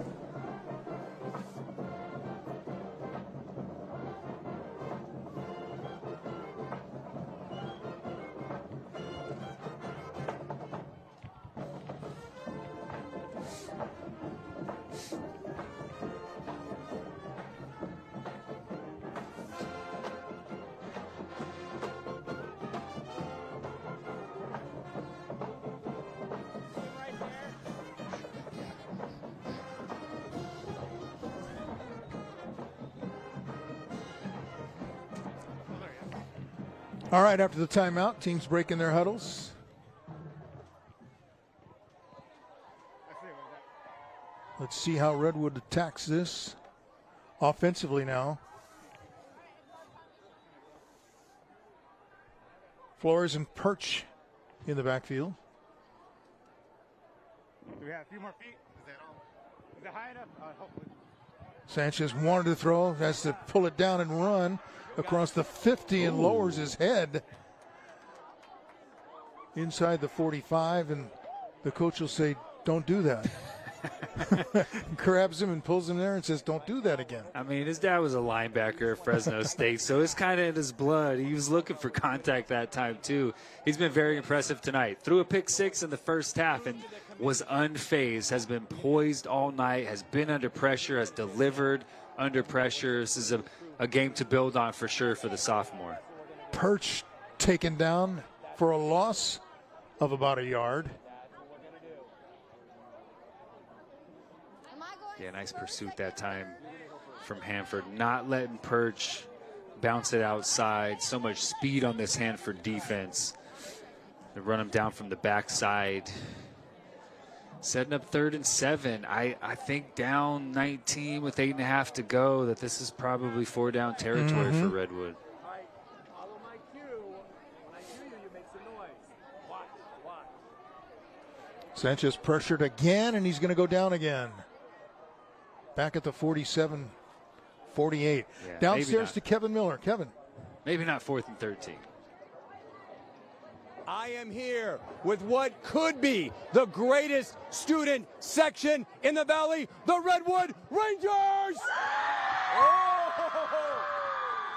All right, after the timeout, teams breaking their huddles. Let's see how Redwood attacks this offensively now. Flores and Perch in the backfield. Do we have a few more feet? Is it high enough? Hopefully. Sanchez wanted to throw, has to pull it down and run across the 50 and lowers his head inside the 45, and the coach will say, don't do that. Grabs him and pulls him there and says, don't do that again. I mean, his dad was a linebacker at Fresno State, so it's kind of in his blood. He was looking for contact that time, too. He's been very impressive tonight. Threw a pick 6 in the first half and was unfazed, has been poised all night, has been under pressure, has delivered under pressure. This is a game to build on for sure for the sophomore. Perch taken down for a loss of about a yard. Yeah, nice pursuit that time from Hanford. Not letting Perch bounce it outside. So much speed on this Hanford defense. They run him down from the backside. Setting up 3rd and 7. I think down 19 with 8.5 to go, that this is probably 4-down territory for Redwood. Sanchez pressured again, and he's going to go down again. Back at the 47, 48. Yeah, downstairs to Kevin Miller. Kevin. Maybe not 4th and 13. I am here with what could be the greatest student section in the Valley, the Redwood Rangers!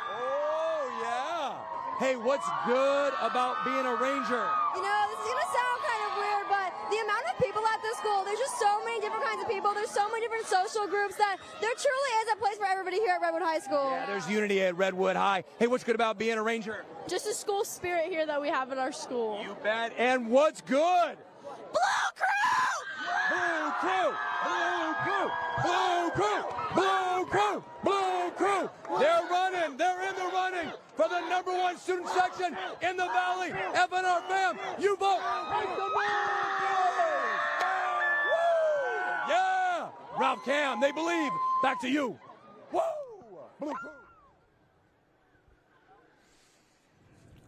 Oh, yeah. Hey, what's good about being a Ranger? You know, this is going to sound kind of weird, but the amount of people at this school, there's just so many different kinds of people. There's so many different social groups that there truly is a place for everybody here at Redwood High School. Yeah, there's unity at Redwood High. Hey, what's good about being a Ranger? Just the school spirit here that we have at our school. You bet. And what's good? Blue Crew! Blue Crew! Blue Crew! Blue Crew! Blue Crew! Blue Crew! They're running. They're in the running for the #1 student section in the Valley. FNR fam, you vote. Make the move! Woo! Yeah! Ralph Cam, they believe. Back to you. Woo! Blue Crew.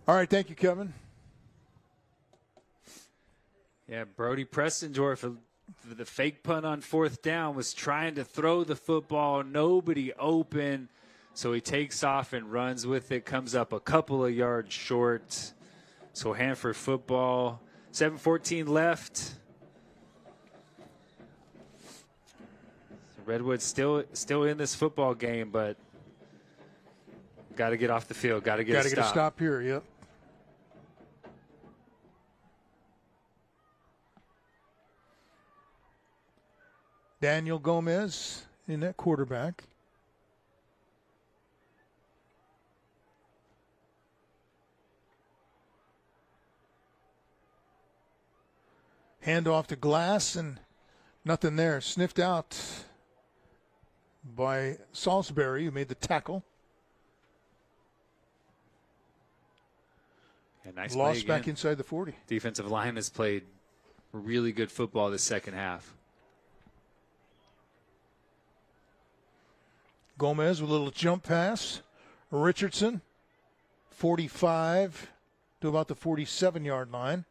All right, thank you, Kevin. Yeah, Brody Prestendorf for the fake punt on 4th down was trying to throw the football, nobody open, so he takes off and runs with it, comes up a couple of yards short. So Hanford football, 7:14 left. So Redwood's still in this football game, but got to get off the field, got to get a stop here, yep. Daniel Gomez in that quarterback. Hand off to Glass, and nothing there. Sniffed out by Salisbury, who made the tackle. Yeah, nice loss play back again. Inside the 40. Defensive line has played really good football this second half. Gomez with a little jump pass. Richardson, 45 to about the 47-yard line.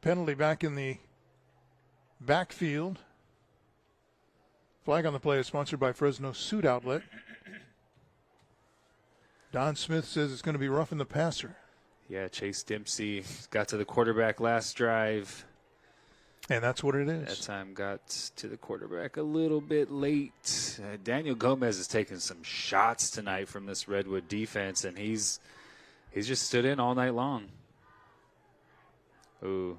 Penalty back in the backfield. Flag on the play is sponsored by Fresno Suit Outlet. Don Smith says it's going to be roughing the passer. Yeah, Chase Dempsey got to the quarterback last drive. And that's what it is. That time got to the quarterback a little bit late. Daniel Gomez has taken some shots tonight from this Redwood defense, and he's just stood in all night long. Ooh.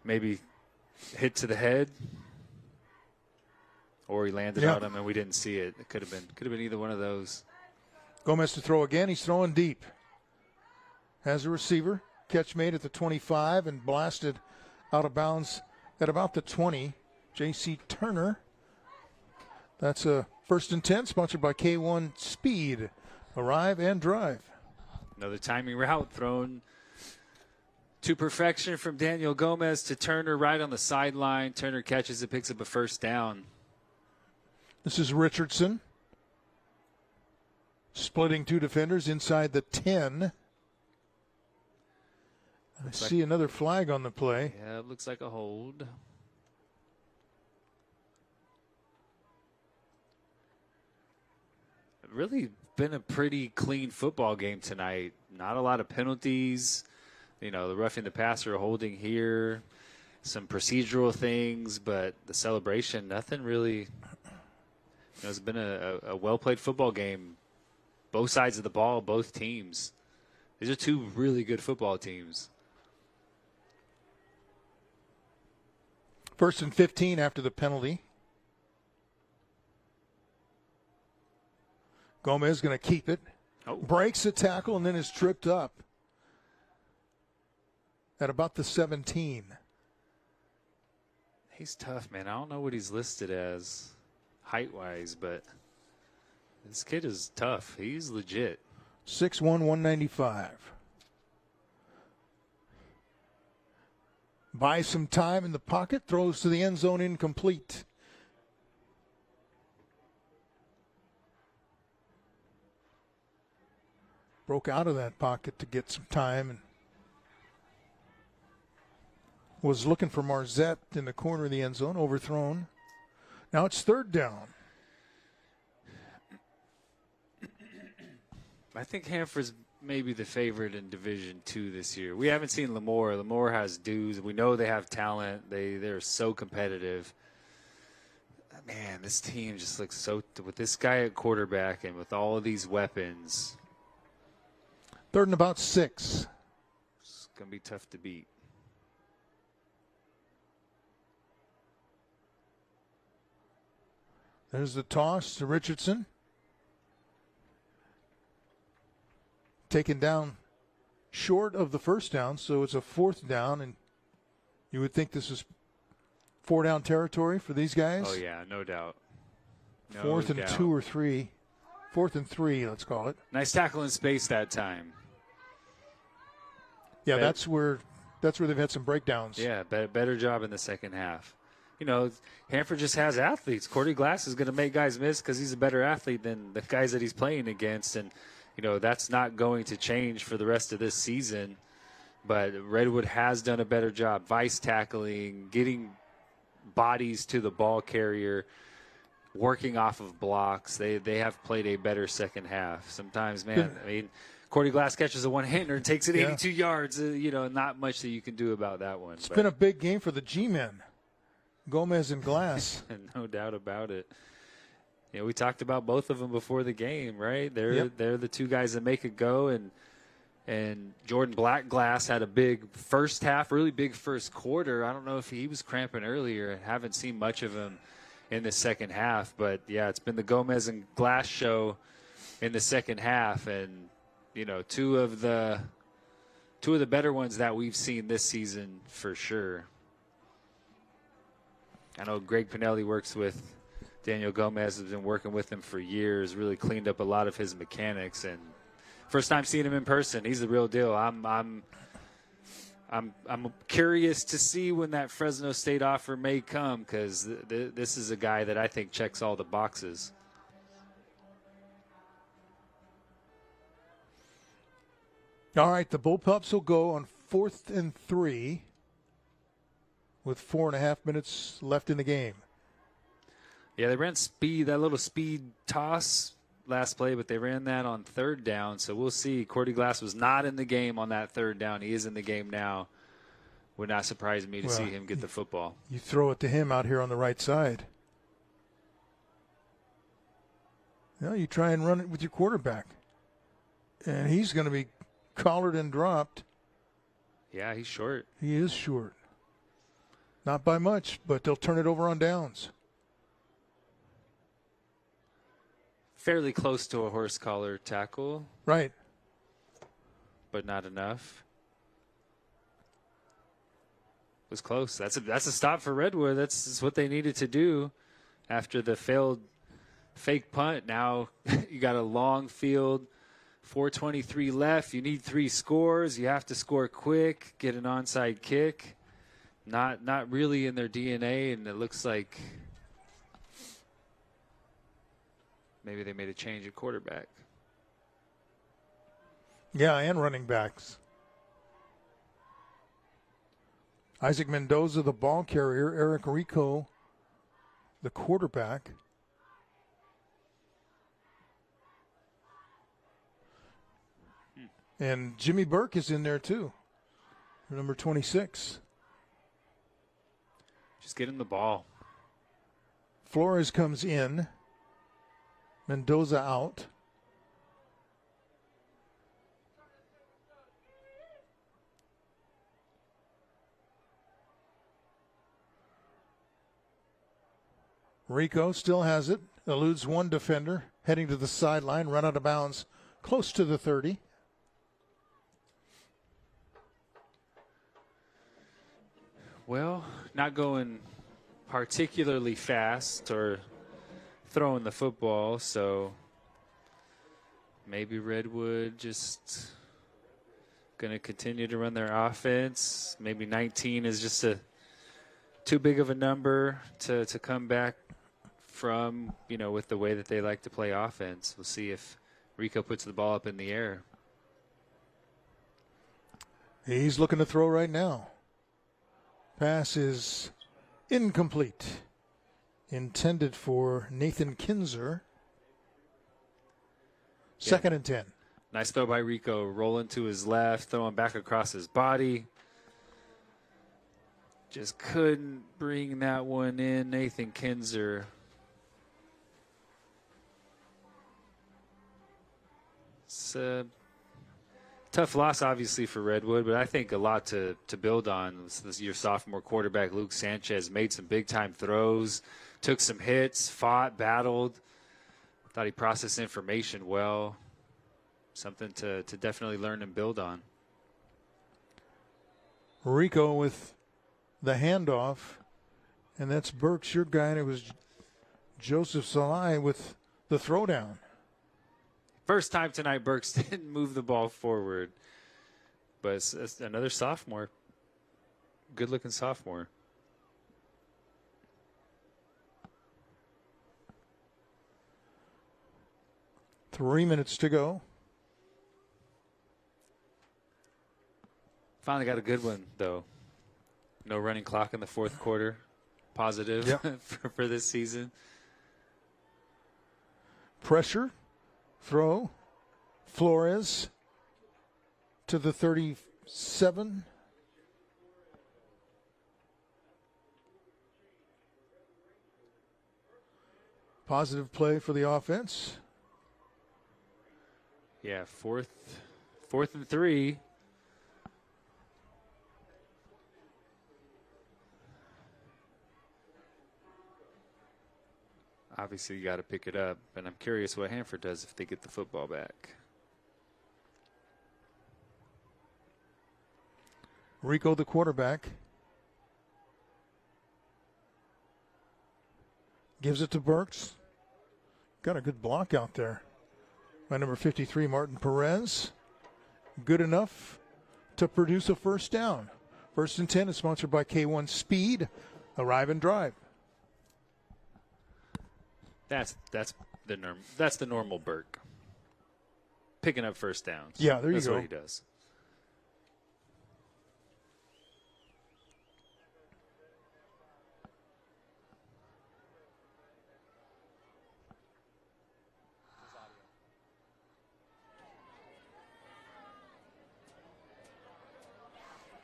Maybe hit to the head, or he landed on him and we didn't see it. It could have been either one of those. Gomez to throw again. He's throwing deep. Has a receiver. Catch made at the 25 and blasted out of bounds at about the 20. J.C. Turner That's a 1st and 10, sponsored by K1 Speed. Arrive and drive. Another timing route thrown to perfection from Daniel Gomez to Turner right on the sideline. Turner catches it, picks up a 1st down. This is Richardson. Splitting 2 defenders inside the 10. I see another flag on the play. Yeah, it looks like a hold. Really been a pretty clean football game tonight. Not a lot of penalties. You know, the roughing the passer, holding here, some procedural things, but the celebration, nothing really. You know, it's been a well-played football game. Both sides of the ball, both teams. These are 2 really good football teams. 1st and 15 after the penalty. Gomez going to keep it. Breaks the tackle and then is tripped up at about the 17. He's tough, man. I don't know what he's listed as height-wise, but this kid is tough. He's legit. 6'1", 195. Buys some time in the pocket, throws to the end zone, incomplete. Broke out of that pocket to get some time and was looking for Marzette in the corner of the end zone, overthrown. Now it's 3rd down. I think Hanford's maybe the favorite in Division II this year. We haven't seen Lemoore. Lemoore has dudes. We know they have talent. They're so competitive. Man, this team just looks so – with this guy at quarterback and with all of these weapons – 3rd and about 6. It's going to be tough to beat. There's the toss to Richardson. Taken down short of the 1st down, so it's a 4th down, and you would think this is 4-down territory for these guys. Oh, yeah, no doubt. 4th and 2 or 3. 4th and 3, let's call it. Nice tackle in space that time. Yeah, that's where they've had some breakdowns. Yeah, better job in the second half. You know, Hanford just has athletes. Cordy Glass is going to make guys miss because he's a better athlete than the guys that he's playing against. And, you know, that's not going to change for the rest of this season. But Redwood has done a better job vice tackling, getting bodies to the ball carrier, working off of blocks. They have played a better second half. Sometimes, man, I mean, Cordy Glass catches a one-hander and takes it 82 yards. You know, not much that you can do about that one. It's been a big game for the G-men, Gomez and Glass. No doubt about it. You know, we talked about both of them before the game, right? They're the 2 guys that make it go, and Jordan Blackglass had a big first half, really big first quarter. I don't know if he was cramping earlier. I haven't seen much of him in the second half, but yeah, it's been the Gomez and Glass show in the second half, and you know, two of the better ones that we've seen this season for sure. I know Greg Pinelli works with Daniel Gomez, has been working with him for years, really cleaned up a lot of his mechanics, and first time seeing him in person, he's the real deal. I'm curious to see when that Fresno State offer may come, because this is a guy that I think checks all the boxes. All right, the Bullpups will go on 4th and 3 with 4.5 minutes left in the game. Yeah, they ran that little speed toss last play, but they ran that on 3rd down, so we'll see. Cordy Glass was not in the game on that 3rd down. He is in the game now. Would not surprise me to see him get the football. You throw it to him out here on the right side. You try and run it with your quarterback. And he's going to be collared and dropped. Yeah, he's short. He is short. Not by much, but they'll turn it over on downs. Fairly close to a horse collar tackle. Right. But not enough. It was close. That's a stop for Redwood. That's what they needed to do after the failed fake punt. Now you got a long field, 4:23 left. You need 3 scores. You have to score quick, get an onside kick. Not really in their DNA, and it looks like maybe they made a change at quarterback. Yeah, and running backs. Isaac Mendoza, the ball carrier. Eric Rico, the quarterback. And Jimmy Burke is in there too, number 26. Just get him the ball. Flores comes in. Mendoza out. Rico still has it. Eludes one defender. Heading to the sideline. Run out of bounds close to the 30. Well, not going particularly fast or throwing the football, so maybe Redwood just going to continue to run their offense. Maybe 19 is just too big of a number to come back from, with the way that they like to play offense. We'll see if Rico puts the ball up in the air. He's looking to throw right now. Pass is incomplete. Intended for Nathan Kinzer. Second and 10. Nice throw by Rico. Rolling to his left, throwing back across his body. Just couldn't bring that one in. Nathan Kinzer. It's a tough loss, obviously, for Redwood, but I think a lot to build on. This year, sophomore quarterback Luke Sanchez made some big-time throws, took some hits, fought, battled. Thought he processed information well. Something to definitely learn and build on. Rico with the handoff, and that's Burke's your guy, and it was Joseph Salai with the throwdown. First time tonight Burks didn't move the ball forward, but it's another sophomore, good-looking sophomore. Three minutes to go. Finally got a good one, though. No running clock in the fourth quarter. Positive for this season. Pressure. Throw. Flores to the 37. Positive play for the offense. Yeah, fourth and 3. Obviously, you got to pick it up, and I'm curious what Hanford does if they get the football back. Rico, the quarterback, gives it to Burks. Got a good block out there by number 53, Martin Perez. Good enough to produce a first down. First and 10 is sponsored by K1 Speed. Arrive and drive. That's the normal Burke. Picking up first downs. Yeah, there you go. That's what he does.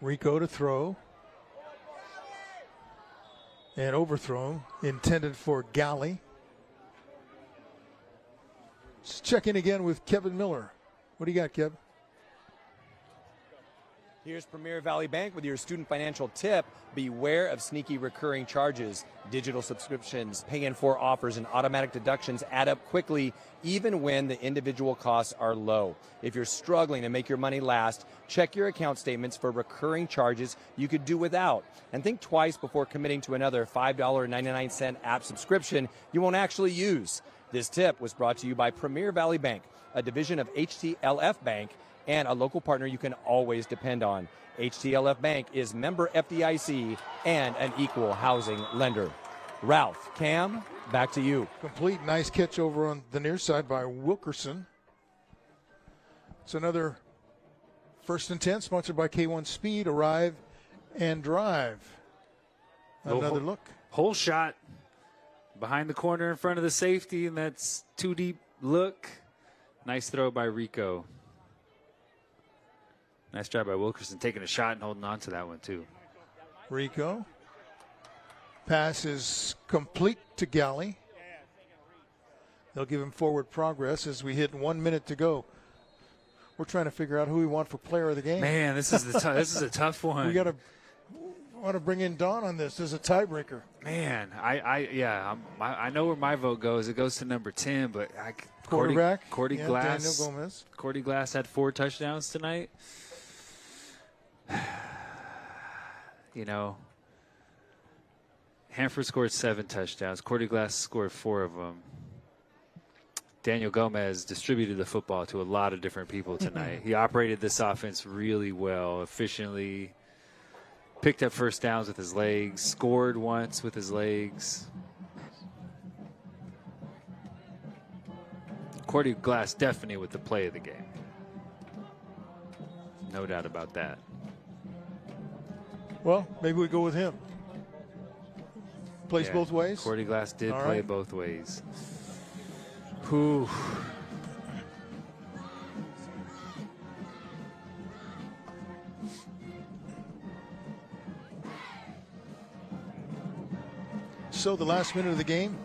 Rico to throw. And overthrown. Intended for Galley. Let's check in again with Kevin Miller. What do you got, Kev? Here's Premier Valley Bank with your student financial tip. Beware of sneaky recurring charges. Digital subscriptions, pay-in-4 offers, and automatic deductions add up quickly, even when the individual costs are low. If you're struggling to make your money last, check your account statements for recurring charges you could do without. And think twice before committing to another $5.99 app subscription you won't actually use. This tip was brought to you by Premier Valley Bank, a division of HTLF Bank and a local partner you can always depend on. HTLF Bank is member FDIC and an equal housing lender. Ralph, Cam, back to you. Complete, nice catch over on the near side by Wilkerson. It's another 1st and 10, sponsored by K1 Speed. Arrive and drive. Another look. Hole shot behind the corner in front of the safety, and that's too deep look. Nice throw by Rico. Nice job by Wilkerson taking a shot and holding on to that one too. Rico. Pass is complete to Galley. They'll give him forward progress as we hit 1 minute to go. We're trying to figure out who we want for player of the game. Man, this is this is a tough one. We want to bring in Don on this as a tiebreaker. Man, I know where my vote goes. It goes to number 10, but quarterback Cordy Glass. Daniel Gomez. Cordy Glass had 4 touchdowns tonight. You know, Hanford scored 7 touchdowns. Cordy Glass scored 4 of them. Daniel Gomez distributed the football to a lot of different people tonight. He operated this offense really well, efficiently, picked up first downs with his legs, scored once with his legs. Cordy Glass definitely with the play of the game. No doubt about that. Well, maybe we go with him. Plays both ways? Cordy Glass did All play right. both ways. Whew. So the last minute of the game,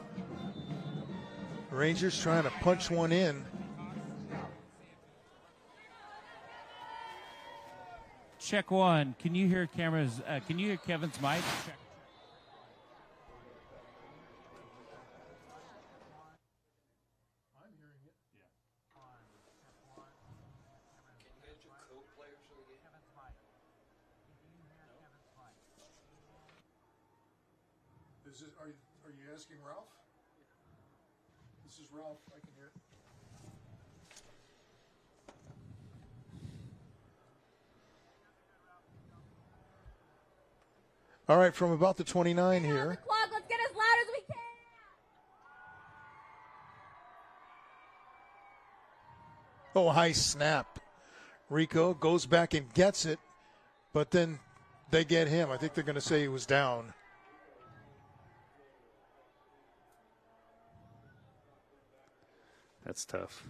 Rangers trying to punch one in. Check 1. Can you hear cameras? Can you hear Kevin's mic? Check. Are you asking Ralph? This is Ralph. I can hear. All right, from about the 29 here. Clock, let's get as loud as we can. Oh, high snap. Rico goes back and gets it, but then they get him. I think they're going to say he was down. That's tough.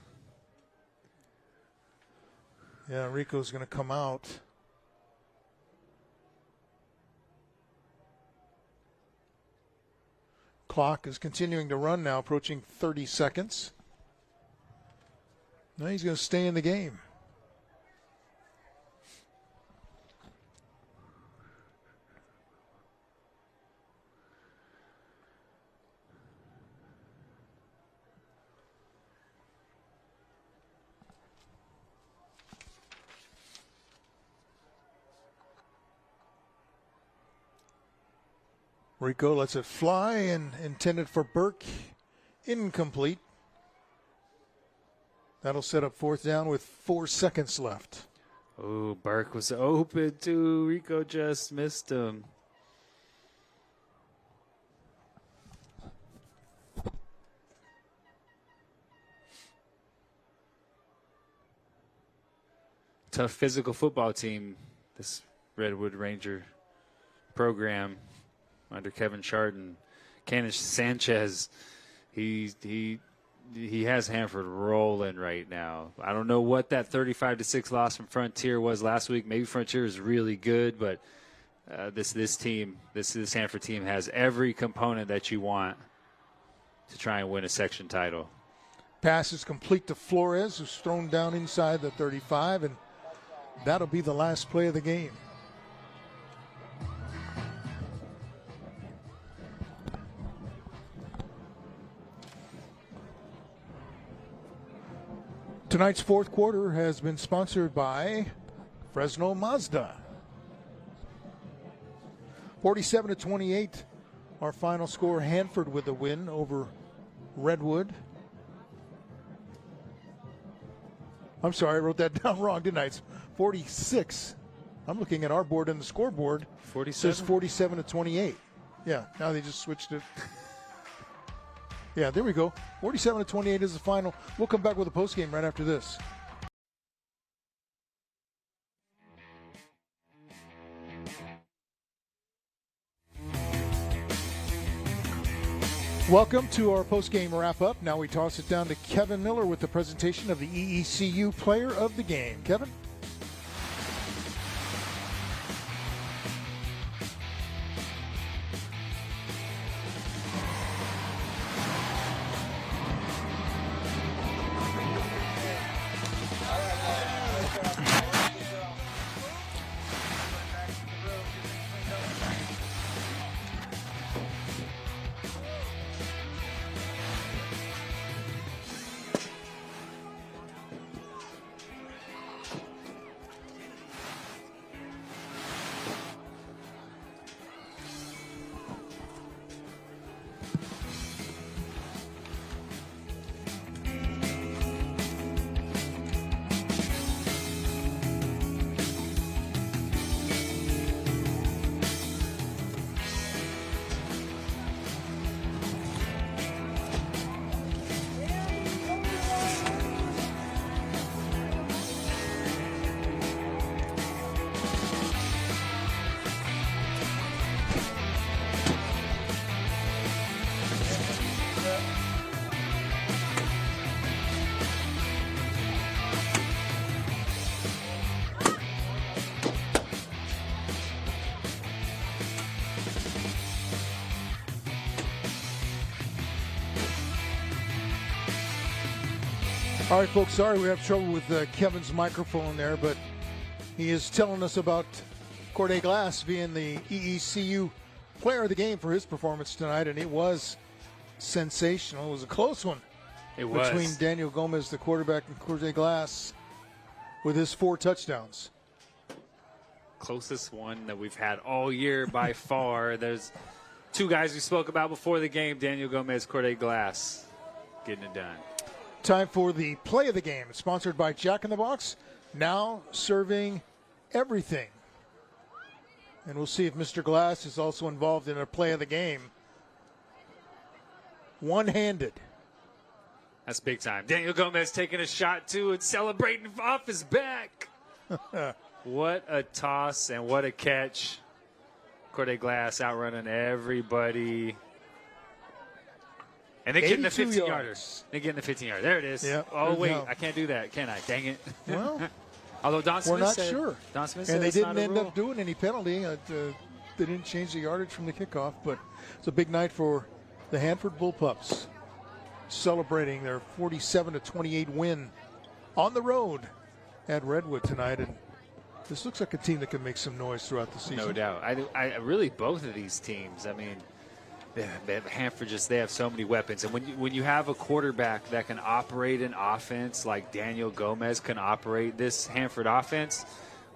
Yeah, Rico's going to come out. Clock is continuing to run now, approaching 30 seconds. Now he's going to stay in the game. Rico lets it fly and intended for Burke. Incomplete. That'll set up 4th down with 4 seconds left. Oh, Burke was open too. Rico just missed him. Tough physical football team, this Redwood Ranger program under Kevin Chardon. Canis Sanchez, he has Hanford rolling right now. I don't know what that 35-6 loss from Frontier was last week. Maybe Frontier is really good, but this Hanford team has every component that you want to try and win a section title. Pass is complete to Flores, who's thrown down inside the 35, and that'll be the last play of the game. Tonight's 4th quarter has been sponsored by Fresno Mazda. 47-28, our final score. Hanford with the win over Redwood. I'm sorry, I wrote that down wrong, didn't I? It's 46. I'm looking at our board and the scoreboard. 47? Says 47 to 28. Yeah, now they just switched it. Yeah, there we go. 47 to 28 is the final. We'll come back with a postgame right after this. Welcome to our postgame wrap-up. Now we toss it down to Kevin Miller with the presentation of the EECU Player of the Game. Kevin? All right, folks, sorry we have trouble with Kevin's microphone there, but he is telling us about Corday Glass being the EECU Player of the Game for his performance tonight, and it was sensational. It was a close one. It was. Between Daniel Gomez, the quarterback, and Corday Glass with his 4 touchdowns. Closest one that we've had all year by far. There's 2 guys we spoke about before the game, Daniel Gomez, Corday Glass, getting it done. Time for the play of the game. It's sponsored by Jack in the Box, now serving everything. And we'll see if Mr. Glass is also involved in a play of the game. One-handed. That's big time. Daniel Gomez taking a shot, too, and celebrating off his back. What a toss and what a catch. Corday Glass outrunning everybody. And they're getting the 15-yarders. They're getting the 15-yarder. There it is. Yep. Oh, wait, I can't do that, can I? Dang it. Well, although Don Smith we're not said, sure. Don Smith and said they it's didn't not a end rule. up doing any penalty. They didn't change the yardage from the kickoff, but it's a big night for the Hanford Bullpups, celebrating their 47-28 win on the road at Redwood tonight. And this looks like a team that can make some noise throughout the season. No doubt. I really, both of these teams, I mean, Hanford they have so many weapons. And when you have a quarterback that can operate an offense like Daniel Gomez can operate this Hanford offense,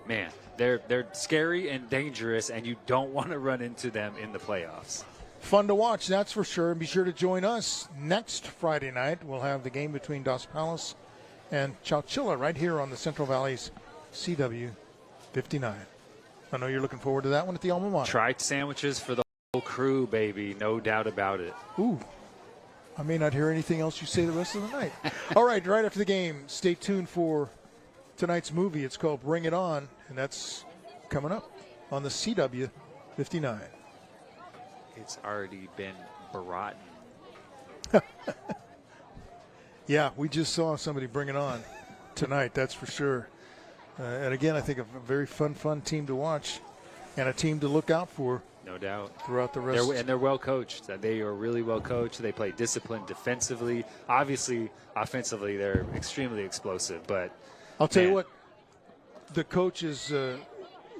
man, they're scary and dangerous, and you don't want to run into them in the playoffs. Fun to watch, that's for sure. And be sure to join us next Friday night. We'll have the game between Dos Palace and Chowchilla right here on the Central Valley's CW 59. I know you're looking forward to that one at the Alma Mater. Tried sandwiches for the whole crew, baby. No doubt about it. Ooh. I may not hear anything else you say the rest of the night. All right after the game, stay tuned for tonight's movie. It's called Bring It On, and that's coming up on the CW 59. It's already been brought. Yeah, we just saw somebody bring it on tonight, that's for sure. And again, I think a very fun team to watch and a team to look out for. No doubt. Throughout the rest. And they're well coached. They are really well coached. They play disciplined defensively. Obviously, offensively, they're extremely explosive. But I'll tell you what, the coach is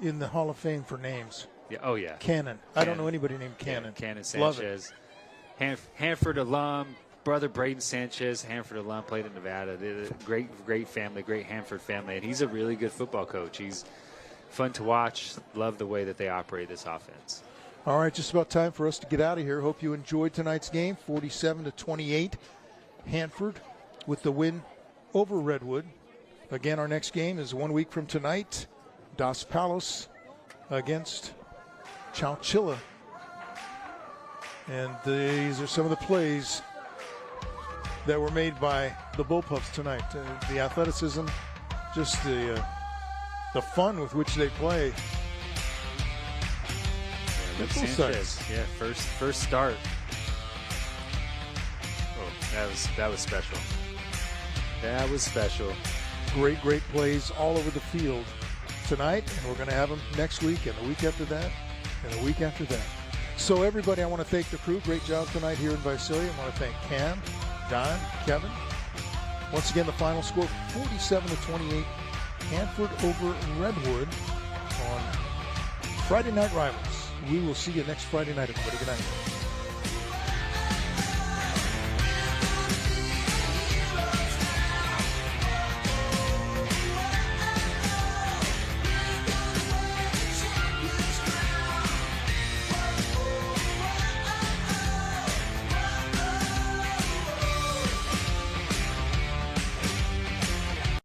in the Hall of Fame for names. Yeah. Oh, yeah. Cannon. I don't know anybody named Cannon. Yeah, Cannon Love Sanchez. Hanford alum, brother Braden Sanchez, Hanford alum, played in Nevada. They're a great family, great Hanford family. And he's a really good football coach. He's fun to watch. Love the way that they operate this offense. All right, just about time for us to get out of here. Hope you enjoyed tonight's game, 47-28. Hanford with the win over Redwood. Again, our next game is 1 week from tonight. Dos Palos against Chowchilla. And these are some of the plays that were made by the Bullpups tonight. The athleticism, just the fun with which they play. Sanchez, yeah, first start. Oh, that was special. That was special. Great plays all over the field tonight, and we're going to have them next week and the week after that and the week after that. So everybody, I want to thank the crew. Great job tonight here in Visalia. I want to thank Cam, Don, Kevin. Once again, the final score, 47-28, Hanford over Redwood on Friday Night Rivals. We will see you next Friday night, everybody. Good night.